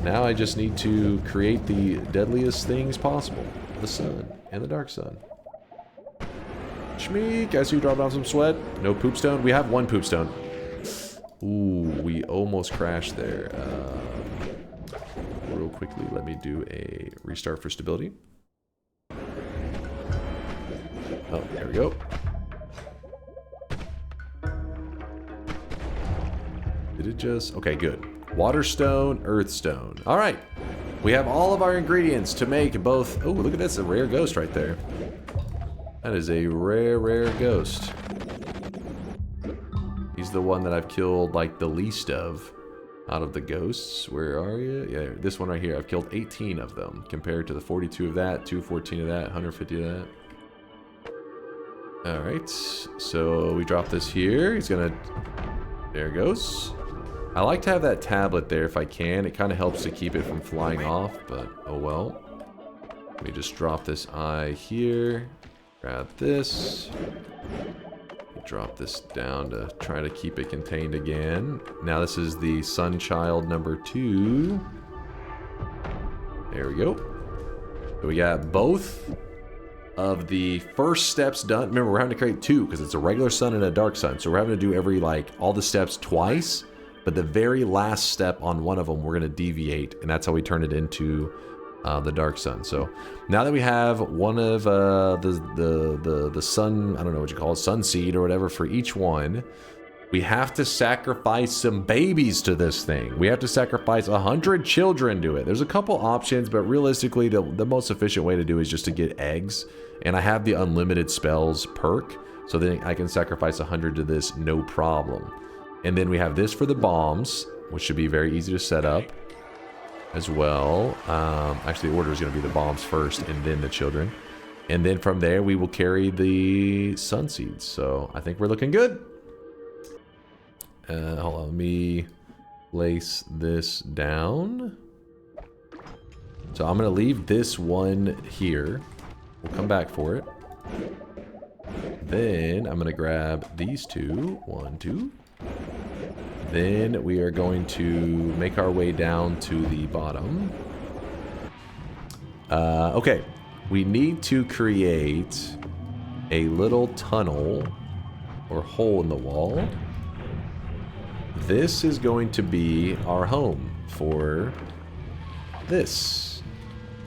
Now I just need to create the deadliest things possible. The sun and the dark sun. Shmeek, I see you dropping off some sweat. No poop stone. We have 1 poop stone. Ooh, we almost crashed there. Real quickly, let me do a restart for stability. Oh, there we go. Did it just... Okay, good. Water stone, earth stone. All right. We have all of our ingredients to make both... Oh, look at this. A rare ghost right there. That is a rare, rare ghost. He's the one that I've killed, like, the least of. Out of the ghosts, where are you? Yeah, this one right here. I've killed 18 of them compared to the 42 of that, 214 of that, 150 of that. Alright, so we drop this here. He's gonna... There it goes. I like to have that tablet there if I can. It kind of helps to keep it from flying off, but oh well. Let me just drop this eye here. Grab this. Drop this down to try to keep it contained again. Now this is the Sun Child number 2. There we go. So we got both of the first steps done. Remember, we're having to create 2 because it's a regular sun and a dark sun. So we're having to do every, like, all the steps twice. But the very last step on one of them, we're going to deviate. And that's how we turn it into the dark sun. So now that we have one of the sun, I don't know what you call it, sun seed or whatever for each one, we have to sacrifice some babies to this thing. We have to sacrifice 100 children to it. There's a couple options, but realistically, the most efficient way to do is just to get eggs. And I have the unlimited spells perk, so then I can sacrifice 100 to this, no problem. And then we have this for the bombs, which should be very easy to set up as well. Actually, the order is going to be the bombs first and then the children. And then from there, we will carry the sun seeds. So I think we're looking good. Hold on, let me place this down. So I'm going to leave this one here. We'll come back for it. Then I'm going to grab these two. 1, 2. Then we are going to make our way down to the bottom. Okay. We need to create a little tunnel or hole in the wall. This is going to be our home for this.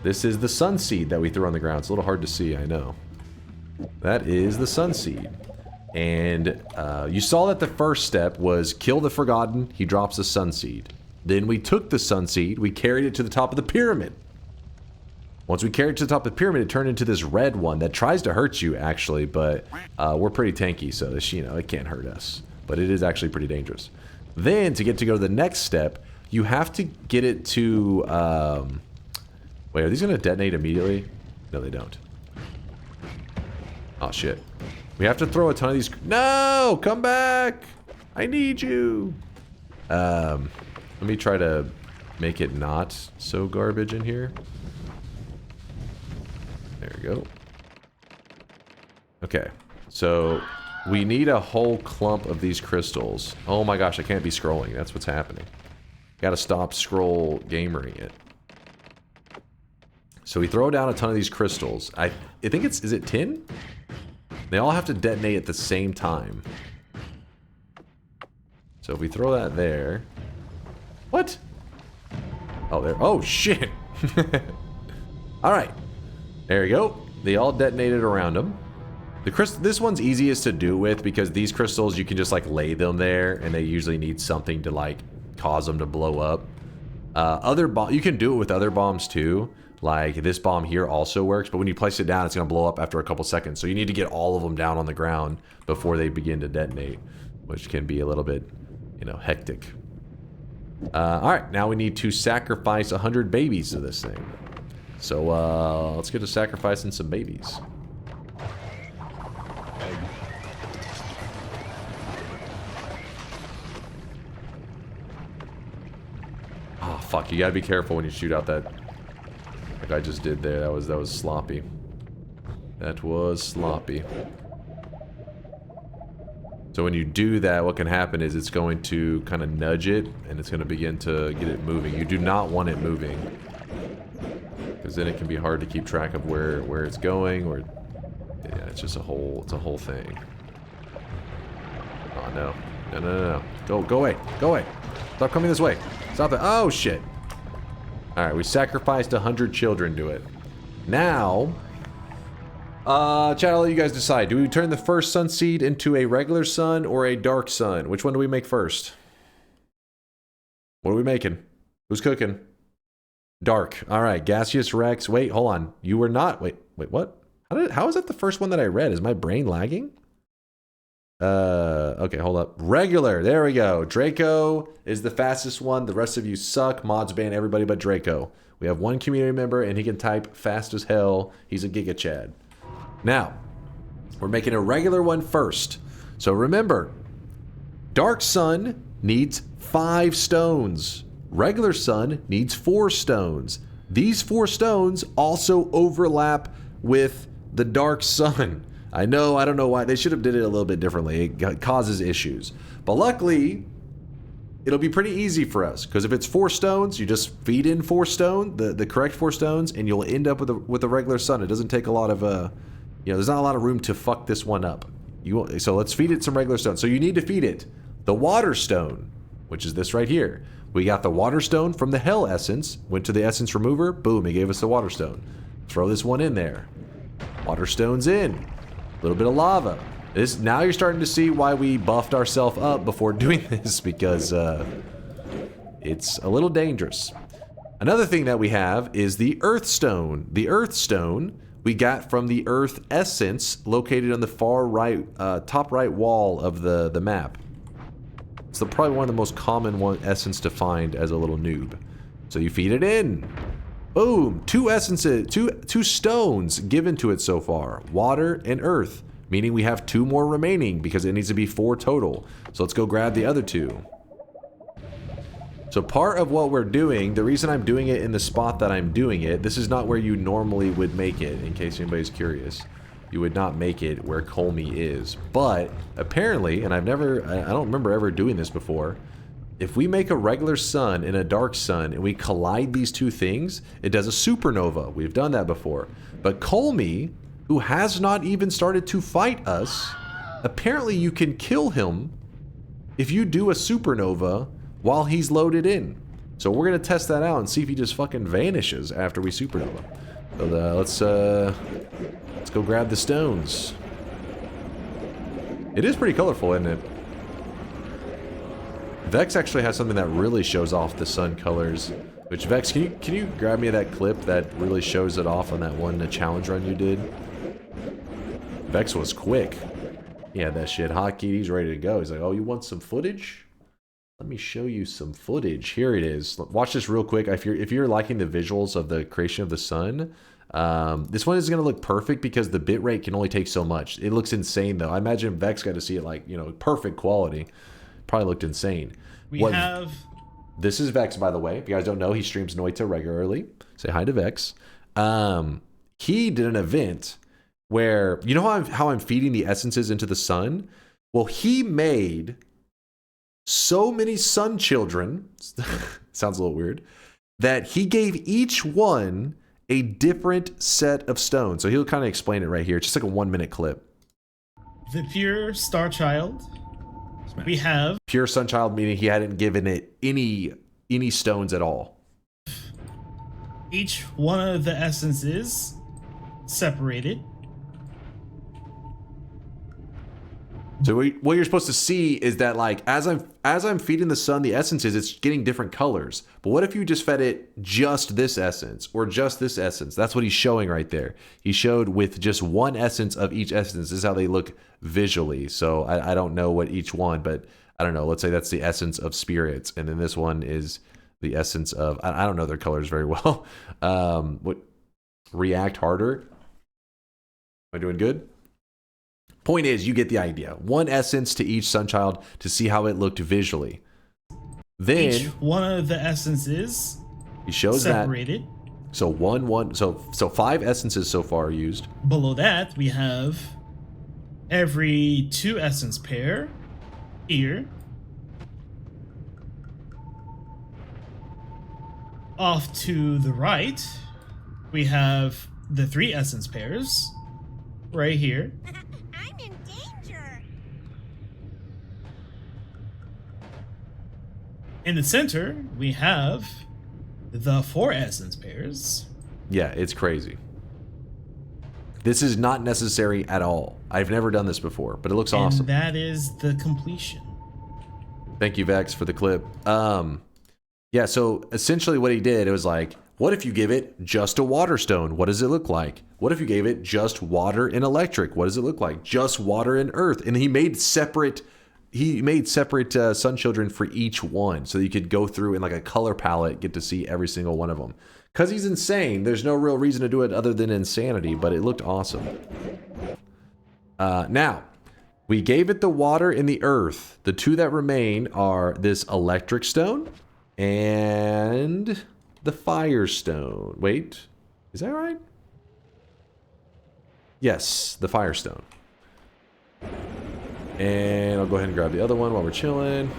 This is the sun seed that we threw on the ground. It's a little hard to see, I know. That is the sun seed. And you saw that the first step was kill the Forgotten. He drops the sun seed. Then we took the sun seed. We carried it to the top of the pyramid. Once we carried it to the top of the pyramid, it turned into this red one that tries to hurt you, actually. But we're pretty tanky, so this, you know, it can't hurt us. But it is actually pretty dangerous. Then, to go to the next step, you have to get it to... wait, are these going to detonate immediately? No, they don't. Oh, shit. We have to throw a ton of these... No! Come back! I need you! Let me try to make it not so garbage in here. There we go. Okay. So... we need a whole clump of these crystals. Oh my gosh, I can't be scrolling. That's what's happening. Gotta stop scroll gamering it. So we throw down a ton of these crystals. I think it's... is it 10? They all have to detonate at the same time. So if we throw that there... What? Oh, there... oh, shit! Alright. There you go. They all detonated around them. This one's easiest to do with because these crystals, you can just like lay them there and they usually need something to like cause them to blow up. You can do it with other bombs too. Like this bomb here also works, but when you place it down, it's going to blow up after a couple seconds. So you need to get all of them down on the ground before they begin to detonate, which can be a little bit, you know, hectic. Alright, now we need to sacrifice 100 babies to this thing. So let's get to sacrificing some babies. Oh fuck, you gotta be careful when you shoot out that like I just did there. That was sloppy. That was sloppy. So when you do that, what can happen is it's going to kind of nudge it and it's going to begin to get it moving. You do not want it moving, because then it can be hard to keep track of where it's going, or yeah, it's just a whole thing. Oh no. No. Go away. Go away. Stop coming this way. Stop it. Oh shit. Alright, we sacrificed 100 children to it. Now, chat, I'll let you guys decide. Do we turn the first sun seed into a regular sun or a dark sun? Which one do we make first? What are we making? Who's cooking? Dark. Alright, Gaseous Rex. Wait, hold on. You were not... Wait, what? How is that the first one that I read? Is my brain lagging? Okay, hold up. Regular, there we go. Draco is the fastest one. The rest of you suck. Mods ban everybody but Draco. We have one community member and he can type fast as hell. He's a Giga Chad. Now, we're making a regular one first. So remember, Dark Sun needs 5 stones. Regular Sun needs 4 stones. These 4 stones also overlap with the Dark Sun. I know, I don't know why. They should have did it a little bit differently. It causes issues. But luckily, it'll be pretty easy for us. Because if it's 4 stones, you just feed in 4 stones, the correct 4 stones, and you'll end up with a regular sun. It doesn't take a lot of, you know, there's not a lot of room to fuck this one up. So let's feed it some regular stone. So you need to feed it the water stone, which is this right here. We got the water stone from the hell essence, went to the essence remover, boom, he gave us the water stone. Throw this one in there. Water stone's in. A little bit of lava. Now you're starting to see why we buffed ourselves up before doing this, because it's a little dangerous. Another thing that we have is the Earth Stone. The Earth Stone we got from the Earth Essence located on the far right, top right wall of the map. It's probably one of the most common essence to find as a little noob. So you feed it in. Boom! 2 essences, two stones given to it so far. Water and earth. Meaning we have 2 more remaining because it needs to be 4 total. So let's go grab the other 2. So part of what we're doing, the reason I'm doing it in the spot that I'm doing it, this is not where you normally would make it, in case anybody's curious. You would not make it where Kolmi is. But apparently, and I don't remember ever doing this before, if we make a regular sun and a dark sun and we collide these 2 things, it does a supernova. We've done that before. But Kolmi, who has not even started to fight us, apparently you can kill him if you do a supernova while he's loaded in. So we're gonna test that out and see if he just fucking vanishes after we supernova. So let's go grab the stones. It is pretty colorful, isn't it? Vex actually has something that really shows off the sun colors. Which, Vex, can you grab me that clip that really shows it off on that one challenge run you did? Vex was quick. He had that shit hotkeyed. He's ready to go. He's like, oh, you want some footage? Let me show you some footage. Here it is. Watch this real quick. If you're liking the visuals of the creation of the sun, this one is going to look perfect because the bitrate can only take so much. It looks insane, though. I imagine Vex got to see it like, you know, perfect quality. Probably looked insane. This is Vex, by the way. If you guys don't know, he streams Noita regularly. Say hi to Vex. He did an event where, you know how I'm feeding the essences into the sun? Well, he made so many sun children, sounds a little weird, that he gave each one a different set of stones. So he'll kind of explain it right here. It's just like a 1-minute clip. The pure star child. We have pure sun child, meaning he hadn't given it any stones at all. Each one of the essences separated. So what you're supposed to see is that, like, as I'm feeding the sun the essences, it's getting different colors. But what if you just fed it just this essence or just this essence? That's what he's showing right there. He showed with just one essence of each essence. This is how they look visually. So I don't know what each one, but I don't know. Let's say that's the essence of spirits, and then this one is the essence of, I don't know their colors very well. What react harder? Am I doing good? Point is, you get the idea. One essence to each sunchild to see how it looked visually. Then each one of the essences he shows separated. That. So so 5 essences so far used. Below that, we have every 2 essence pair here. Off to the right, we have the 3 essence pairs right here. I'm in danger. In the center, we have the 4 essence pairs. Yeah, it's crazy. This is not necessary at all. I've never done this before, but it looks awesome. And that is the completion. Thank you, Vex, for the clip. Yeah, so essentially what he did, it was like, what if you give it just a water stone? What does it look like? What if you gave it just water and electric? What does it look like? Just water and earth. And he made separate sun children for each one, so that you could go through in like a color palette, get to see every single one of them. Because he's insane. There's no real reason to do it other than insanity, but it looked awesome. Now, we gave it the water and the earth. The 2 that remain are this electric stone and the firestone. Wait, is that right? Yes, the firestone. And I'll go ahead and grab the other one while we're chilling.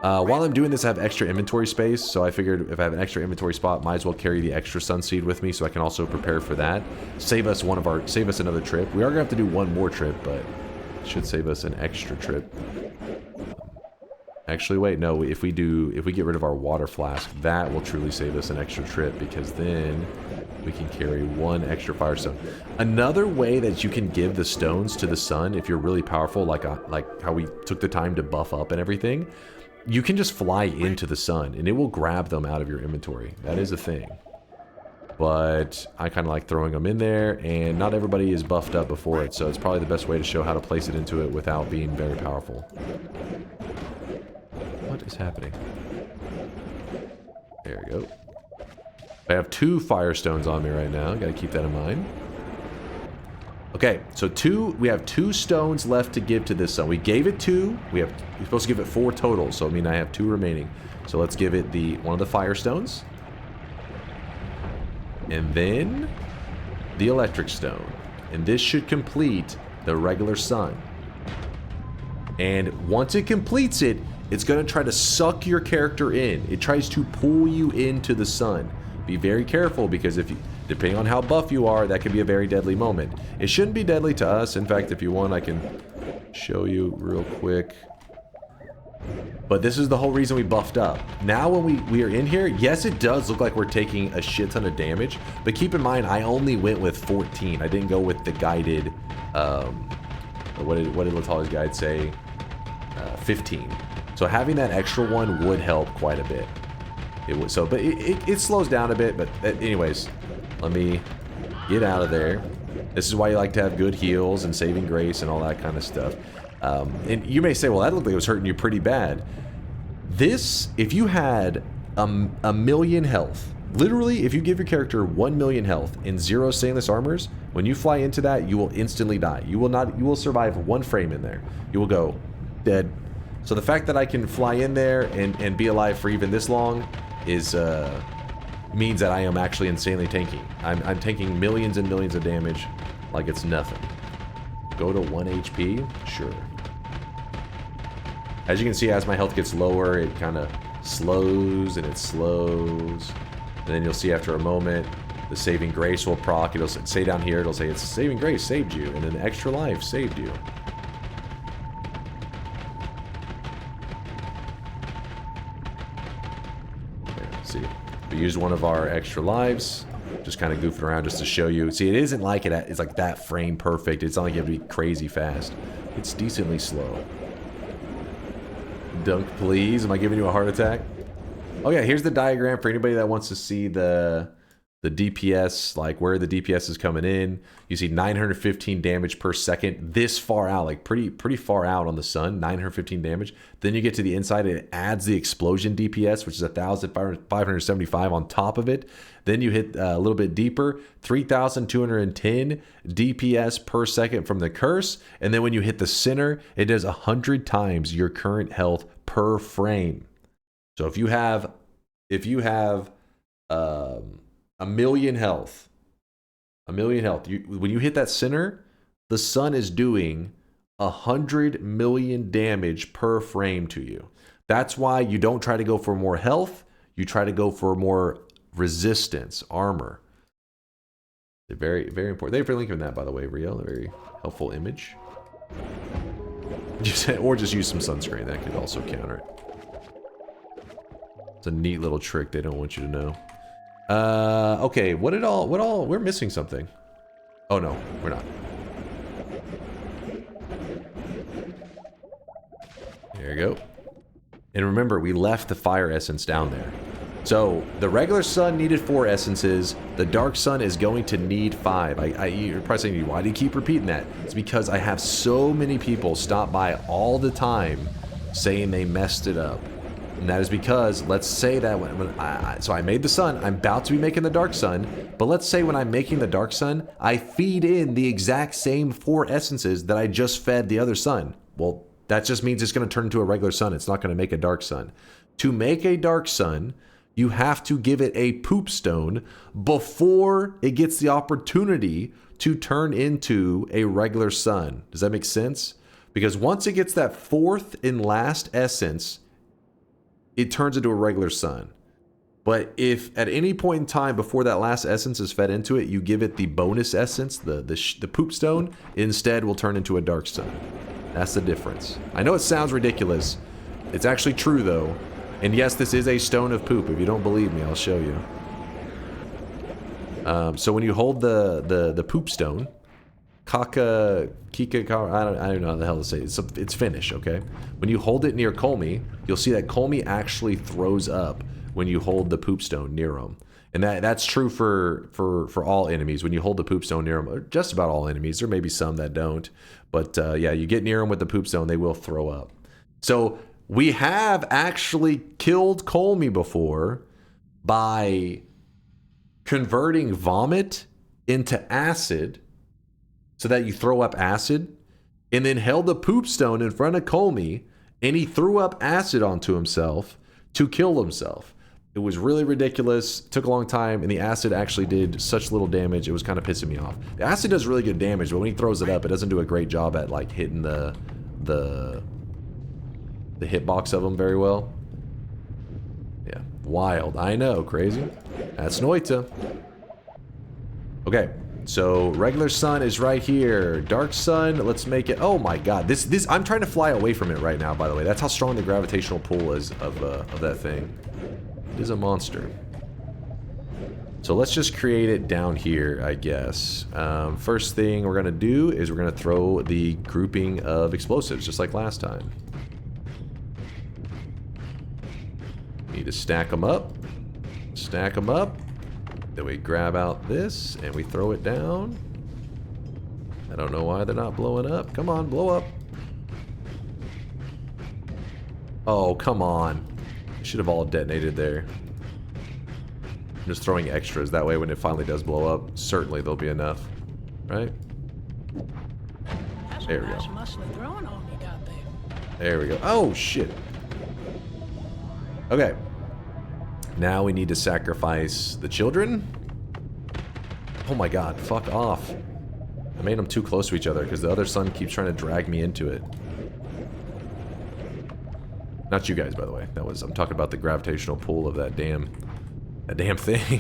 While I'm doing this, I have extra inventory space, so I figured if I have an extra inventory spot, might as well carry the extra sunseed with me so I can also prepare for that. Save us another trip. We are gonna have to do one more trip, but it should save us an extra trip. Actually, wait, no, if we get rid of our water flask, that will truly save us an extra trip, because then we can carry 1 extra firestone. Another way that you can give the stones to the sun, if you're really powerful, like how we took the time to buff up and everything, you can just fly into the sun, and it will grab them out of your inventory. That is a thing. But I kind of like throwing them in there, and not everybody is buffed up before it, so it's probably the best way to show how to place it into it without being very powerful. What is happening? There we go. I have 2 firestones on me right now. Gotta keep that in mind. Okay, so we have 2 stones left to give to this sun. We gave it 2. We're supposed to give it 4 total, so I mean I have 2 remaining. So let's give it one of the firestones. And then the electric stone. And this should complete the regular sun. And once it completes it, it's going to try to suck your character in. It tries to pull you into the sun. Be very careful, because depending on how buff you are, that could be a very deadly moment. It shouldn't be deadly to us. In fact, if you want, I can show you real quick. But this is the whole reason we buffed up. Now when we are in here, yes, it does look like we're taking a shit ton of damage, but keep in mind, I only went with 14. I didn't go with the guided, what did Latali's guide say? 15. So having that extra one would help quite a bit. But it slows down a bit, but anyways, let me get out of there. This is why you like to have good heals and saving grace and all that kind of stuff. And you may say, well, that looked like it was hurting you pretty bad. This, if you had a million health, literally, if you give your character 1 million health and 0 stainless armors, when you fly into that, you will instantly die. You will survive 1 frame in there. You will go dead. So the fact that I can fly in there and be alive for even this long is means that I am actually insanely tanky. I'm tanking millions and millions of damage like it's nothing. Go to 1 HP? Sure. As you can see, as my health gets lower, it kind of slows and it slows. And then you'll see after a moment, the saving grace will proc. It'll say down here, it'll say it's saving grace saved you, and then extra life saved you. Okay, let's see. We used one of our extra lives. Just kind of goofing around just to show you. See, it isn't like it's like that frame perfect. It's not like you have to be crazy fast. It's decently slow. Dunk, please. Am I giving you a heart attack? Oh yeah, here's the diagram for anybody that wants to see the DPS, like where the DPS is coming in. You see 915 damage per second this far out, like pretty far out on the sun, 915 damage. Then you get to the inside, it adds the explosion DPS, which is 1,575 on top of it. Then you hit a little bit deeper, 3,210 DPS per second from the curse. And then when you hit the center, it does 100 times your current health per frame. So if you have a million health, when you hit that center, the sun is doing 100 million damage per frame to you. That's why you don't try to go for more health. You try to go for more resistance, armor. They're very, very important. Thank you for linking that, by the way, Rio. A very helpful image. Or just use some sunscreen. That could also counter it. It's a neat little trick they don't want you to know. Okay, we're missing something. Oh no, we're not. There you go. And remember, we left the fire essence down there. So the regular sun needed 4 essences. The dark sun is going to need 5. You're probably saying, why do you keep repeating that? It's because I have so many people stop by all the time saying they messed it up. And that is because, let's say that so I made the sun, I'm about to be making the dark sun, but let's say when I'm making the dark sun, I feed in the exact same 4 essences that I just fed the other sun. Well, that just means it's going to turn into a regular sun. It's not going to make a dark sun. To make a dark sun, you have to give it a poop stone before it gets the opportunity to turn into a regular sun. Does that make sense? Because once it gets that 4th and last essence, it turns into a regular sun. But if at any point in time before that last essence is fed into it, you give it the bonus essence, the poop stone, instead will turn into a dark sun. That's the difference. I know it sounds ridiculous. It's actually true though. And yes, this is a stone of poop. If you don't believe me, I'll show you. So when you hold the poop stone, Kika, I don't know how the hell to say it. It's Finnish, okay? When you hold it near Kolmi, you'll see that Kolmi actually throws up when you hold the poop stone near him. And that's true for all enemies. When you hold the poop stone near them, just about all enemies. There may be some that don't. But yeah, you get near them with the poop stone, they will throw up. So we have actually killed Kolmi before by converting vomit into acid so that you throw up acid, and then held the poop stone in front of Kolmi, and he threw up acid onto himself to kill himself. It was really ridiculous, took a long time, and the acid actually did such little damage, it was kind of pissing me off. The acid does really good damage, but when he throws it up, it doesn't do a great job at like hitting the hitbox of them very well. Yeah, wild. I know, crazy. That's Noita. Okay, so regular sun is right here. Dark sun, let's make it. Oh my god, this I'm trying to fly away from it right now. By the way, that's how strong the gravitational pull is of that thing. It is a monster. So let's just create it down here, I guess. First thing we're gonna do is we're gonna throw the grouping of explosives, just like last time. Need to stack them up. Stack them up. Then we grab out this and we throw it down. I don't know why they're not blowing up. Come on, blow up. Oh, come on. Should have all detonated there. I'm just throwing extras. That way when it finally does blow up, certainly there'll be enough. Right? There we go. There we go. Oh, shit. Okay. Now we need to sacrifice the children. Oh my god, fuck off. I made them too close to each other because the other son keeps trying to drag me into it. Not you guys, by the way. I'm talking about the gravitational pull of that damn thing.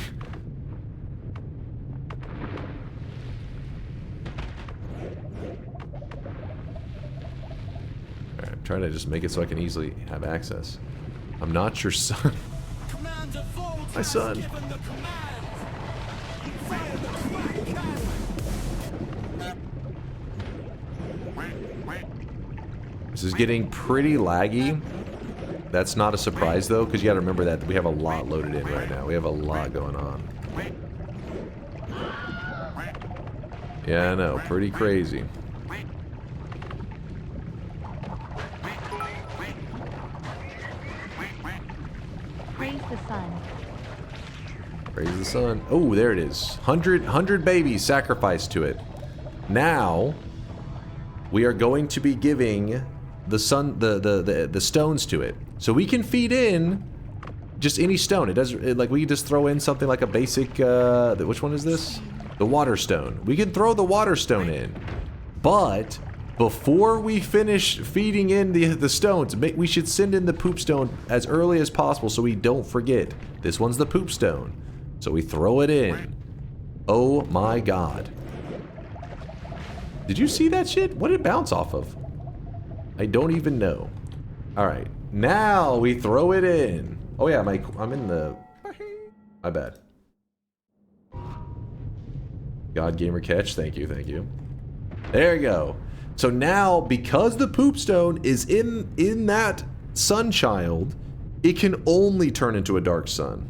Alright, I'm trying to just make it so I can easily have access. I'm not your son. My son. This is getting pretty laggy. That's not a surprise though, because you gotta remember that we have a lot loaded in right now. We have a lot going on. Yeah, I know. Pretty crazy. Praise the sun. Praise the sun. Oh, there it is. 100 babies sacrificed to it. Now, we are going to be giving the sun the stones to it. So we can feed in just any stone. It does like we can just throw in something like a basic which one is this? The water stone. We can throw the water stone in. But before we finish feeding in the stones, we should send in the poop stone as early as possible so we don't forget. This one's the poop stone. So we throw it in. Oh my god. Did you see that shit? What did it bounce off of? I don't even know. Alright. Now we throw it in. Oh yeah, I'm in the... My bad. God Gamer Catch. Thank you, thank you. There you go. So now, because the poop stone is in that sun child, it can only turn into a dark sun.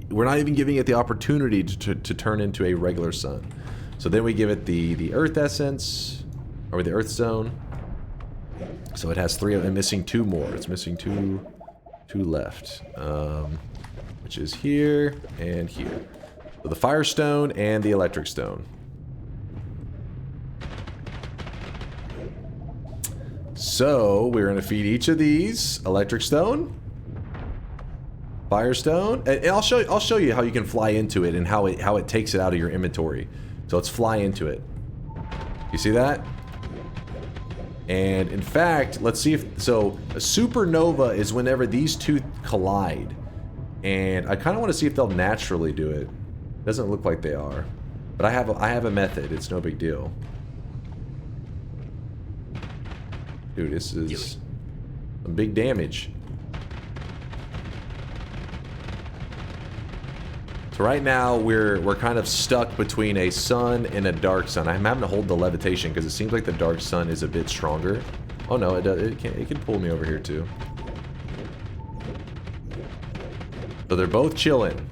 We're not even giving it the opportunity to turn into a regular sun. So then we give it the earth essence, or the earth stone. So it has 3 and missing 2 more. It's missing two left, which is here and here. So the fire stone and the electric stone. So we're going to feed each of these electric stone, fire stone, and I'll show you how you can fly into it and how it takes it out of your inventory. So let's fly into it. You see that? And in fact, let's see if so. A supernova is whenever these two collide, and I kind of want to see if they'll naturally do it. Doesn't look like they are, but I have a method. It's no big deal. Dude, this is some big damage. So right now we're kind of stuck between a sun and a dark sun. I'm having to hold the levitation because it seems like the dark sun is a bit stronger. Oh no, it can pull me over here too. So they're both chilling.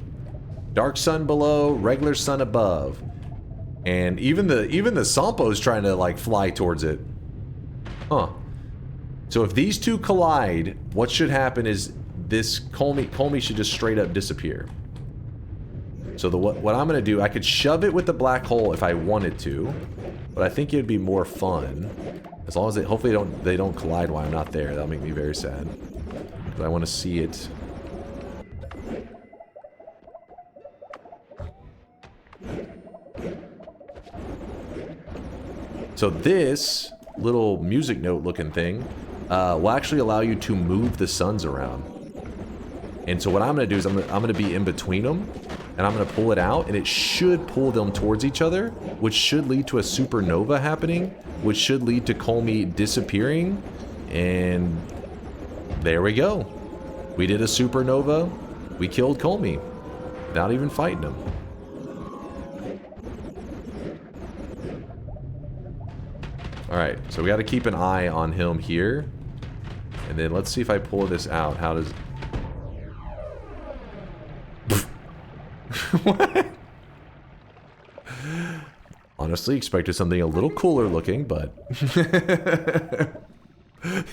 Dark sun below, regular sun above. And even the Sampo is trying to like fly towards it. Huh. So if these two collide, what should happen is this Kolmi should just straight up disappear. So what I'm gonna do, I could shove it with the black hole if I wanted to, but I think it'd be more fun as long as hopefully they don't collide while I'm not there. That'll make me very sad because I want to see it. So this little music note looking thing will actually allow you to move the suns around. And so what I'm going to do is I'm going to be in between them, and I'm going to pull it out, and it should pull them towards each other, which should lead to a supernova happening, which should lead to Kolmi disappearing, and there we go. We did a supernova. We killed Kolmi without even fighting him. Alright, so we got to keep an eye on him here. And then let's see if I pull this out. How does... What? Honestly, expected something a little cooler looking, but...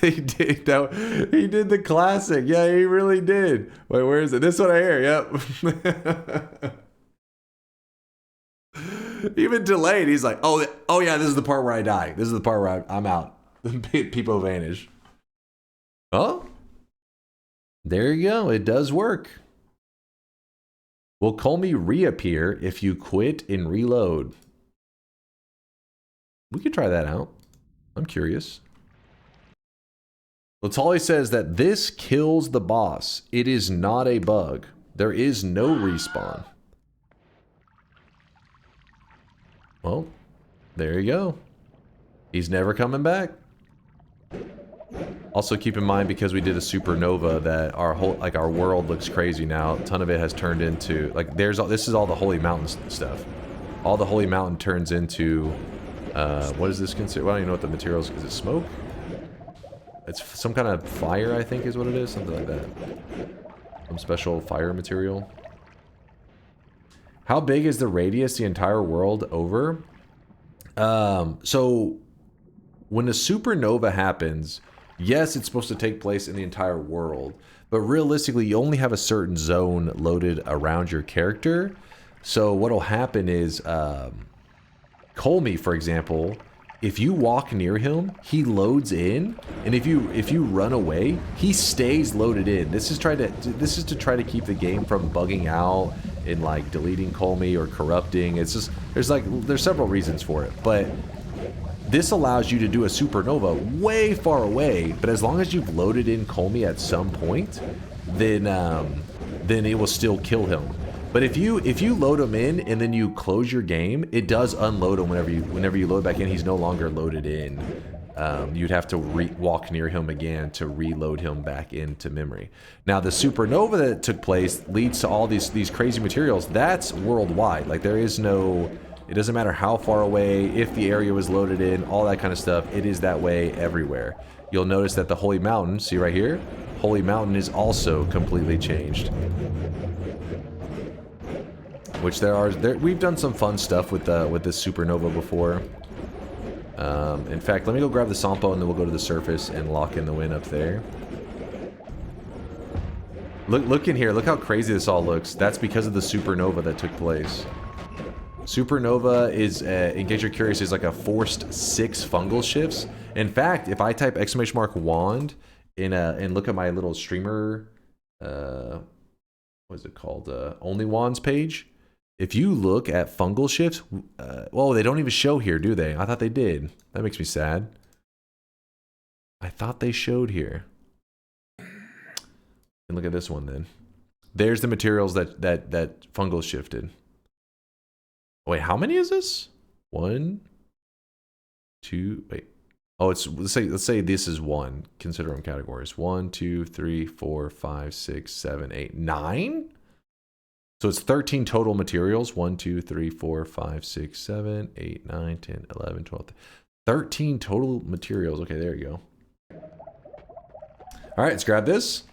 He did the classic. Yeah, he really did. Wait, where is it? This one right here, yep. Even delayed, he's like, oh yeah, this is the part where I die. This is the part where I'm out. People vanish. Oh, there you go. It does work. Will Kolmi reappear if you quit and reload? We could try that out. I'm curious. Latali says that this kills the boss. It is not a bug. There is no respawn. Well, there you go. He's never coming back. Also keep in mind, because we did a supernova, that our world looks crazy now. A ton of it has turned into this is all the Holy Mountain stuff. All the Holy Mountain turns into what is this considered? Well, I don't even know what the materials is. It smoke? It's some kind of fire, I think is what it is, something like that. Some special fire material. How big is the radius the entire world over? So when a supernova happens, yes, it's supposed to take place in the entire world, but realistically, you only have a certain zone loaded around your character. So what'll happen is, Kolmi, for example, if you walk near him, he loads in, and if you run away, he stays loaded in. This is to try to keep the game from bugging out and like deleting Kolmi or corrupting. It's just there's several reasons for it, but this allows you to do a supernova way far away. But as long as you've loaded in Kolmi at some point, then it will still kill him. But if you load him in and then you close your game, it does unload him whenever you load back in. He's no longer loaded in. You'd have to walk near him again to reload him back into memory. Now the supernova that took place leads to all these crazy materials. That's worldwide. Like there is no, it doesn't matter how far away, if the area was loaded in, all that kind of stuff. It is that way everywhere. You'll notice that the Holy Mountain, see right here, Holy Mountain is also completely changed. Which we've done some fun stuff with this supernova before. In fact, let me go grab the Sampo and then we'll go to the surface and lock in the win up there. Look in here. Look how crazy this all looks. That's because of the supernova that took place. Supernova is, in case you're curious, is like a forced 6 fungal shifts. In fact, if I type !wand and look at my little streamer, what is it called? Only Wands page. If you look at fungal shifts, well, they don't even show here, do they? I thought they did. That makes me sad. I thought they showed here. And look at this one then. There's the materials that fungal shifted. Wait, how many is this? 1, 2, wait. Oh, it's let's say this is 1. Consider them categories. 1, 2, 3, 4, 5, 6, 7, 8, 9? So it's 13 total materials. 1, 2, 3, 4, 5, 6, 7, 8, 9, 10, 11, 12. 13 total materials. Okay, there you go. All right, let's grab this.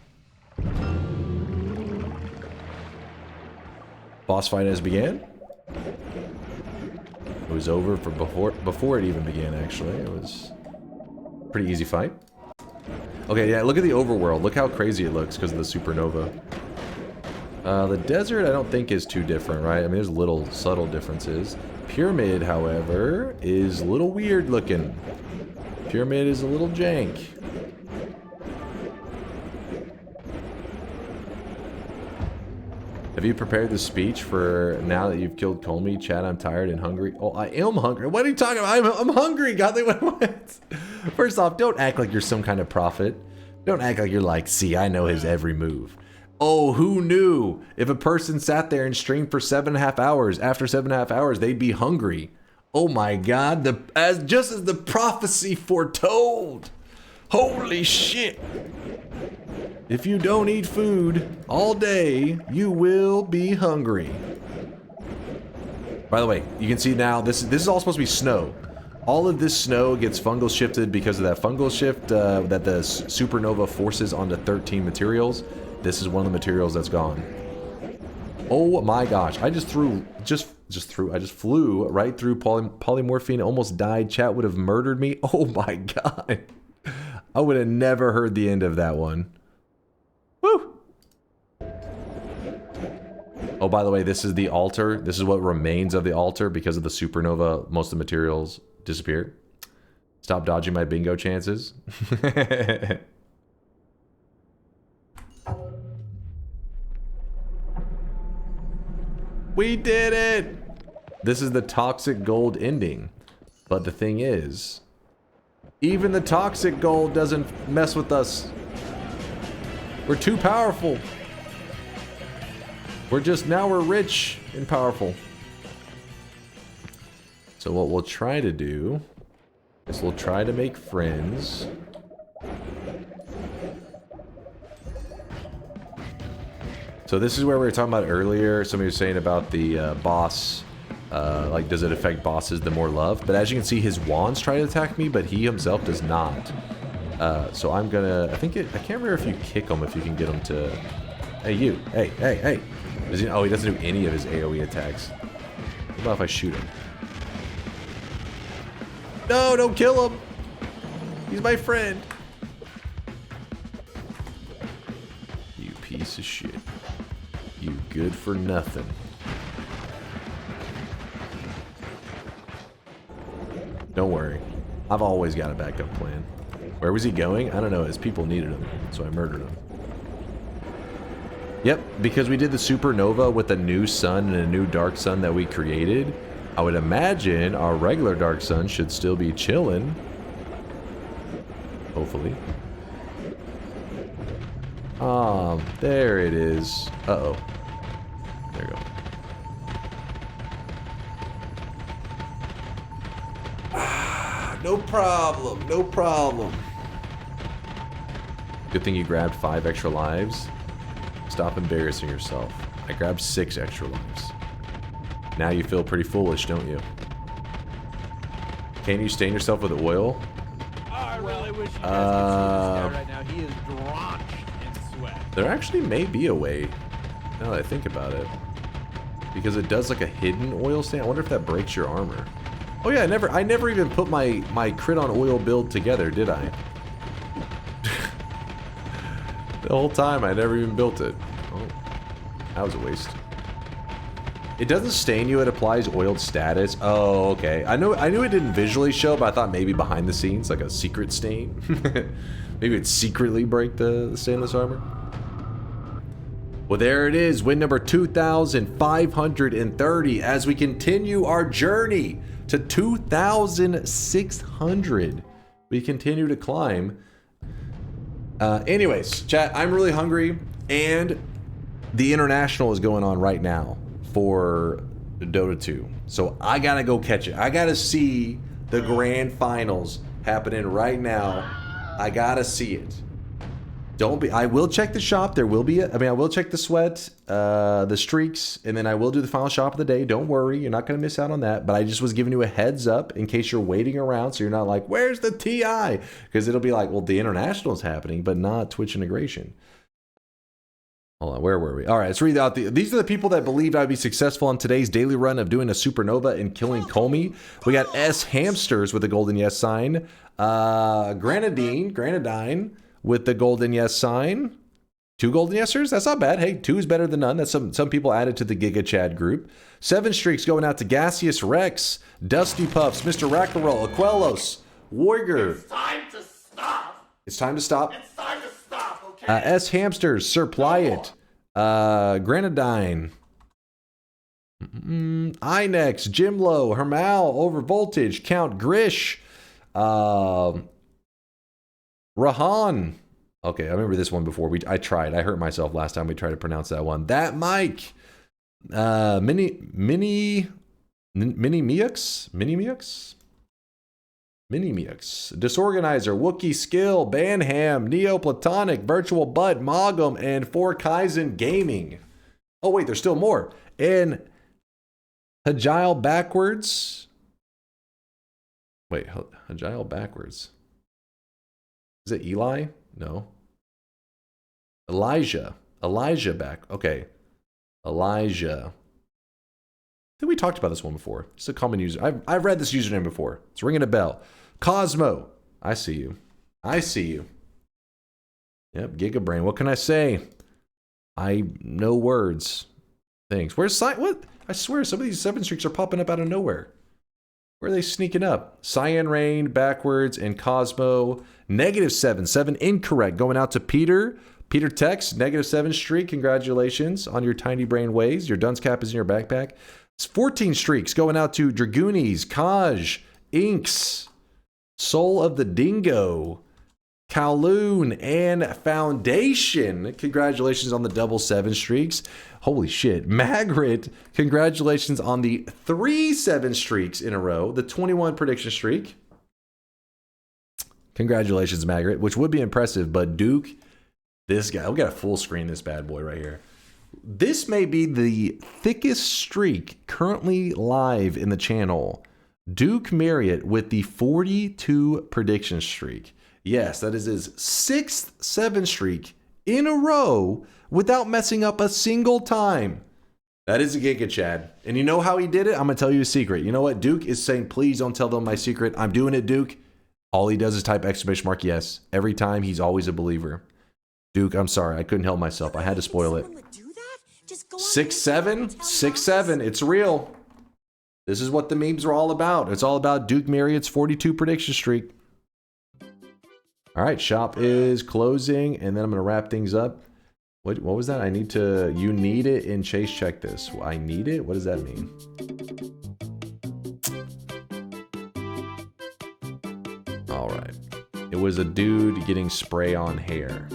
Boss fight has began. It was over for before it even began, actually. It was a pretty easy fight. Okay, yeah, look at the overworld. Look how crazy it looks because of the supernova. The desert, I don't think is too different, right? I mean, there's little subtle differences. Pyramid, however, is a little weird looking. Pyramid is a little jank. Have you prepared the speech for now that you've killed Kolmi? Chad, I'm tired and hungry. Oh, I am hungry. What are you talking about? I'm hungry. God, what? First off, don't act like you're some kind of prophet. Don't act like you're like, see, I know his every move. Oh, who knew? If a person sat there and streamed for 7.5 hours, after 7.5 hours, they'd be hungry. Oh my God, just as the prophecy foretold. Holy shit. If you don't eat food all day, you will be hungry. By the way, you can see now, this is all supposed to be snow. All of this snow gets fungal shifted because of that fungal shift that the supernova forces onto 13 materials. This is one of the materials that's gone. Oh my gosh, I just flew right through polymorphine, almost died. Chat would have murdered me. Oh my God. I would have never heard the end of that one. Woo! Oh, by the way, this is the altar. This is what remains of the altar because of the supernova. Most of the materials disappeared. Stop dodging my bingo chances. We did it! This is the toxic gold ending. But the thing is, even the toxic gold doesn't mess with us. We're too powerful. Now we're rich and powerful. So what we'll try to do is we'll try to make friends. So this is where we were talking about earlier. Somebody was saying about the boss. Like, does it affect bosses the more love? But as you can see, his wands try to attack me, but he himself does not. So I'm gonna, I can't remember if you kick him, if you can get him to, hey you, hey. Oh, he doesn't do any of his AoE attacks. What about if I shoot him? No, don't kill him. He's my friend. You piece of shit. You good for nothing. Don't worry. I've always got a backup plan. Where was he going? I don't know. His people needed him, so I murdered him. Yep, because we did the supernova with a new sun and a new dark sun that we created. I would imagine our regular dark sun should still be chilling. Hopefully. There it is. Uh-oh. There we go. No problem, no problem. Good thing you grabbed 5 extra lives. Stop embarrassing yourself. I grabbed 6 extra lives. Now you feel pretty foolish, don't you? Can you stain yourself with oil? Oh, I really wish you guys could see this guy right now. He is drenched in sweat. There actually may be a way, now that I think about it. Because it does like a hidden oil stain. I wonder if that breaks your armor. Oh yeah, I never even put my crit on oil build together, did I? The whole time I never even built it. Oh, that was a waste. It doesn't stain you, it applies oiled status. Oh, okay. I knew it didn't visually show, but I thought maybe behind the scenes, like a secret stain. Maybe it'd secretly break the stainless armor. Well, there it is, win number 2,530 as we continue our journey to 2,600. We continue to climb. Anyways, chat, I'm really hungry, and the international is going on right now for Dota 2. So I gotta go catch it. I gotta see the grand finals happening right now. I gotta see it. Don't be. I will check the shop. There will be. I will check the sweat, the streaks, and then I will do the final shop of the day. Don't worry, you're not going to miss out on that. But I just was giving you a heads up in case you're waiting around, so you're not like, "Where's the TI?" Because it'll be like, "Well, the international is happening, but not Twitch integration." Hold on, where were we? All right, let's read out these are the people that believed I'd be successful on today's daily run of doing a supernova and killing Kolmi. We got S Hamsters with the golden yes sign, Granadine with the golden yes sign. 2 golden yesers? That's not bad. Hey, 2 is better than none. That's some people added to the Giga Chad group. 7 streaks going out to Gaseous Rex, Dusty Puffs, Mr. Rackarol, Aquelos, Warger. It's time to stop. It's time to stop. It's time to stop, okay? S Hamsters, Sir Pliant, Granadine, Inex, Jimlo, Hermal, Overvoltage, Count Grish, Rahan. Okay, I remember this one before. I tried. I hurt myself last time we tried to pronounce that one. That Mike. Mini Miux? Disorganizer, Wookie Skill, Banham, Neoplatonic, Virtual Bud, Mogum, and 4Kaizen Gaming. Oh wait, there's still more. And Agile Backwards. Wait, Agile Backwards. Is it Eli? No. Elijah back. Okay. Elijah. I think we talked about this one before. It's a common user. I've read this username before. It's ringing a bell. Cosmo. I see you. Yep, Gigabrain. What can I say? No words. Thanks. Where's what? I swear some of these 7 streaks are popping up out of nowhere. Where are they sneaking up? Cyan Rain, Backwards, and Cosmo. -7. 7 incorrect. Going out to Peter. Peter Tex, -7 streak. Congratulations on your tiny brain ways. Your dunce cap is in your backpack. It's 14 streaks. Going out to Dragoonies, Kaj, Inks, Soul of the Dingo, Kowloon, and Foundation. Congratulations on the double 7 streaks. Holy shit. Magritte, congratulations on the 3 7 streaks in a row. The 21 prediction streak. Congratulations, Magritte, which would be impressive, but Duke, this guy, we got to full screen this bad boy right here. This may be the thickest streak currently live in the channel. Duke Marriott with the 42 prediction streak. Yes, that is his 6th 7 streak in a row without messing up a single time. That is a Giga Chad. And you know how he did it? I'm going to tell you a secret. You know what? Duke is saying, please don't tell them my secret. I'm doing it, Duke. All he does is type !, yes. Every time, he's always a believer. Duke, I'm sorry. I couldn't help myself. I had to spoil it. 6-7? 6-7. It's real. This is what the memes are all about. It's all about Duke Marriott's 42 prediction streak. All right, shop is closing, and then I'm going to wrap things up. What was that? You need it in Chase check this. I need it? What does that mean? All right. It was a dude getting spray on hair.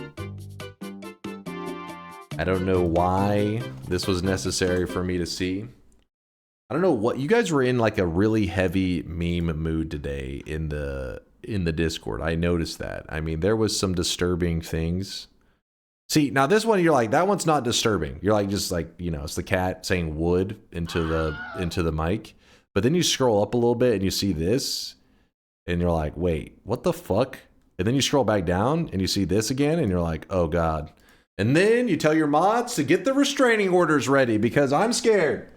I don't know why this was necessary for me to see. I don't know what you guys were in, like a really heavy meme mood today in the Discord. I noticed that. I mean, there was some disturbing things. See, now this one you're like, that one's not disturbing. You're like, just like, you know, it's the cat saying wood into the mic. But then you scroll up a little bit and you see this and you're like, wait, what the fuck? And then you scroll back down and you see this again and you're like, oh God. And then you tell your mods to get the restraining orders ready because I'm scared.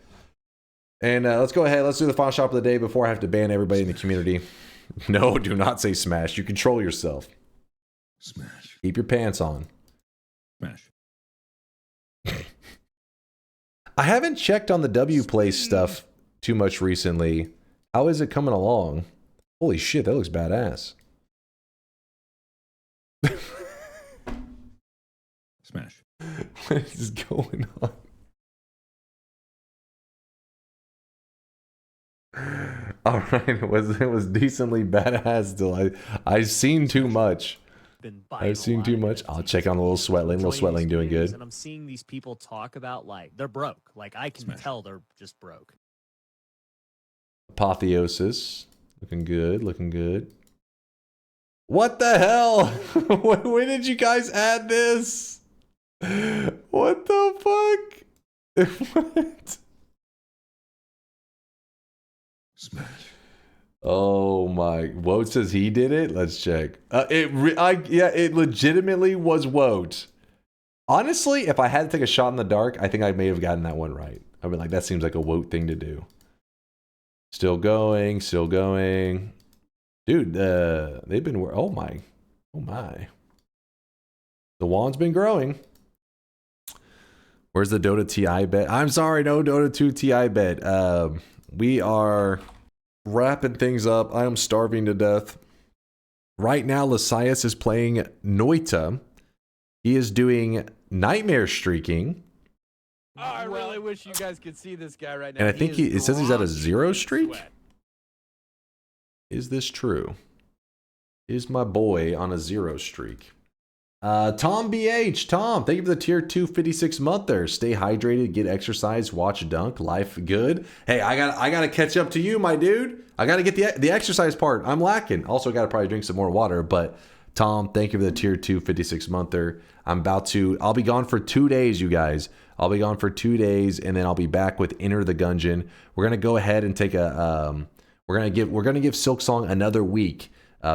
And let's go ahead. Let's do the final shop of the day before I have to ban everybody in the community. No, do not say smash. You control yourself. Smash. Keep your pants on. Smash. I haven't checked on the W-Play stuff too much recently. How is it coming along? Holy shit, that looks badass. Smash. What is going on? All right, it was decently badass till I've seen too much. I've seen too much. I'll check on a little Sweatling. Little Sweatling doing good. And I'm seeing these people talk about like they're broke. Like I can tell they're just broke. Apotheosis. Looking good, looking good. What the hell? When did you guys add this? What the fuck? What? Smash. Oh my! Woat says he did it. Let's check. It legitimately was Woat. Honestly, if I had to take a shot in the dark, I think I may have gotten that one right. I mean, like that seems like a Woat thing to do. Still going, still going, dude. They've been. Oh my, oh my. The wand's been growing. Where's the Dota TI bet? I'm sorry, no Dota 2 TI bet. We are wrapping things up. I am starving to death. Right now, Lysias is playing Noita. He is doing Nightmare Streaking. Oh, I really wish you guys could see this guy right now. And I think it says he's at a 0 drenched in streak. sweat. Is this true? Is my boy on a 0 streak? Tom BH, Tom, thank you for the tier 2 56 monther. Stay hydrated, get exercise, watch Dunk, life good. Hey, I gotta catch up to you, my dude. I gotta get the exercise part. I'm lacking. Also, gotta probably drink some more water. But Tom, thank you for the tier 2 56 monther. I'll be gone for 2 days, you guys. I'll be gone for 2 days, and then I'll be back with Enter the Gungeon. We're gonna go ahead and take a we're gonna give Silksong another week.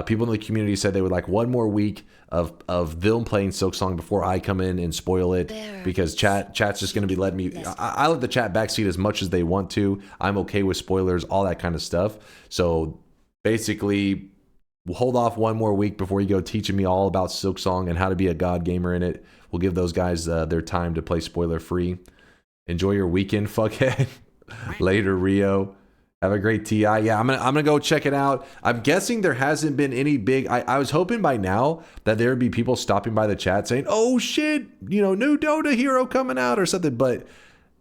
People in the community said they would like one more week of them playing Silksong before I come in and spoil it, because chat's just going to be letting me. I let the chat backseat as much as they want to. I'm okay with spoilers, all that kind of stuff. So basically, we'll hold off one more week before you go teaching me all about Silksong and how to be a god gamer in it. We'll give those guys their time to play spoiler free. Enjoy your weekend, fuckhead. Later, Rio. Have a great TI. Yeah, I'm gonna go check it out. I'm guessing there hasn't been any big. I was hoping by now that there would be people stopping by the chat saying, "Oh shit, new Dota hero coming out" or something. But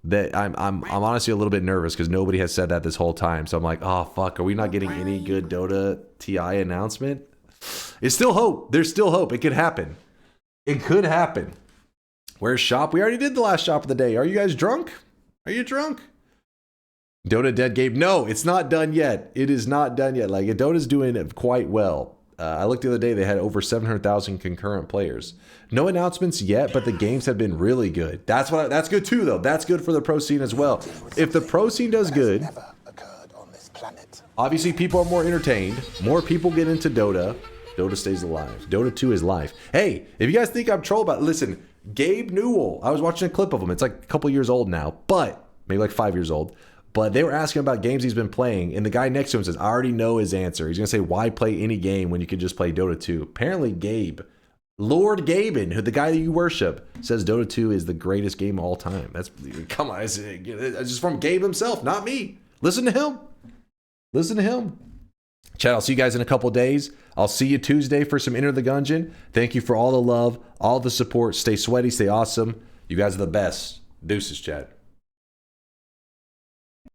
that I'm honestly a little bit nervous because nobody has said that this whole time. So I'm like, oh fuck, are we not getting any good Dota TI announcement? It's still hope. There's still hope. It could happen. It could happen. Where's shop? We already did the last shop of the day. Are you guys drunk? Are you drunk? Dota Dead Game. No, it's not done yet. It is not done yet. Like, Dota's doing quite well. I looked the other day, they had over 700,000 concurrent players. No announcements yet, but the games have been really good. That's good too, though. That's good for the pro scene as well. If the pro scene does good, obviously people are more entertained. More people get into Dota. Dota stays alive. Dota 2 is life. Hey, if you guys think I'm troll about, listen, Gabe Newell. I was watching a clip of him. It's like a couple years old now, but maybe like 5 years old. But they were asking about games he's been playing, and the guy next to him says, I already know his answer. He's going to say, why play any game when you can just play Dota 2? Apparently, Gabe, Lord Gaben, who the guy that you worship, says Dota 2 is the greatest game of all time. Come on, it's just from Gabe himself, not me. Listen to him. Listen to him. Chat, I'll see you guys in a couple days. I'll see you Tuesday for some Enter the Gungeon. Thank you for all the love, all the support. Stay sweaty, stay awesome. You guys are the best. Deuces, chat.